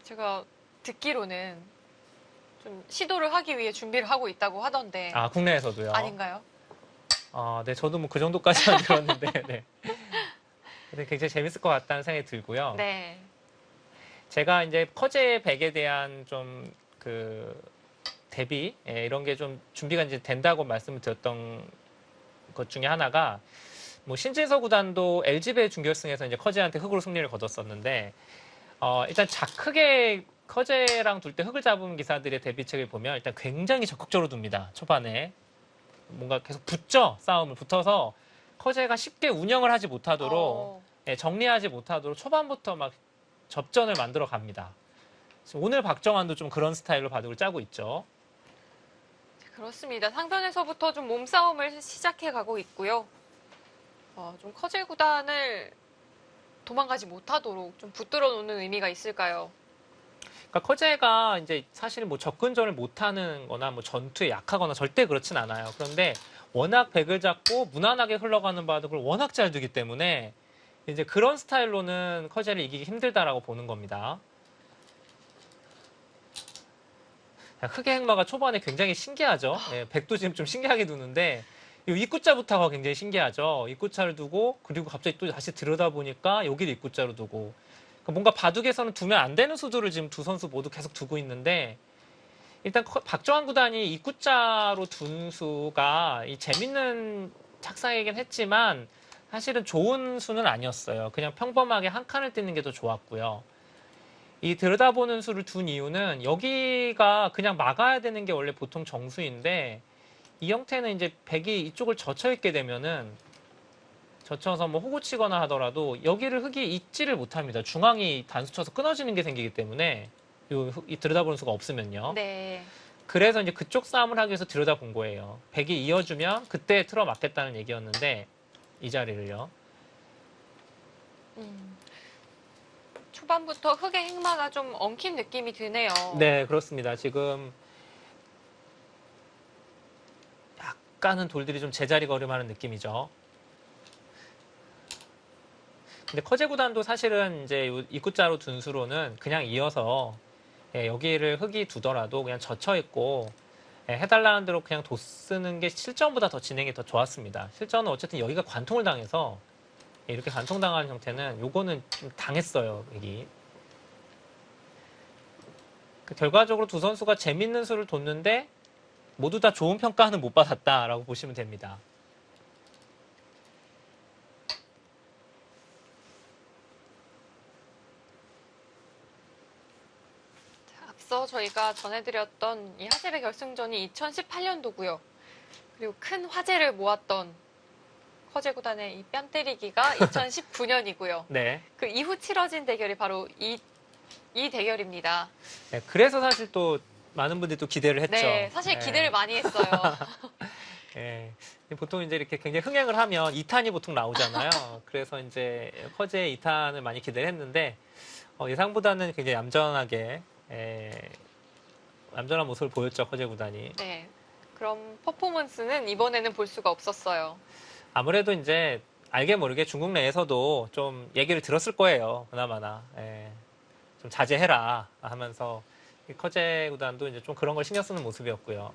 제가 듣기로는 좀 시도를 하기 위해 준비를 하고 있다고 하던데 아, 국내에서도요? 아닌가요? 아, 네, 저도 뭐 그 정도까지는 들었는데, 네. 그래서 굉장히 재밌을 것 같다는 생각이 들고요. 네. 제가 이제 커제 100에 대한 좀 그 대비 이런 게 좀 준비가 이제 된다고 말씀을 드렸던 것 중에 하나가 뭐 신진서 구단도 LG배 준결승에서 이제 커제한테 흑으로 승리를 거뒀었는데 일단 크게 커제랑 둘 때 흑을 잡은 기사들의 대비책을 보면 일단 굉장히 적극적으로 둡니다. 초반에 뭔가 계속 붙죠. 싸움을 붙어서 커제가 쉽게 운영을 하지 못하도록 어, 정리하지 못하도록 초반부터 막 접전을 만들어 갑니다. 오늘 박정환도 좀 그런 스타일로 바둑을 짜고 있죠. 그렇습니다. 상변에서부터 좀 몸싸움을 시작해 가고 있고요. 좀 커질 구단을 도망가지 못하도록 좀 붙들어 놓는 의미가 있을까요? 그러니까 커제가 이제 사실 뭐 접근전을 못하는 거나 뭐 전투에 약하거나 절대 그렇진 않아요. 그런데 워낙 백을 잡고 무난하게 흘러가는 바둑을 워낙 잘 두기 때문에 이제 그런 스타일로는 커제를 이기기 힘들다라고 보는 겁니다. 흑의 행마가 초반에 굉장히 신기하죠. 백도 지금 좀 신기하게 두는데 이 입구자부터가 굉장히 신기하죠. 입구자를 두고 그리고 갑자기 또 다시 들여다보니까 여기를 입구자로 두고 그러니까 뭔가 바둑에서는 두면 안 되는 수들을 지금 두 선수 모두 계속 두고 있는데 일단 박정환 구단이 입구자로 둔 수가 이 재밌는 착상이긴 했지만 사실은 좋은 수는 아니었어요. 그냥 평범하게 한 칸을 띄는 게 더 좋았고요. 이 들여다보는 수를 둔 이유는 여기가 그냥 막아야 되는 게 원래 보통 정수인데 이 형태는 이제 백이 이쪽을 젖혀 있게 되면은 젖혀서 뭐 호구 치거나 하더라도 여기를 흑이 잊지를 못합니다. 중앙이 단수 쳐서 끊어지는 게 생기기 때문에 이 들여다보는 수가 없으면요. 네. 그래서 이제 그쪽 싸움을 하기 위해서 들여다본 거예요. 백이 이어주면 그때 틀어 막겠다는 얘기였는데 이 자리를요. 음, 초반부터 흑의 행마가 좀 엉킨 느낌이 드네요. 네, 그렇습니다. 지금 약간은 돌들이 좀 제자리 걸음하는 느낌이죠. 근데 커제 구단도 사실은 이제 입구자로 둔 수로는 그냥 이어서 여기를 흑이 두더라도 그냥 젖혀 있고 해달라는 대로 그냥 도 쓰는 게 실전보다 더 진행이 더 좋았습니다. 실전은 어쨌든 여기가 관통을 당해서 이렇게 관통당하는 형태는 요거는 좀 당했어요. 여기. 결과적으로 두 선수가 재밌는 수를 뒀는데 모두 다 좋은 평가는 못 받았다라고 보시면 됩니다. 앞서 저희가 전해드렸던 이 하세배 결승전이 2018년도고요. 그리고 큰 화제를 모았던 커제 구단의 이 뺨 때리기가 2019년이고요. 네. 그 이후 치러진 대결이 바로 이 대결입니다. 네, 그래서 사실 또 많은 분들이 또 기대를 했죠. 네, 사실 기대를 많이 했어요. 예. 보통 이제 이렇게 굉장히 흥행을 하면 2탄이 보통 나오잖아요. 그래서 이제 커제 2탄을 많이 기대를 했는데 예상보다는 굉장히 얌전하게 얌전한 모습을 보였죠. 커제 구단이. 네, 그럼 퍼포먼스는 이번에는 볼 수가 없었어요. 아무래도 이제 알게 모르게 중국 내에서도 좀 얘기를 들었을 거예요. 그나마나. 좀 자제해라 하면서 이 커제 구단도 이제 좀 그런 걸 신경 쓰는 모습이었고요.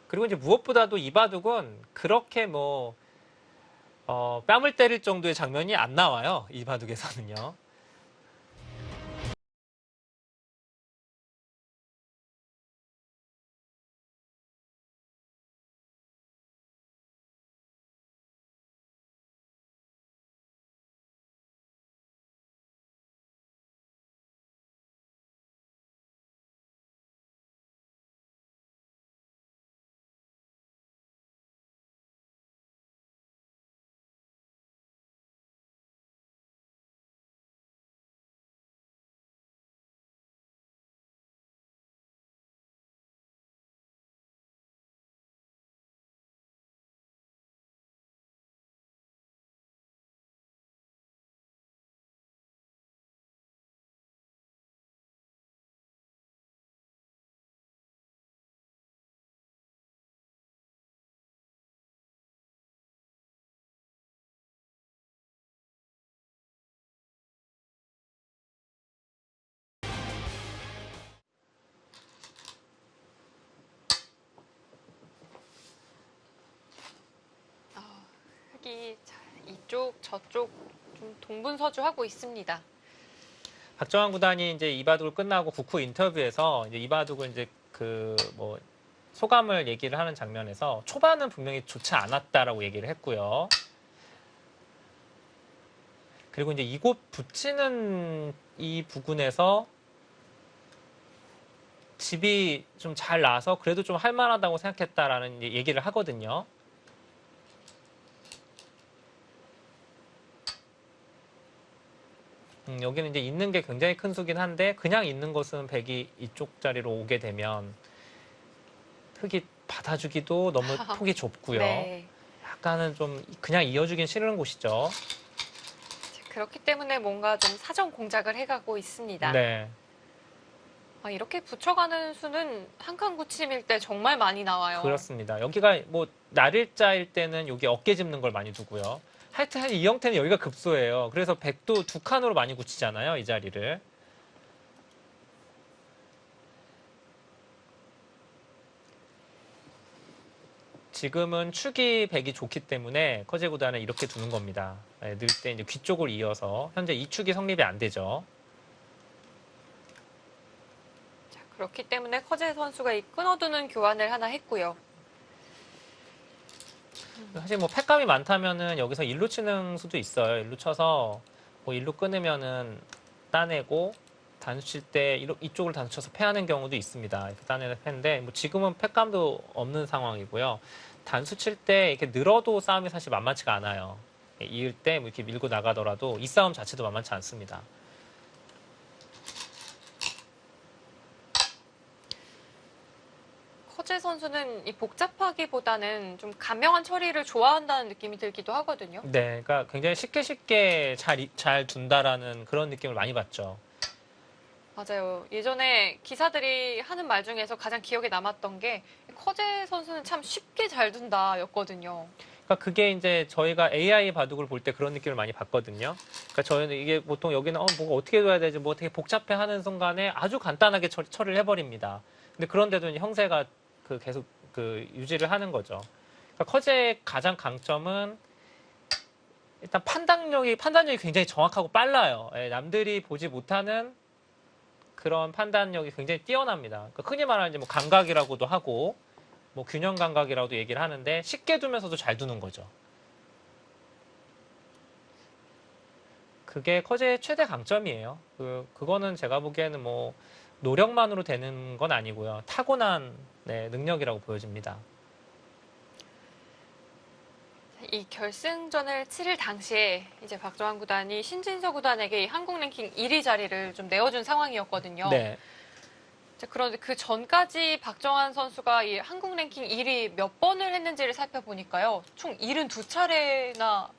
그리고 이제 무엇보다도 이 바둑은 그렇게 뭐 뺨을 때릴 정도의 장면이 안 나와요. 이 바둑에서는요. 구단이 이쪽 저쪽 좀 동분서주하고 있습니다. 박정환 구단이 이제 이바둑을 끝나고 국후 인터뷰에서 이제 이바둑을 이제 그 뭐 소감을 얘기를 하는 장면에서 초반은 분명히 좋지 않았다라고 얘기를 했고요. 그리고 이제 이곳 붙이는 이 부근에서 집이 좀 잘 나서 그래도 좀 할만하다고 생각했다라는 얘기를 하거든요. 여기는 이제 있는 게 굉장히 큰 수긴 한데 그냥 있는 것은 백이 이쪽 자리로 오게 되면 흙이 받아주기도 너무 폭이 좁고요. 네. 약간은 좀 그냥 이어주긴 싫은 곳이죠. 그렇기 때문에 뭔가 좀 사전 공작을 해가고 있습니다. 네. 이렇게 붙여가는 수는 한 칸 굳힘일 때 정말 많이 나와요. 그렇습니다. 여기가 뭐 날일자일 때는 여기 어깨 짚는 걸 많이 두고요. 하여튼 이 형태는 여기가 급소예요. 그래서 백도 두 칸으로 많이 굳히잖아요. 이 자리를. 지금은 축이 백이 좋기 때문에 커제 구단은 이렇게 두는 겁니다. 늘 때 이제 귀 쪽을 이어서 현재 이 축이 성립이 안 되죠. 자, 그렇기 때문에 커제 선수가 이 끊어두는 교환을 하나 했고요. 사실 뭐 팩감이 많다면은 여기서 일루 치는 수도 있어요. 일루 쳐서 뭐 일루 끊으면은 따내고 단수 칠 때 이쪽을 단수 쳐서 패하는 경우도 있습니다. 이렇게 따내는 패인데 뭐 지금은 팩감도 없는 상황이고요. 단수 칠 때 이렇게 늘어도 싸움이 사실 만만치가 않아요. 이을 때 뭐 이렇게 밀고 나가더라도 이 싸움 자체도 만만치 않습니다. 커제 선수는 이 복잡하기보다는 좀 간명한 처리를 좋아한다는 느낌이 들기도 하거든요. 네, 그러니까 굉장히 쉽게 잘 둔다라는 그런 느낌을 많이 받죠. 맞아요. 예전에 기사들이 하는 말 중에서 가장 기억에 남았던 게 커제 선수는 참 쉽게 잘 둔다였거든요. 그러니까 그게 이제 저희가 AI 바둑을 볼 때 그런 느낌을 많이 받거든요. 그러니까 저희는 이게 보통 여기는 뭐가 어떻게 둬야 되지, 뭐 어떻게 복잡해 하는 순간에 아주 간단하게 처리를 해버립니다. 근데 그런데도 이제 형세가 계속 유지를 하는 거죠. 그러니까 커제의 가장 강점은 일단 판단력이 굉장히 정확하고 빨라요. 남들이 보지 못하는 그런 판단력이 굉장히 뛰어납니다. 그러니까 흔히 말하는 이제 뭐 감각이라고도 하고, 뭐 균형 감각이라고도 얘기를 하는데 쉽게 두면서도 잘 두는 거죠. 그게 커제의 최대 강점이에요. 그거는 제가 보기에는 뭐 노력만으로 되는 건 아니고요. 타고난 능력이라고 보여집니다. 이 결승전을 치를 당시에 이제 박정환 구단이 신진서 구단에게 이 한국 랭킹 1위 자리를 좀 내어준 상황이었거든요. 네. 그런데 그 전까지 박정환 선수가 이 한국 랭킹 1위 몇 번을 했는지를 살펴보니까요. 총 72차례나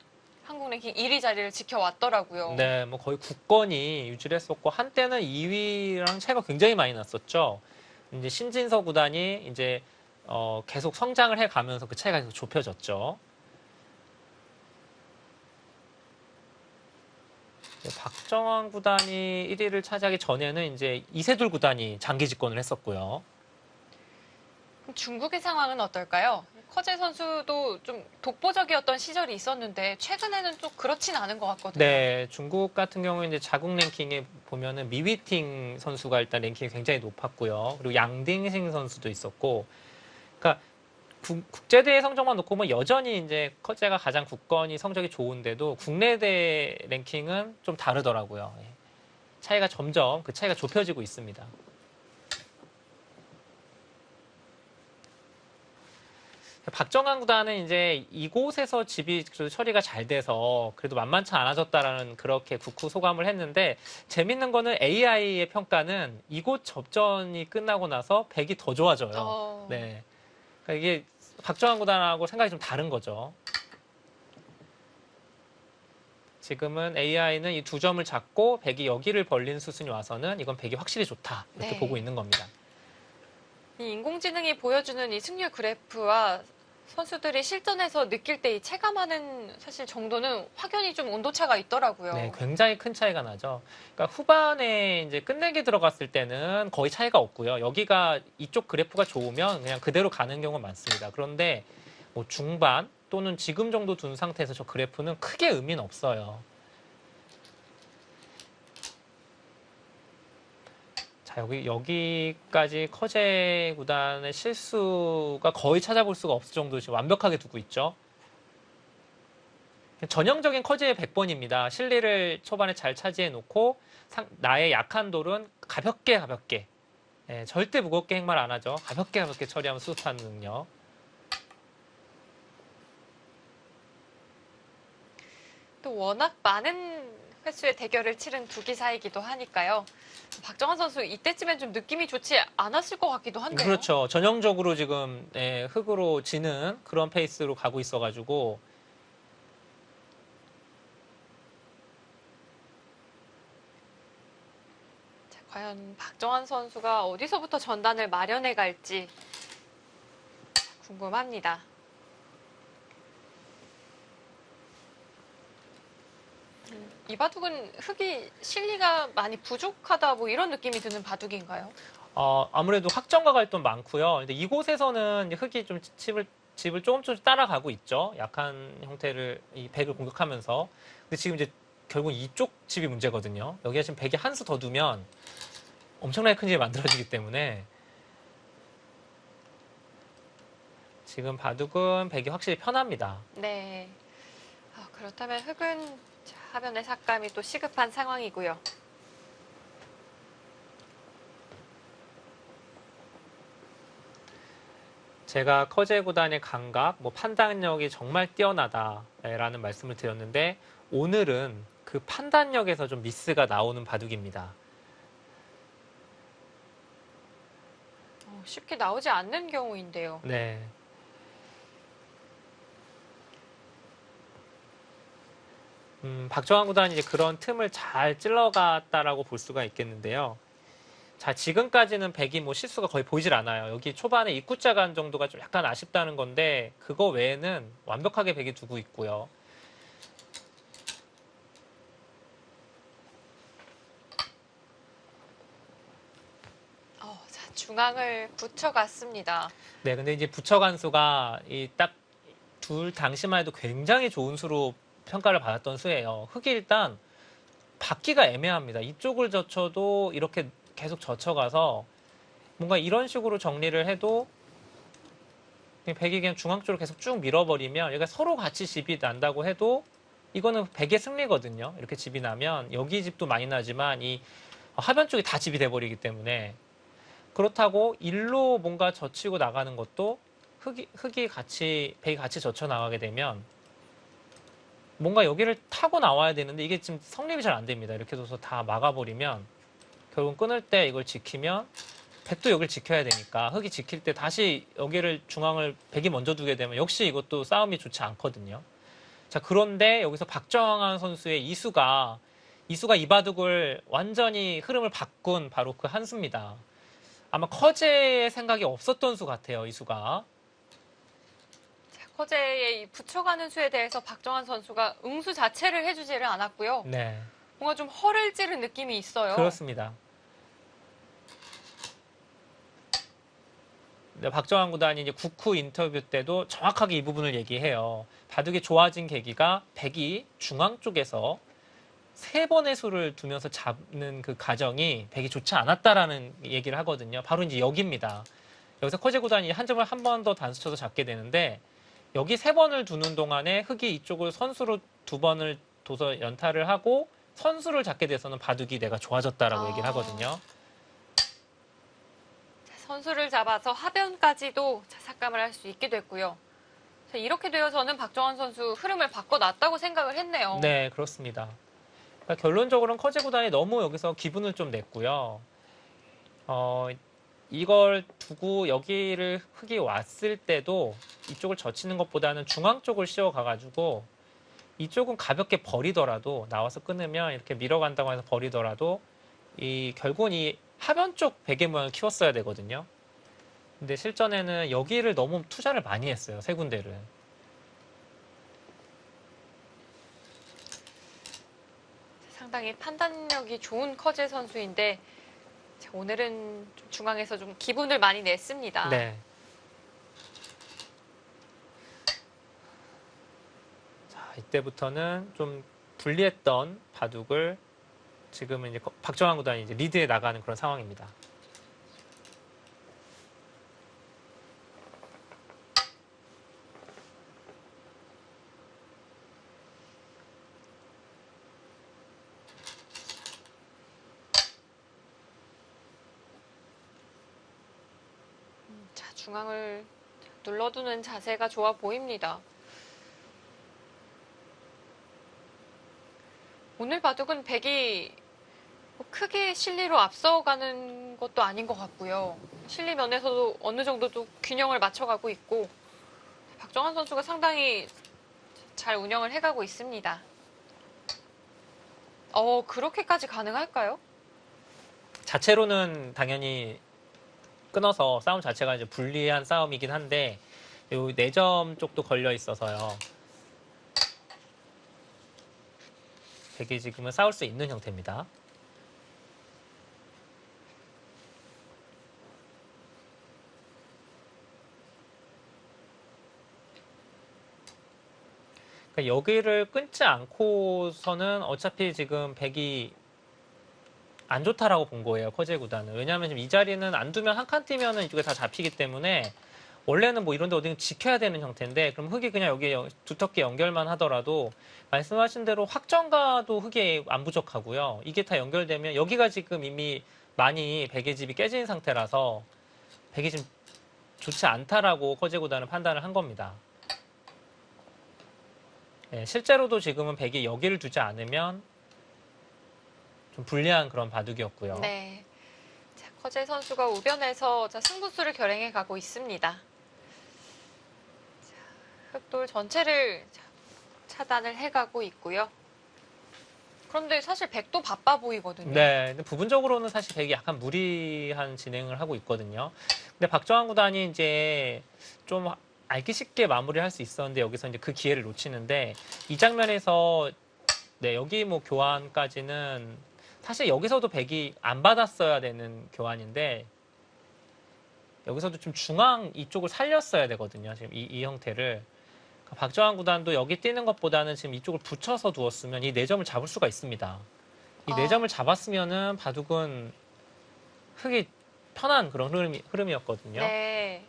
한국 랭킹 1위 자리를 지켜왔더라고요. 네, 뭐 거의 굳건히 유지를 했었고 한때는 2위랑 차이가 굉장히 많이 났었죠. 이제 신진서 구단이 이제 계속 성장을 해가면서 그 차이가 계속 좁혀졌죠. 박정환 구단이 1위를 차지하기 전에는 이제 이세돌 구단이 장기 집권을 했었고요. 중국의 상황은 어떨까요? 커제 선수도 좀 독보적이었던 시절이 있었는데 최근에는 좀 그렇진 않은 것 같거든요. 네, 중국 같은 경우에 이제 자국 랭킹에 보면은 미위팅 선수가 일단 랭킹이 굉장히 높았고요. 그리고 양딩싱 선수도 있었고, 그러니까 국제대회 성적만 놓고 보면 여전히 이제 커제가 가장 굳건히 성적이 좋은데도 국내 대회 랭킹은 좀 다르더라고요. 차이가 점점 그 차이가 좁혀지고 있습니다. 박정환 구단은 이제 이곳에서 집이 그래도 처리가 잘 돼서 그래도 만만치 않아졌다라는 그렇게 국후 소감을 했는데 재밌는 거는 AI의 평가는 이곳 접전이 끝나고 나서 백이 더 좋아져요. 네. 그러니까 이게 박정환 구단하고 생각이 좀 다른 거죠. 지금은 AI는 이 두 점을 잡고 백이 여기를 벌린 수순이 와서는 이건 백이 확실히 좋다 이렇게 보고 있는 겁니다. 이 인공지능이 보여주는 이 승률 그래프와 선수들이 실전에서 느낄 때 이 체감하는 사실 정도는 확연히 좀 온도차가 있더라고요. 네, 굉장히 큰 차이가 나죠. 그러니까 후반에 이제 끝내기 들어갔을 때는 거의 차이가 없고요. 여기가 이쪽 그래프가 좋으면 그냥 그대로 가는 경우가 많습니다. 그런데 뭐 중반 또는 지금 정도 둔 상태에서 저 그래프는 크게 의미는 없어요. 자, 여기까지 커제 구단의 실수가 거의 찾아볼 수가 없을 정도로 지금 완벽하게 두고 있죠. 전형적인 커제의 100번입니다. 실리를 초반에 잘 차지해 놓고 나의 약한 돌은 가볍게 예, 절대 무겁게 행말 안 하죠. 가볍게 처리하면 수습하는 능력. 또 워낙 많은 횟수의 대결을 치른 두 기사이기도 하니까요. 박정환 선수 이때쯤엔 좀 느낌이 좋지 않았을 것 같기도 한데요. 그렇죠. 전형적으로 지금 예, 흙으로 지는 그런 페이스로 가고 있어가지고 자, 과연 박정환 선수가 어디서부터 전단을 마련해 갈지 궁금합니다. 이 바둑은 흙이 실리가 많이 부족하다 뭐 이런 느낌이 드는 바둑인가요? 아무래도 확정각할 돈 많고요. 근데 이곳에서는 이제 흙이 좀 집을 조금씩 따라가고 있죠. 약한 형태를 이 백을 공격하면서. 근데 지금 이제 결국 이쪽 집이 문제거든요. 여기에 지금 백이 한 수 더 두면 엄청나게 큰 집이 만들어지기 때문에 지금 바둑은 백이 확실히 편합니다. 네. 그렇다면 흙은 자, 하변의 삭감이 또 시급한 상황이고요. 제가 커제 구단의 감각, 판단력이 정말 뛰어나다라는 말씀을 드렸는데 오늘은 그 판단력에서 좀 미스가 나오는 바둑입니다. 쉽게 나오지 않는 경우인데요. 네. 박정환 구단이 이제 그런 틈을 잘 찔러갔다라고 볼 수가 있겠는데요. 자, 지금까지는 백이 실수가 거의 보이질 않아요. 여기 초반에 입구자 간 정도가 좀 약간 아쉽다는 건데 그거 외에는 완벽하게 백이 두고 있고요. 자, 중앙을 붙여갔습니다. 네, 근데 이제 부처간 수가 이 딱 둘 당시만 해도 굉장히 좋은 수로 평가를 받았던 수예요. 흙이 일단 받기가 애매합니다. 이쪽을 젖혀도 이렇게 계속 젖혀가서 뭔가 이런 식으로 정리를 해도 백이 그냥 중앙 쪽으로 계속 쭉 밀어버리면 여기가 서로 같이 집이 난다고 해도 이거는 백의 승리거든요. 이렇게 집이 나면 여기 집도 많이 나지만 이 하변 쪽이 다 집이 돼버리기 때문에 그렇다고 일로 뭔가 젖히고 나가는 것도 백이 같이 젖혀 나가게 되면 뭔가 여기를 타고 나와야 되는데 이게 지금 성립이 잘 안 됩니다. 이렇게 둬서 다 막아버리면 결국 끊을 때 이걸 지키면 백도 여기를 지켜야 되니까 흙이 지킬 때 다시 여기를 중앙을 백이 먼저 두게 되면 역시 이것도 싸움이 좋지 않거든요. 자, 그런데 여기서 박정환 선수의 이수가 이 바둑을 완전히 흐름을 바꾼 바로 그 한 수입니다. 아마 커제의 생각이 없었던 수 같아요, 이수가. 커제의 이 붙여가는 수에 대해서 박정환 선수가 응수 자체를 해주지를 않았고요. 네. 뭔가 좀 허를 찌른 느낌이 있어요. 그렇습니다. 네, 박정환 구단이 이제 국후 인터뷰 때도 정확하게 이 부분을 얘기해요. 바둑이 좋아진 계기가 백이 중앙 쪽에서 3번의 수를 두면서 잡는 그 과정이 백이 좋지 않았다라는 얘기를 하거든요. 바로 이제 여기입니다. 여기서 커제 구단이 한 점을 한 번 더 단수 쳐서 잡게 되는데 여기 3번을 두는 동안에 흙이 이쪽을 선수로 2번을 둬서 연타를 하고 선수를 잡게 돼서는 바둑이 내가 좋아졌다라고 얘기를 하거든요. 선수를 잡아서 하변까지도 삭감을 할 수 있게 됐고요. 자, 이렇게 되어서는 박정환 선수 흐름을 바꿔놨다고 생각을 했네요. 네, 그렇습니다. 그러니까 결론적으로는 커제 구단이 너무 여기서 기분을 좀 냈고요. 이걸 두고 여기를 흙이 왔을 때도 이쪽을 젖히는 것보다는 중앙 쪽을 씌워가가지고 이쪽은 가볍게 버리더라도 나와서 끊으면 이렇게 밀어간다고 해서 버리더라도 결국은 이 하변 쪽 베개 모양을 키웠어야 되거든요. 근데 실전에는 여기를 너무 투자를 많이 했어요. 3군데를. 상당히 판단력이 좋은 커제 선수인데 오늘은 좀 중앙에서 좀 기분을 많이 냈습니다. 네. 이때부터는 좀 불리했던 바둑을 지금은 이제 박정환 구단이 이제 리드해 나가는 그런 상황입니다. 자, 중앙을 눌러두는 자세가 좋아 보입니다. 오늘 바둑은 백이 뭐 크게 실리로 앞서가는 것도 아닌 것 같고요. 실리 면에서도 어느 정도 또 균형을 맞춰가고 있고 박정환 선수가 상당히 잘 운영을 해가고 있습니다. 그렇게까지 가능할까요? 자체로는 당연히 끊어서 싸움 자체가 이제 불리한 싸움이긴 한데 요 4점 쪽도 걸려 있어서요. 백이 지금은 싸울 수 있는 형태입니다. 그러니까 여기를 끊지 않고서는 어차피 지금 백이 안 좋다라고 본 거예요, 커제 구단은. 왜냐하면 지금 이 자리는 안 두면 한 칸 뛰면은 이쪽에 다 잡히기 때문에 원래는 뭐 이런데 어디는 지켜야 되는 형태인데 그럼 흙이 그냥 여기에 두텁게 연결만 하더라도 말씀하신 대로 확정가도 흙이 안 부족하고요. 이게 다 연결되면 여기가 지금 이미 많이 백의 집이 깨진 상태라서 백이 지금 좋지 않다라고 커제 구단은 판단을 한 겁니다. 네, 실제로도 지금은 백이 여기를 두지 않으면 좀 불리한 그런 바둑이었고요. 네. 자, 커제 선수가 우변에서 승부수를 결행해 가고 있습니다. 자, 흑돌 전체를 차단을 해가고 있고요. 그런데 사실 백도 바빠 보이거든요. 네, 근데 부분적으로는 사실 백이 약간 무리한 진행을 하고 있거든요. 근데 박정환 구단이 이제 좀 알기 쉽게 마무리할 수 있었는데 여기서 이제 그 기회를 놓치는데 이 장면에서 네, 여기 뭐 교환까지는 사실 여기서도 백이 안 받았어야 되는 교환인데 여기서도 좀 중앙 이쪽을 살렸어야 되거든요. 지금 이 형태를. 그러니까 박정환 구단도 여기 뛰는 것보다는 지금 이쪽을 붙여서 두었으면 이 4점을 잡을 수가 있습니다. 이 4점을 잡았으면은 바둑은 흙이 편한 그런 흐름이었거든요. 네.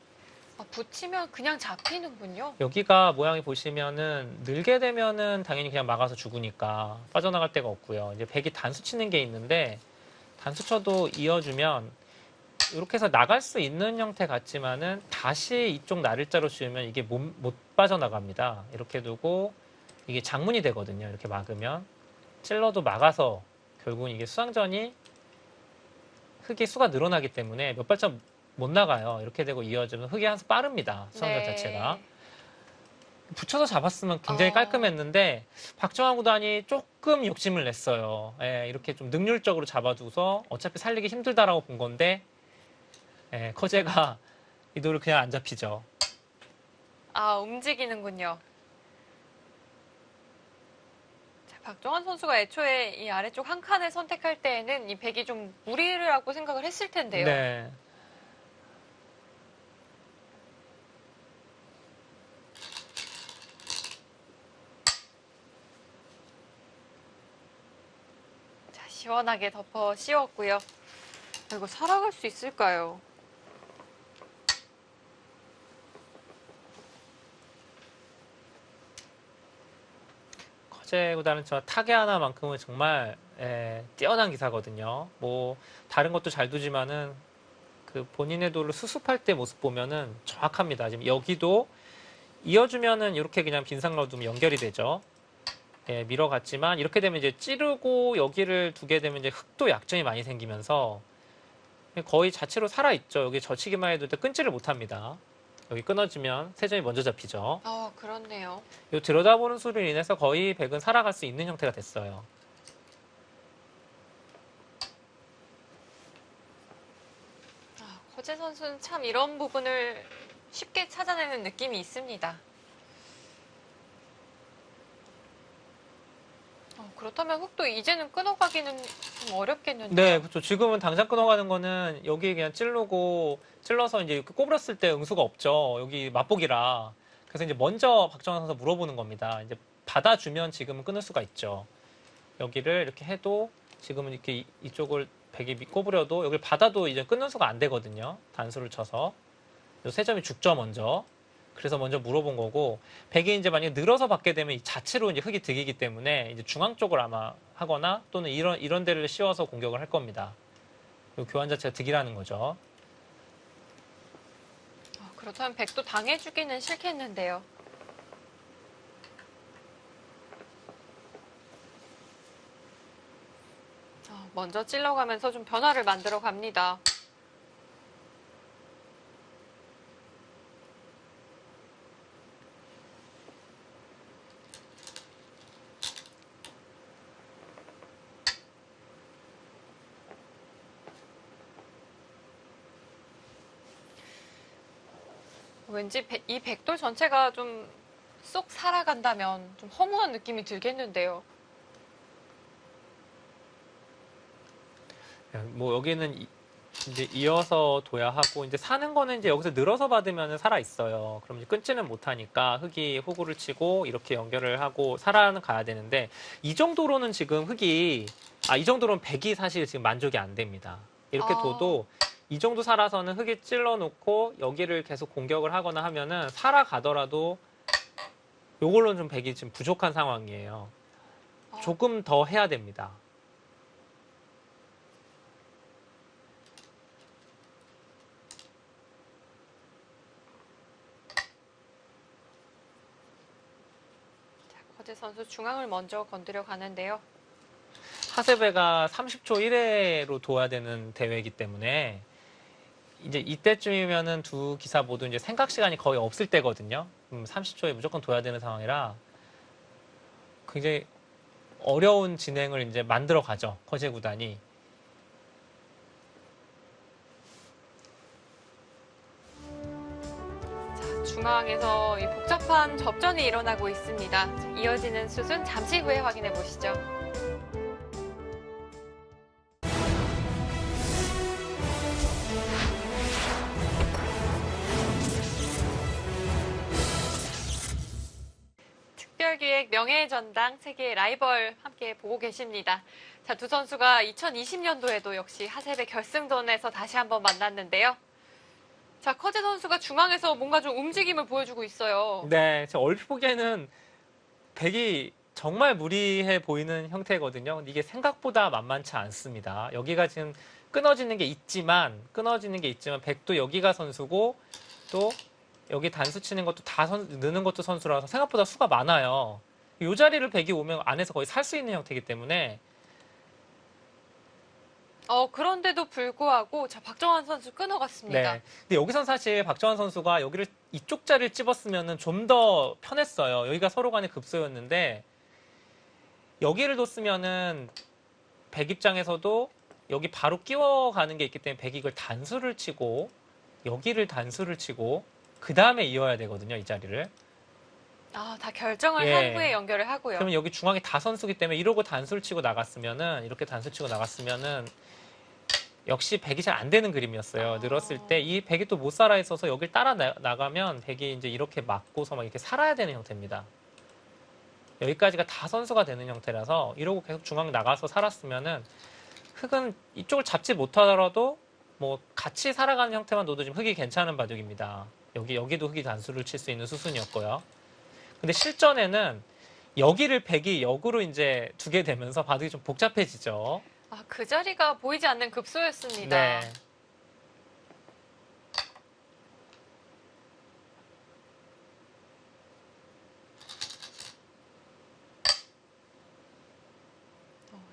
붙이면 그냥 잡히는군요. 여기가 모양이 보시면은 늘게 되면은 당연히 그냥 막아서 죽으니까 빠져나갈 데가 없고요. 이제 백이 단수 치는 게 있는데 단수 쳐도 이어주면 이렇게 해서 나갈 수 있는 형태 같지만은 다시 이쪽 나를자로 씌우면 이게 못 빠져나갑니다. 이렇게 두고 이게 장문이 되거든요. 이렇게 막으면 찔러도 막아서 결국은 이게 수상전이 흙의 수가 늘어나기 때문에 몇 발짝 못 나가요. 이렇게 되고 이어지면 흙이 한 수 빠릅니다. 수상전 네. 자체가. 붙여서 잡았으면 굉장히 깔끔했는데 박정환 구단이 조금 욕심을 냈어요. 예, 이렇게 좀 능률적으로 잡아두서 어차피 살리기 힘들다라고 본 건데 예, 커제가 이 돌을 그냥 안 잡히죠. 움직이는군요. 자, 박정환 선수가 애초에 이 아래쪽 한 칸을 선택할 때에는 이 백이 좀 무리를 하고 생각을 했을 텐데요. 네. 자, 시원하게 덮어 씌웠고요. 이거 살아갈 수 있을까요? 커제 구단은 저 타겟 하나만큼은 정말 뛰어난 기사거든요. 뭐 다른 것도 잘 두지만은 그 본인의 돌을 수습할 때 모습 보면은 정확합니다. 지금 여기도 이어주면은 이렇게 그냥 빈상 넣어두면 연결이 되죠. 예, 밀어갔지만 이렇게 되면 이제 찌르고 여기를 두게 되면 이제 흙도 약점이 많이 생기면서 거의 자체로 살아있죠. 여기 젖히기만 해도 끊지를 못합니다. 여기 끊어지면 세 점이 먼저 잡히죠. 그렇네요. 이 들여다보는 수를 인해서 거의 백은 살아갈 수 있는 형태가 됐어요. 커제 선수는 참 이런 부분을 쉽게 찾아내는 느낌이 있습니다. 그렇다면 흙도 이제는 끊어가기는 좀 어렵겠는데요. 네, 그렇죠. 지금은 당장 끊어가는 거는 여기 그냥 찔러서 이제 이렇게 꼬부렸을 때 응수가 없죠. 여기 맛보기라. 그래서 이제 먼저 박정환 선수 물어보는 겁니다. 이제 받아주면 지금은 끊을 수가 있죠. 여기를 이렇게 해도 지금은 이렇게 이쪽을 백이 꼬부려도 여기를 받아도 이제 끊는 수가 안 되거든요. 단수를 쳐서. 세 점이 죽죠, 먼저. 그래서 먼저 물어본 거고, 백이 이제 만약에 늘어서 받게 되면 이 자체로 이제 흙이 득이기 때문에 이제 중앙 쪽을 아마 하거나 또는 이런 데를 씌워서 공격을 할 겁니다. 이 교환 자체가 득이라는 거죠. 그렇다면 백도 당해주기는 싫겠는데요. 먼저 찔러가면서 좀 변화를 만들어 갑니다. 왠지 이 백돌 전체가 좀 쏙 살아간다면 좀 허무한 느낌이 들겠는데요. 뭐 여기는 이제 이어서 둬야 하고 이제 사는 거는 이제 여기서 늘어서 받으면 살아 있어요. 그럼 이제 끊지는 못하니까 흙이 호구를 치고 이렇게 연결을 하고 살아는 가야 되는데 이 정도로는 지금 이 정도로는 백이 사실 지금 만족이 안 됩니다. 이렇게 둬도 이 정도 살아서는 흙에 찔러 놓고 여기를 계속 공격을 하거나 하면은 살아가더라도 요걸로는 좀 백이 지금 부족한 상황이에요. 조금 더 해야 됩니다. 거제 선수 중앙을 먼저 건드려 가는데요. 하세베가 30초 1회로 둬야 되는 대회이기 때문에 이제 이때쯤이면은 두 기사 모두 이제 생각 시간이 거의 없을 때거든요. 30초에 무조건 둬야 되는 상황이라 굉장히 어려운 진행을 이제 만들어 가죠. 거제 구단이. 중앙에서 이 복잡한 접전이 일어나고 있습니다. 이어지는 수순 잠시 후에 확인해 보시죠. 특별기획 명예의 전당 세계의 라이벌 함께 보고 계십니다. 자, 두 선수가 2020년도에도 역시 하세베 결승전에서 다시 한번 만났는데요. 자, 커제 선수가 중앙에서 뭔가 좀 움직임을 보여주고 있어요. 네, 저 얼핏 보기에는 백이 정말 무리해 보이는 형태거든요. 근데 이게 생각보다 만만치 않습니다. 여기가 지금 끊어지는 게 있지만 백도 여기가 선수고 또 여기 단수 치는 것도 느는 것도 선수라서 생각보다 수가 많아요. 이 자리를 백이 오면 안에서 거의 살 수 있는 형태이기 때문에 그런데도 불구하고 자, 박정환 선수 끊어갔습니다. 네. 근데 여기선 사실 박정환 선수가 여기를 이쪽 자리를 찝었으면 좀 더 편했어요. 여기가 서로 간의 급소였는데 여기를 뒀으면은 백 입장에서도 여기 바로 끼워가는 게 있기 때문에 백이 이걸 단수를 치고 여기를 단수를 치고 그 다음에 이어야 되거든요. 이 자리를. 다 결정을 예. 한 후에 연결을 하고요. 그러면 여기 중앙에 다 선수기 때문에 이러고 단수를 치고 나갔으면은 이렇게 단수 치고 나갔으면은 역시 백이 잘 안 되는 그림이었어요. 늘었을 때 이 백이 또 못 살아 있어서 여길 따라 나가면 백이 이제 이렇게 맞고서 막 이렇게 살아야 되는 형태입니다. 여기까지가 다 선수가 되는 형태라서 이러고 계속 중앙 나가서 살았으면은 흙은 이쪽을 잡지 못하더라도 뭐 같이 살아가는 형태만 둬도 지금 흙이 괜찮은 바둑입니다. 여기도 흙이 단수를 칠 수 있는 수순이었고요. 근데 실전에는 여기를 백이 역으로 이제 두게 되면서 바둑이 좀 복잡해지죠. 그 자리가 보이지 않는 급소였습니다. 네.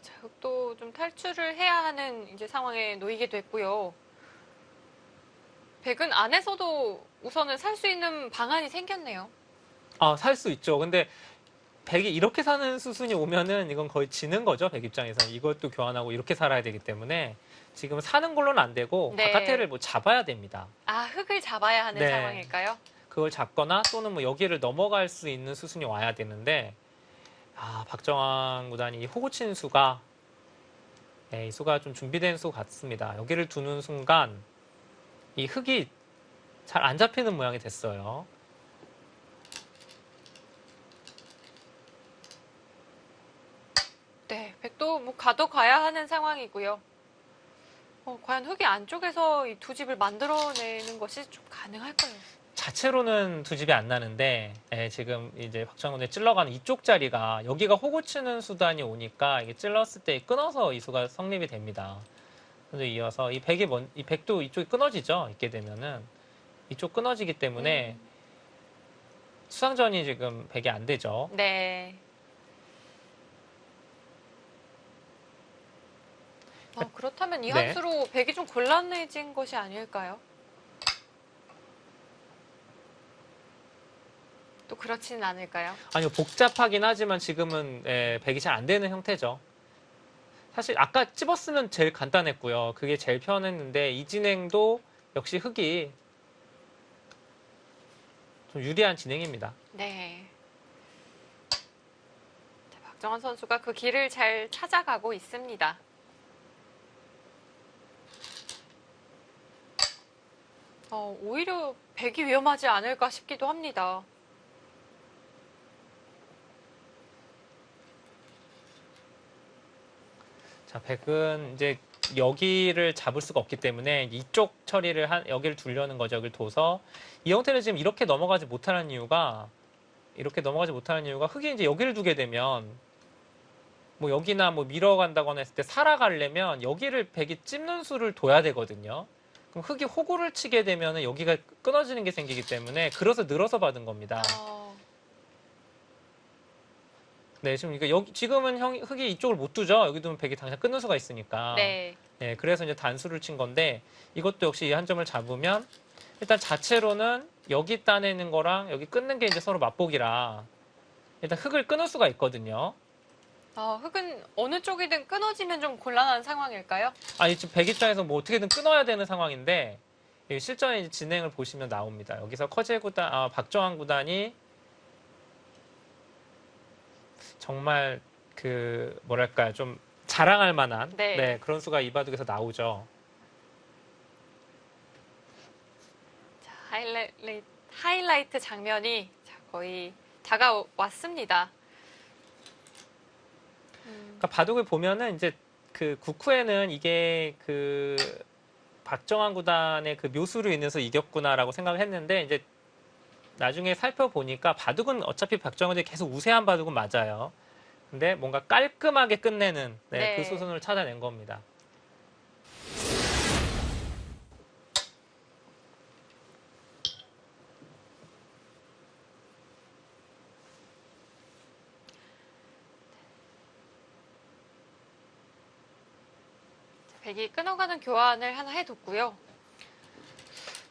자, 흑도 좀 탈출을 해야 하는 이제 상황에 놓이게 됐고요. 백은 안에서도 우선은 살 수 있는 방안이 생겼네요. 살 수 있죠. 근데 백이 이렇게 사는 수순이 오면은 이건 거의 지는 거죠. 백 입장에서는. 이것도 교환하고 이렇게 살아야 되기 때문에 지금 사는 걸로는 안 되고 네. 바깥에를 뭐 잡아야 됩니다. 흙을 잡아야 하는 네. 상황일까요? 그걸 잡거나 또는 뭐 여기를 넘어갈 수 있는 수순이 와야 되는데 박정환 구단이 이 호구친 수가 이 수가 좀 준비된 수 같습니다. 여기를 두는 순간 이 흙이 잘 안 잡히는 모양이 됐어요. 가도 가야 하는 상황이고요. 과연 흙이 안쪽에서 이 두 집을 만들어내는 것이 좀 가능할까요? 자체로는 두 집이 안 나는데 지금 이제 박정훈에 찔러가는 이쪽 자리가 여기가 호구 치는 수단이 오니까 이게 찔렀을 때 끊어서 이수가 성립이 됩니다. 그래서 이어서 이 백도 이쪽이 끊어지죠. 있게 되면은 이쪽 끊어지기 때문에 수상전이 지금 백이 안 되죠. 네. 그렇다면 이 네. 한수로 백이 좀 곤란해진 것이 아닐까요? 또 그렇지는 않을까요? 아니요, 복잡하긴 하지만 지금은 백이 잘 안 되는 형태죠. 사실 아까 찝었으면 제일 간단했고요. 그게 제일 편했는데 이 진행도 역시 흙이 좀 유리한 진행입니다. 네. 자, 박정환 선수가 그 길을 잘 찾아가고 있습니다. 오히려 백이 위험하지 않을까 싶기도 합니다. 자, 백은 이제 여기를 잡을 수가 없기 때문에 이쪽 처리를 여기를 두려는 거죠. 여기를 둬서 이 형태는 지금 이렇게 넘어가지 못하는 이유가 흙이 이제 여기를 두게 되면 뭐 여기나 뭐 밀어간다거나 했을 때 살아가려면 여기를 백이 찝는 수를 둬야 되거든요. 그럼 흙이 호구를 치게 되면 여기가 끊어지는 게 생기기 때문에 그래서 늘어서 받은 겁니다. 네, 지금 지금은 흙이 이쪽을 못 두죠. 여기 두면 백이 당장 끊는 수가 있으니까. 네. 네, 그래서 이제 단수를 친 건데 이것도 역시 이 한 점을 잡으면 일단 자체로는 여기 따내는 거랑 여기 끊는 게 이제 서로 맞보기라 일단 흙을 끊을 수가 있거든요. 흙은 어느 쪽이든 끊어지면 좀 곤란한 상황일까요? 아니, 지금 백 입장에서 뭐 어떻게든 끊어야 되는 상황인데 실전의 진행을 보시면 나옵니다. 여기서 박정환 구단이 정말 뭐랄까요, 좀 자랑할 만한 네. 그런 수가 이 바둑에서 나오죠. 자, 하이라이트 장면이 거의 다가왔습니다. 그러니까 바둑을 보면은 이제 그 국후에는 이게 박정환 구단의 그 묘수로 인해서 이겼구나라고 생각을 했는데 이제 나중에 살펴보니까 바둑은 어차피 박정환이 계속 우세한 바둑은 맞아요. 근데 뭔가 깔끔하게 끝내는 그 수순을 찾아낸 겁니다. 백이 끊어가는 교환을 하나 해뒀고요.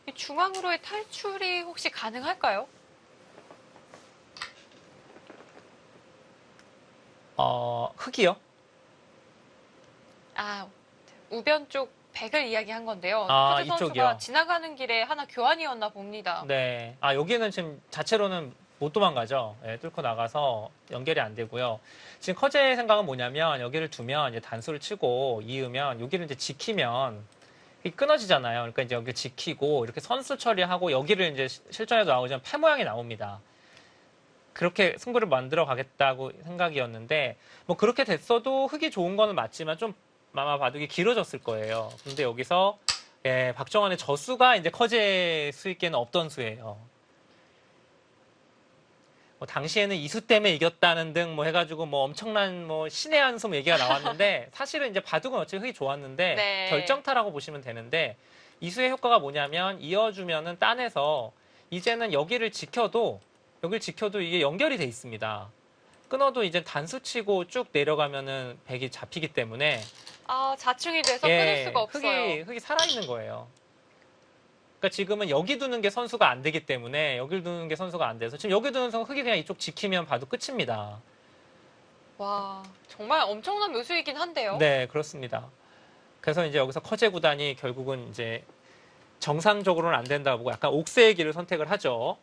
이 중앙으로의 탈출이 혹시 가능할까요? 흙이요? 우변 쪽 백을 이야기한 건데요. 푸드 선수가 이쪽이요? 지나가는 길에 하나 교환이었나 봅니다. 네. 여기는 지금 자체로는 못 도망가죠. 네, 뚫고 나가서 연결이 안 되고요. 지금 커제의 생각은 뭐냐면 여기를 두면 이제 단수를 치고 이으면 여기를 이제 지키면 이게 끊어지잖아요. 그러니까 이제 여기 지키고 이렇게 선수 처리하고 여기를 이제 실전에도 나오지만 패 모양이 나옵니다. 그렇게 승부를 만들어 가겠다고 생각이었는데 뭐 그렇게 됐어도 흙이 좋은 거는 맞지만 좀 아마 바둑이 길어졌을 거예요. 근데 여기서 박정환의 저수가 이제 커제 수익계는 없던 수예요. 뭐 당시에는 이수 때문에 이겼다는 등 뭐 해가지고 뭐 엄청난 뭐 신의 한숨 얘기가 나왔는데 사실은 이제 바둑은 어차피 흙이 좋았는데 네. 결정타라고 보시면 되는데 이수의 효과가 뭐냐면 이어주면은 따내서 이제는 여기를 지켜도 이게 연결이 돼 있습니다. 끊어도 이제 단수치고 쭉 내려가면은 백이 잡히기 때문에 자충이 돼서 끊을 수가 없어요. 흙이 살아있는 거예요. 그러니까 지금은 여기 두는 게 선수가 안 되기 때문에 여기를 두는 게 선수가 안 돼서 지금 여기 두는 선 흙이 그냥 이쪽 지키면 봐도 끝입니다. 와, 정말 엄청난 묘수이긴 한데요. 네, 그렇습니다. 그래서 이제 여기서 커제 구단이 결국은 이제 정상적으로는 안 된다고 보고 약간 옥새의 길을 선택을 하죠.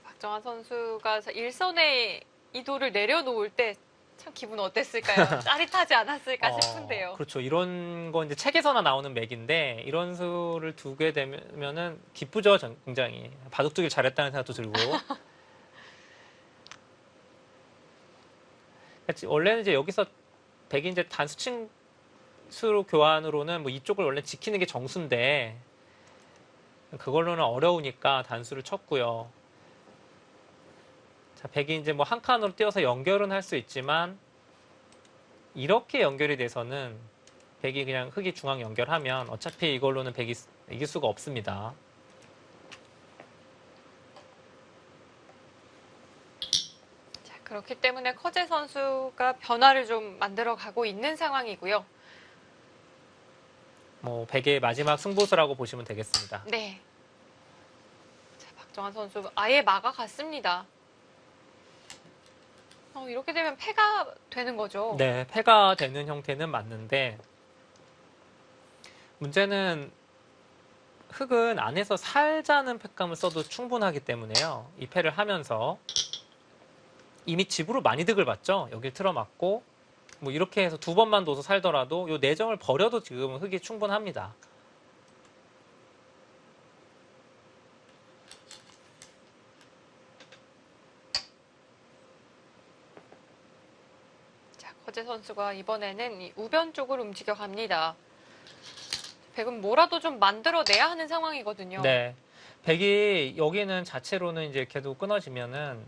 박정환 선수가 일선에 이 돌을 내려놓을 때 참 기분 어땠을까요? 짜릿하지 않았을까 싶은데요. 그렇죠. 이런 건 이제 책에서나 나오는 맥인데 이런 수를 두게 되면은 기쁘죠, 굉장히. 바둑 두기를 잘했다는 생각도 들고. 원래는 이제 여기서 백이 이제 단수로 교환으로는 뭐 이쪽을 원래 지키는 게 정수인데 그걸로는 어려우니까 단수를 쳤고요. 자, 백이 이제 뭐 한 칸으로 띄어서 연결은 할 수 있지만 이렇게 연결이 돼서는 백이 그냥 흑이 중앙 연결하면 어차피 이걸로는 백이 이길 수가 없습니다. 자, 그렇기 때문에 커제 선수가 변화를 좀 만들어 가고 있는 상황이고요. 뭐 백의 마지막 승부수라고 보시면 되겠습니다. 네. 자, 박정환 선수 아예 막아갔습니다. 이렇게 되면 패가 되는 거죠. 네, 패가 되는 형태는 맞는데 문제는 흑은 안에서 살자는 팩감을 써도 충분하기 때문에요. 이 패를 하면서 이미 집으로 많이 득을 봤죠. 여길 틀어맞고 뭐 이렇게 해서 두 번만 둬서 살더라도 요 내정을 버려도 지금은 흑이 충분합니다. 자, 커제 선수가 이번에는 이 우변 쪽으로 움직여 갑니다. 백은 뭐라도 좀 만들어내야 하는 상황이거든요. 네. 백이 여기는 자체로는 이제 계속 끊어지면은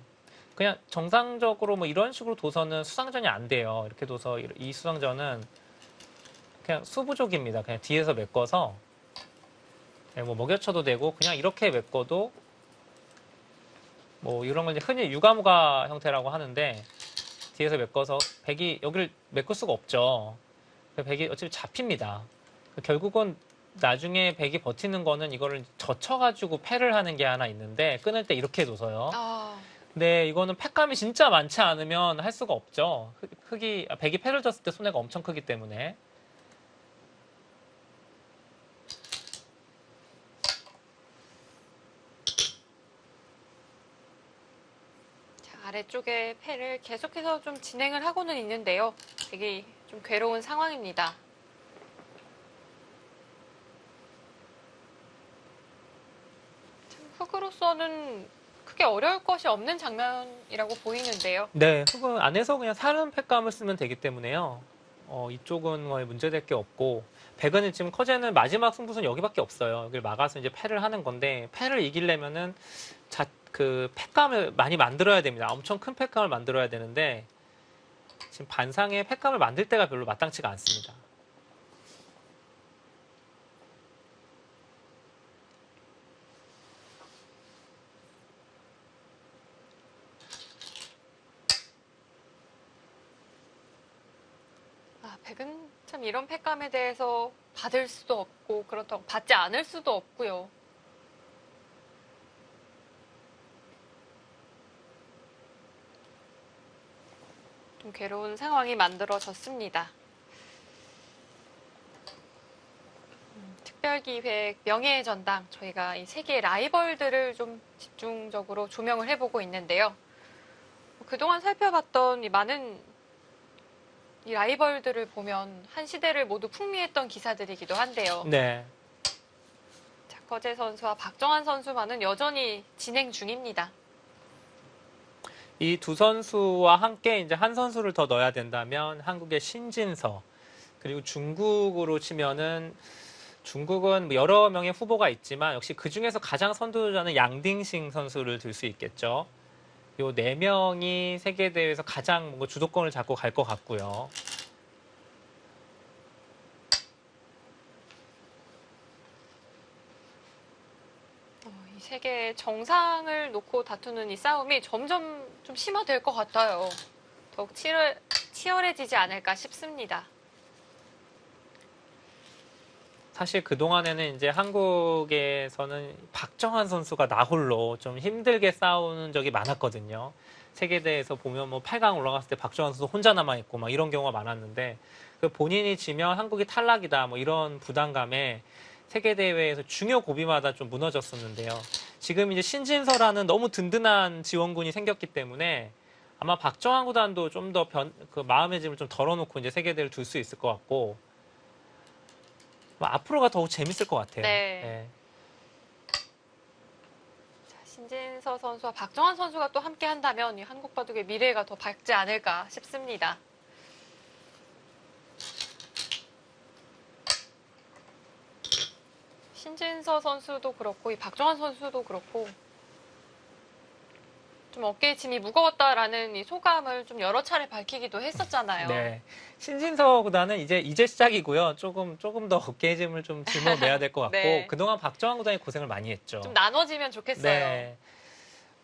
그냥 정상적으로 뭐 이런 식으로 둬서는 수상전이 안 돼요. 이렇게 둬서 이 수상전은 그냥 수부족입니다. 그냥 뒤에서 메꿔서 뭐 먹여쳐도 되고 그냥 이렇게 메꿔도 뭐 이런 걸 이제 흔히 유가무가 형태라고 하는데 뒤에서 메꿔서 백이 여기를 메꿀 수가 없죠. 백이 어차피 잡힙니다. 결국은 나중에 백이 버티는 거는 이거를 젖혀가지고 패를 하는 게 하나 있는데 끊을 때 이렇게 둬서요. 근데 이거는 패감이 진짜 많지 않으면 할 수가 없죠. 백이 패를 졌을 때 손해가 엄청 크기 때문에. 자, 아래쪽에 패를 계속해서 좀 진행을 하고는 있는데요. 백이 좀 괴로운 상황입니다. 흑으로서는 크게 어려울 것이 없는 장면이라고 보이는데요. 네, 흑은 안에서 그냥 사는 팩감을 쓰면 되기 때문에요. 이쪽은 거의 문제될 게 없고 백은 지금 커제는 마지막 승부수는 여기밖에 없어요. 여기를 막아서 이제 패를 하는 건데 패를 이기려면은 그 팩감을 많이 만들어야 됩니다. 엄청 큰 팩감을 만들어야 되는데 지금 반상의 팩감을 만들 때가 별로 마땅치가 않습니다. 백은 참 이런 팩감에 대해서 받을 수도 없고 그렇다고 받지 않을 수도 없고요. 좀 괴로운 상황이 만들어졌습니다. 특별기획 명예의 전당 저희가 이 세계의 라이벌들을 좀 집중적으로 조명을 해보고 있는데요. 그동안 살펴봤던 이 많은 이 라이벌들을 보면 한 시대를 모두 풍미했던 기사들이기도 한데요. 네. 자, 커제 선수와 박정환 선수만은 여전히 진행 중입니다. 이 두 선수와 함께 이제 한 선수를 더 넣어야 된다면 한국의 신진서 그리고 중국으로 치면은 중국은 여러 명의 후보가 있지만 역시 그 중에서 가장 선두주자는 양딩싱 선수를 들 수 있겠죠. 요 네 명이 세계 대회에서 가장 뭔가 주도권을 잡고 갈 것 같고요. 이 세계의 정상을 놓고 다투는 이 싸움이 점점 좀 심화될 것 같아요. 더욱 치열해지지 않을까 싶습니다. 사실 그동안에는 이제 한국에서는 박정환 선수가 나홀로 좀 힘들게 싸우는 적이 많았거든요. 세계대회에서 보면 뭐 8강 올라갔을 때 박정환 선수 혼자 남아있고 막 이런 경우가 많았는데 그 본인이 지면 한국이 탈락이다 뭐 이런 부담감에 세계대회에서 중요 고비마다 좀 무너졌었는데요. 지금 이제 신진서라는 너무 든든한 지원군이 생겼기 때문에 아마 박정환 구단도 좀 더 그 마음의 짐을 좀 덜어놓고 이제 세계대회를 둘 수 있을 것 같고 앞으로가 더욱 재밌을 것 같아요. 네. 신진서 선수와 박정환 선수가 또 함께 한다면 이 한국 바둑의 미래가 더 밝지 않을까 싶습니다. 신진서 선수도 그렇고 이 박정환 선수도 그렇고 좀 어깨에 짐이 무거웠다라는 이 소감을 좀 여러 차례 밝히기도 했었잖아요. 네. 신진서보다는 이제 시작이고요. 조금 더 어깨에 짐을 좀 짊어내야 될 것 같고 네. 그동안 박정환 구단이 고생을 많이 했죠. 좀 나눠지면 좋겠어요. 네.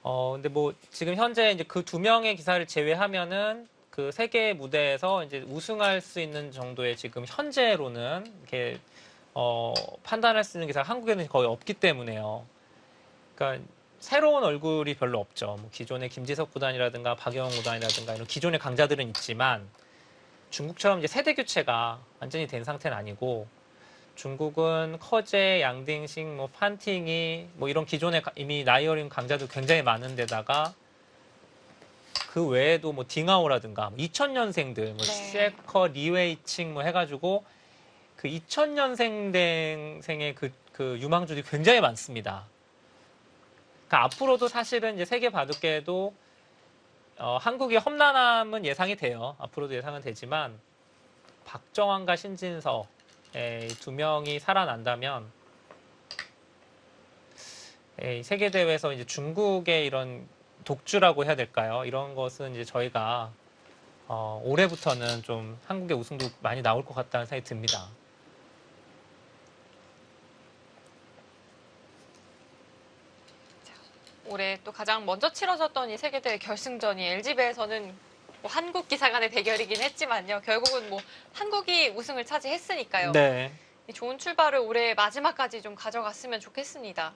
근데 뭐 지금 현재 이제 그 2명의 기사를 제외하면은 그 세계 무대에서 이제 우승할 수 있는 정도의 지금 현재로는 이렇게 판단할 수 있는 기사가 한국에는 거의 없기 때문에요. 그러니까 새로운 얼굴이 별로 없죠. 뭐 기존의 김지석 구단이라든가 박영호 구단이라든가 이런 기존의 강자들은 있지만 중국처럼 이제 세대 교체가 완전히 된 상태는 아니고 중국은 커제, 양딩식, 뭐 판팅이 뭐 이런 기존에 이미 나이 어린 강자도 굉장히 많은 데다가 그 외에도 뭐 딩하오라든가 2000년생들 뭐 네. 셰커, 리웨이칭 뭐 해가지고 그 2000년생의 그 유망주들이 굉장히 많습니다. 그러니까 앞으로도 사실은 이제 세계 바둑계에도 한국의 험난함은 예상이 돼요. 앞으로도 예상은 되지만 박정환과 신진서 두 명이 살아난다면 세계 대회에서 이제 중국의 이런 독주라고 해야 될까요? 이런 것은 이제 저희가 올해부터는 좀 한국의 우승도 많이 나올 것 같다는 생각이 듭니다. 올해 또 가장 먼저 치러졌던 이 세계대회 결승전이 LG배에서는 뭐 한국 기사 간의 대결이긴 했지만요. 결국은 뭐 한국이 우승을 차지했으니까요. 네. 이 좋은 출발을 올해 마지막까지 좀 가져갔으면 좋겠습니다.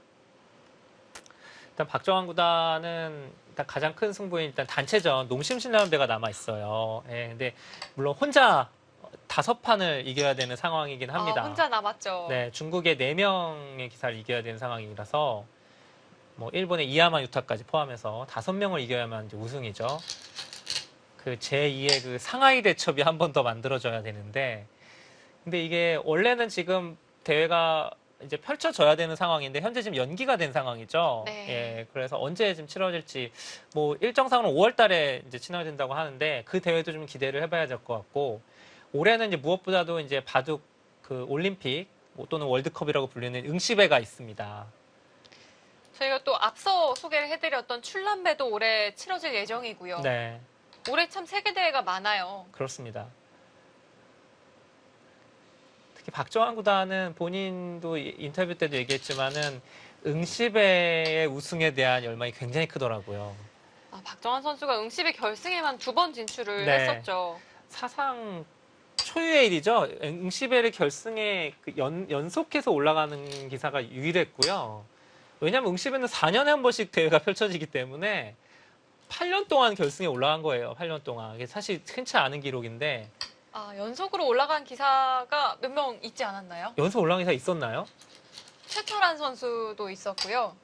일단 박정환 구단은 일단 가장 큰 승부인 일단 단체전 농심신라운드가 남아 있어요. 예, 근데 물론 혼자 5판을 이겨야 되는 상황이긴 합니다. 혼자 남았죠. 네, 중국의 4명의 기사를 이겨야 되는 상황이라서 뭐 일본의 이야마 유타까지 포함해서 5명을 이겨야만 이제 우승이죠. 그 제2의 그 상하이 대첩이 한 번 더 만들어져야 되는데, 근데 이게 원래는 지금 대회가 이제 펼쳐져야 되는 상황인데 현재 지금 연기가 된 상황이죠. 네. 예, 그래서 언제 지금 치러질지 뭐 일정상으로는 5월달에 이제 치러진다고 하는데 그 대회도 좀 기대를 해봐야 될 것 같고 올해는 이제 무엇보다도 이제 바둑 그 올림픽 또는 월드컵이라고 불리는 응시배가 있습니다. 저희가 또 앞서 소개를 해드렸던 출란배도 올해 치러질 예정이고요. 네, 올해 참 세계대회가 많아요. 그렇습니다. 특히 박정환 구단은 본인도 인터뷰 때도 얘기했지만은 응시배의 우승에 대한 열망이 굉장히 크더라고요. 박정환 선수가 응시배 결승에만 2번 진출을 네. 했었죠. 사상 초유의 일이죠. 응시배를 결승에 연속해서 올라가는 기사가 유일했고요. 왜냐하면 응시배는 4년에 한 번씩 대회가 펼쳐지기 때문에 8년 동안 결승에 올라간 거예요. 8년 동안. 이게 사실 흔치 않은 기록인데 연속으로 올라간 기사가 몇 명 있지 않았나요? 연속 올라간 기사 있었나요? 최철한 선수도 있었고요.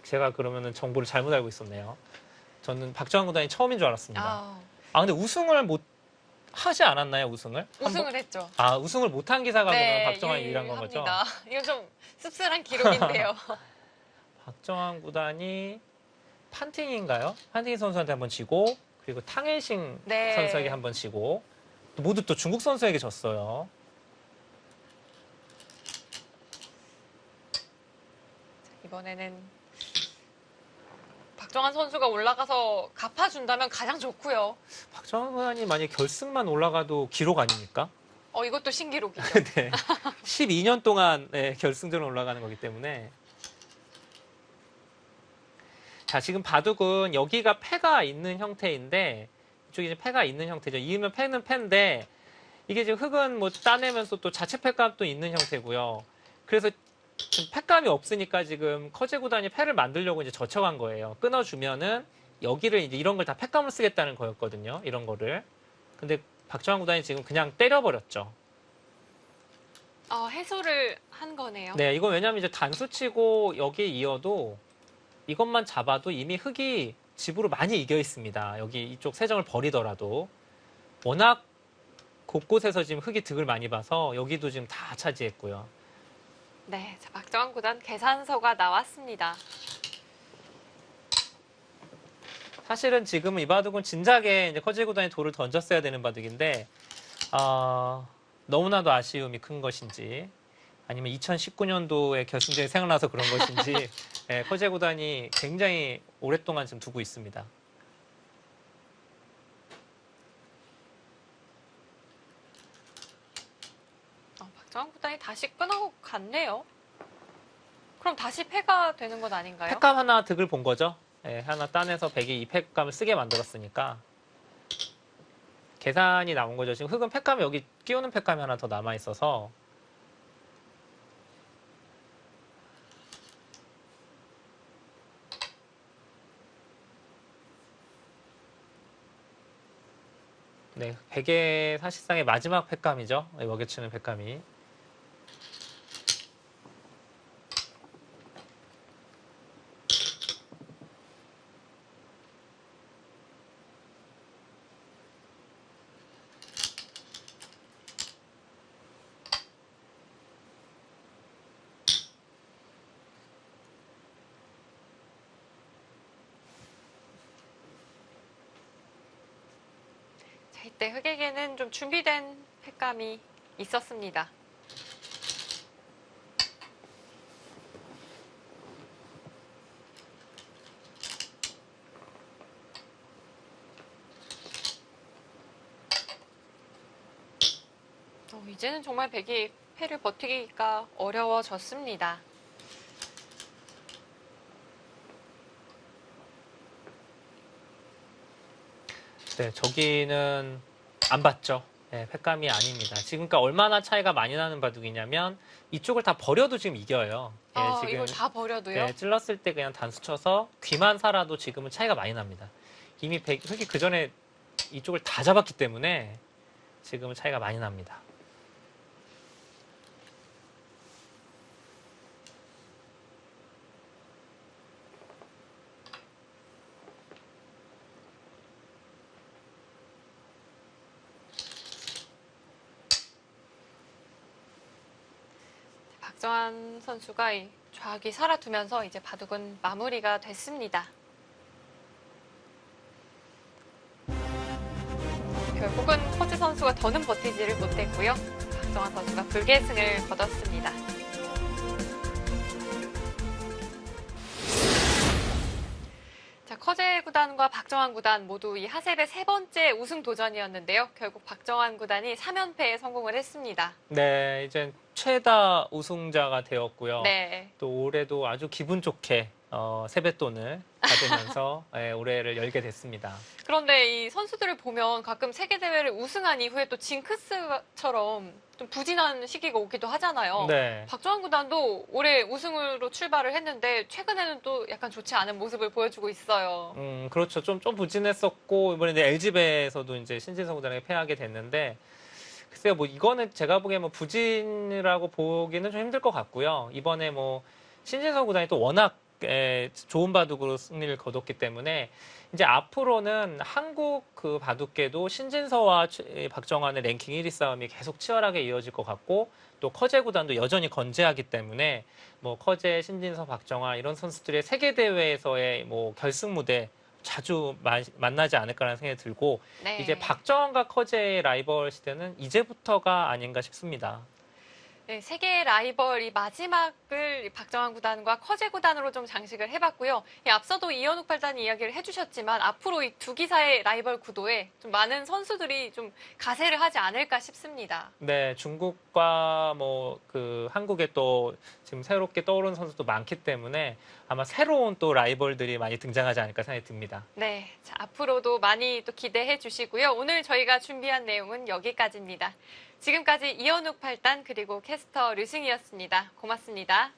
제가 그러면은 정보를 잘못 알고 있었네요. 저는 박정환 구단이 처음인 줄 알았습니다. 근데 우승을 못 하지 않았나요? 우승을? 우승을 했죠. 우승을 못한 기사가 네, 그러면 박정환이 유일한 건 거죠? 이건 좀 씁쓸한 기록인데요. 박정환 구단이 판팅인가요? 판팅 선수한테 한번 지고 그리고 탕일싱 네. 선수에게 한번 지고 모두 또 중국 선수에게 졌어요. 이번에는 박정환 선수가 올라가서 갚아준다면 가장 좋고요. 박정환 구단이 만약에 결승만 올라가도 기록 아닙니까? 이것도 신기록이죠. 네. 12년 동안 결승전을 올라가는 거기 때문에 자, 지금 바둑은 여기가 패가 있는 형태인데 이쪽이 이제 패가 있는 형태죠. 이으면 패는 패인데 이게 지금 흙은 뭐 따내면서 또 자체 패감도 있는 형태고요. 그래서 지금 패감이 없으니까 지금 커제 구단이 패를 만들려고 이제 젖혀간 거예요. 끊어주면은 여기를 이제 이런 걸 다 패감을 쓰겠다는 거였거든요. 이런 거를. 근데 박정환 구단이 지금 그냥 때려버렸죠. 해소를 한 거네요. 네, 이건 왜냐면 이제 단수 치고 여기에 이어도 이것만 잡아도 이미 흙이 집으로 많이 이겨 있습니다. 여기 이쪽 세정을 버리더라도 워낙 곳곳에서 지금 흙이 득을 많이 봐서 여기도 지금 다 차지했고요. 네, 자, 박정환 구단 계산서가 나왔습니다. 사실은 지금은 이 바둑은 진작에 이제 커제 구단이 돌을 던졌어야 되는 바둑인데 너무나도 아쉬움이 큰 것인지 아니면 2019년도에 결승전이 생각나서 그런 것인지 예, 커제 구단이 굉장히 오랫동안 지금 두고 있습니다. 박정환 구단이 다시 끊어 갔네요. 그럼 다시 패가 되는 건 아닌가요? 팩감 하나 득을 본 거죠. 예, 하나 따내서 백이 이 팩감을 쓰게 만들었으니까 계산이 나온 거죠. 지금 흑은 팩감이 여기 끼우는 팩감이 하나 더 남아 있어서 네, 백의 사실상의 마지막 팩감이죠. 먹여치는 팩감이. 자, 이때 흑에게는 좀 준비된 패감이 있었습니다. 이제는 정말 백이 패를 버티기가 어려워졌습니다. 네, 저기는 안 봤죠. 네, 팩감이 아닙니다. 지금 그러니까 얼마나 차이가 많이 나는 바둑이냐면 이쪽을 다 버려도 지금 이겨요. 예, 지금 이걸 다 버려도요? 네, 찔렀을 때 그냥 단수 쳐서 귀만 살아도 지금은 차이가 많이 납니다. 이미 흑이 그 전에 이쪽을 다 잡았기 때문에 지금은 차이가 많이 납니다. 박정환 선수가 이 좌기 살아두면서 이제 바둑은 마무리가 됐습니다. 결국은 커즈 선수가 더는 버티지를 못했고요. 박정환 선수가 불계승을 거뒀습니다. 자, 커제 구단과 박정환 구단 모두 이 하셉의 세 번째 우승 도전이었는데요. 결국 박정환 구단이 3연패에 성공을 했습니다. 네, 이제 최다 우승자가 되었고요. 네. 또 올해도 아주 기분 좋게 세뱃돈을 받으면서 예, 올해를 열게 됐습니다. 그런데 이 선수들을 보면 가끔 세계대회를 우승한 이후에 또 징크스처럼 좀 부진한 시기가 오기도 하잖아요. 네. 박정환 구단도 올해 우승으로 출발을 했는데 최근에는 또 약간 좋지 않은 모습을 보여주고 있어요. 그렇죠. 좀 부진했었고 이번에 이제 LG배에서도 이제 신진성 구단에게 패하게 됐는데 글쎄요, 뭐 이거는 제가 보기에 뭐 부진이라고 보기는 좀 힘들 것 같고요. 이번에 뭐 신진성 구단이 또 워낙 좋은 바둑으로 승리를 거뒀기 때문에 이제 앞으로는 한국 그 바둑계도 신진서와 박정환의 랭킹 1위 싸움이 계속 치열하게 이어질 것 같고 또 커제 구단도 여전히 건재하기 때문에 뭐 커제, 신진서, 박정환 이런 선수들의 세계 대회에서의 뭐 결승 무대 자주 만나지 않을까라는 생각이 들고 네. 이제 박정환과 커제의 라이벌 시대는 이제부터가 아닌가 싶습니다. 네, 세계 라이벌 이 마지막을 박정환 구단과 커제 구단으로 좀 장식을 해봤고요. 앞서도 이현욱 팔단이 이야기를 해주셨지만 앞으로 이 두 기사의 라이벌 구도에 좀 많은 선수들이 좀 가세를 하지 않을까 싶습니다. 네, 중국과 뭐 그 한국에 또 지금 새롭게 떠오르는 선수도 많기 때문에 아마 새로운 또 라이벌들이 많이 등장하지 않을까 생각이 듭니다. 네, 자, 앞으로도 많이 또 기대해 주시고요. 오늘 저희가 준비한 내용은 여기까지입니다. 지금까지 이현욱 팔단 그리고 캐스터 류승이었습니다. 고맙습니다.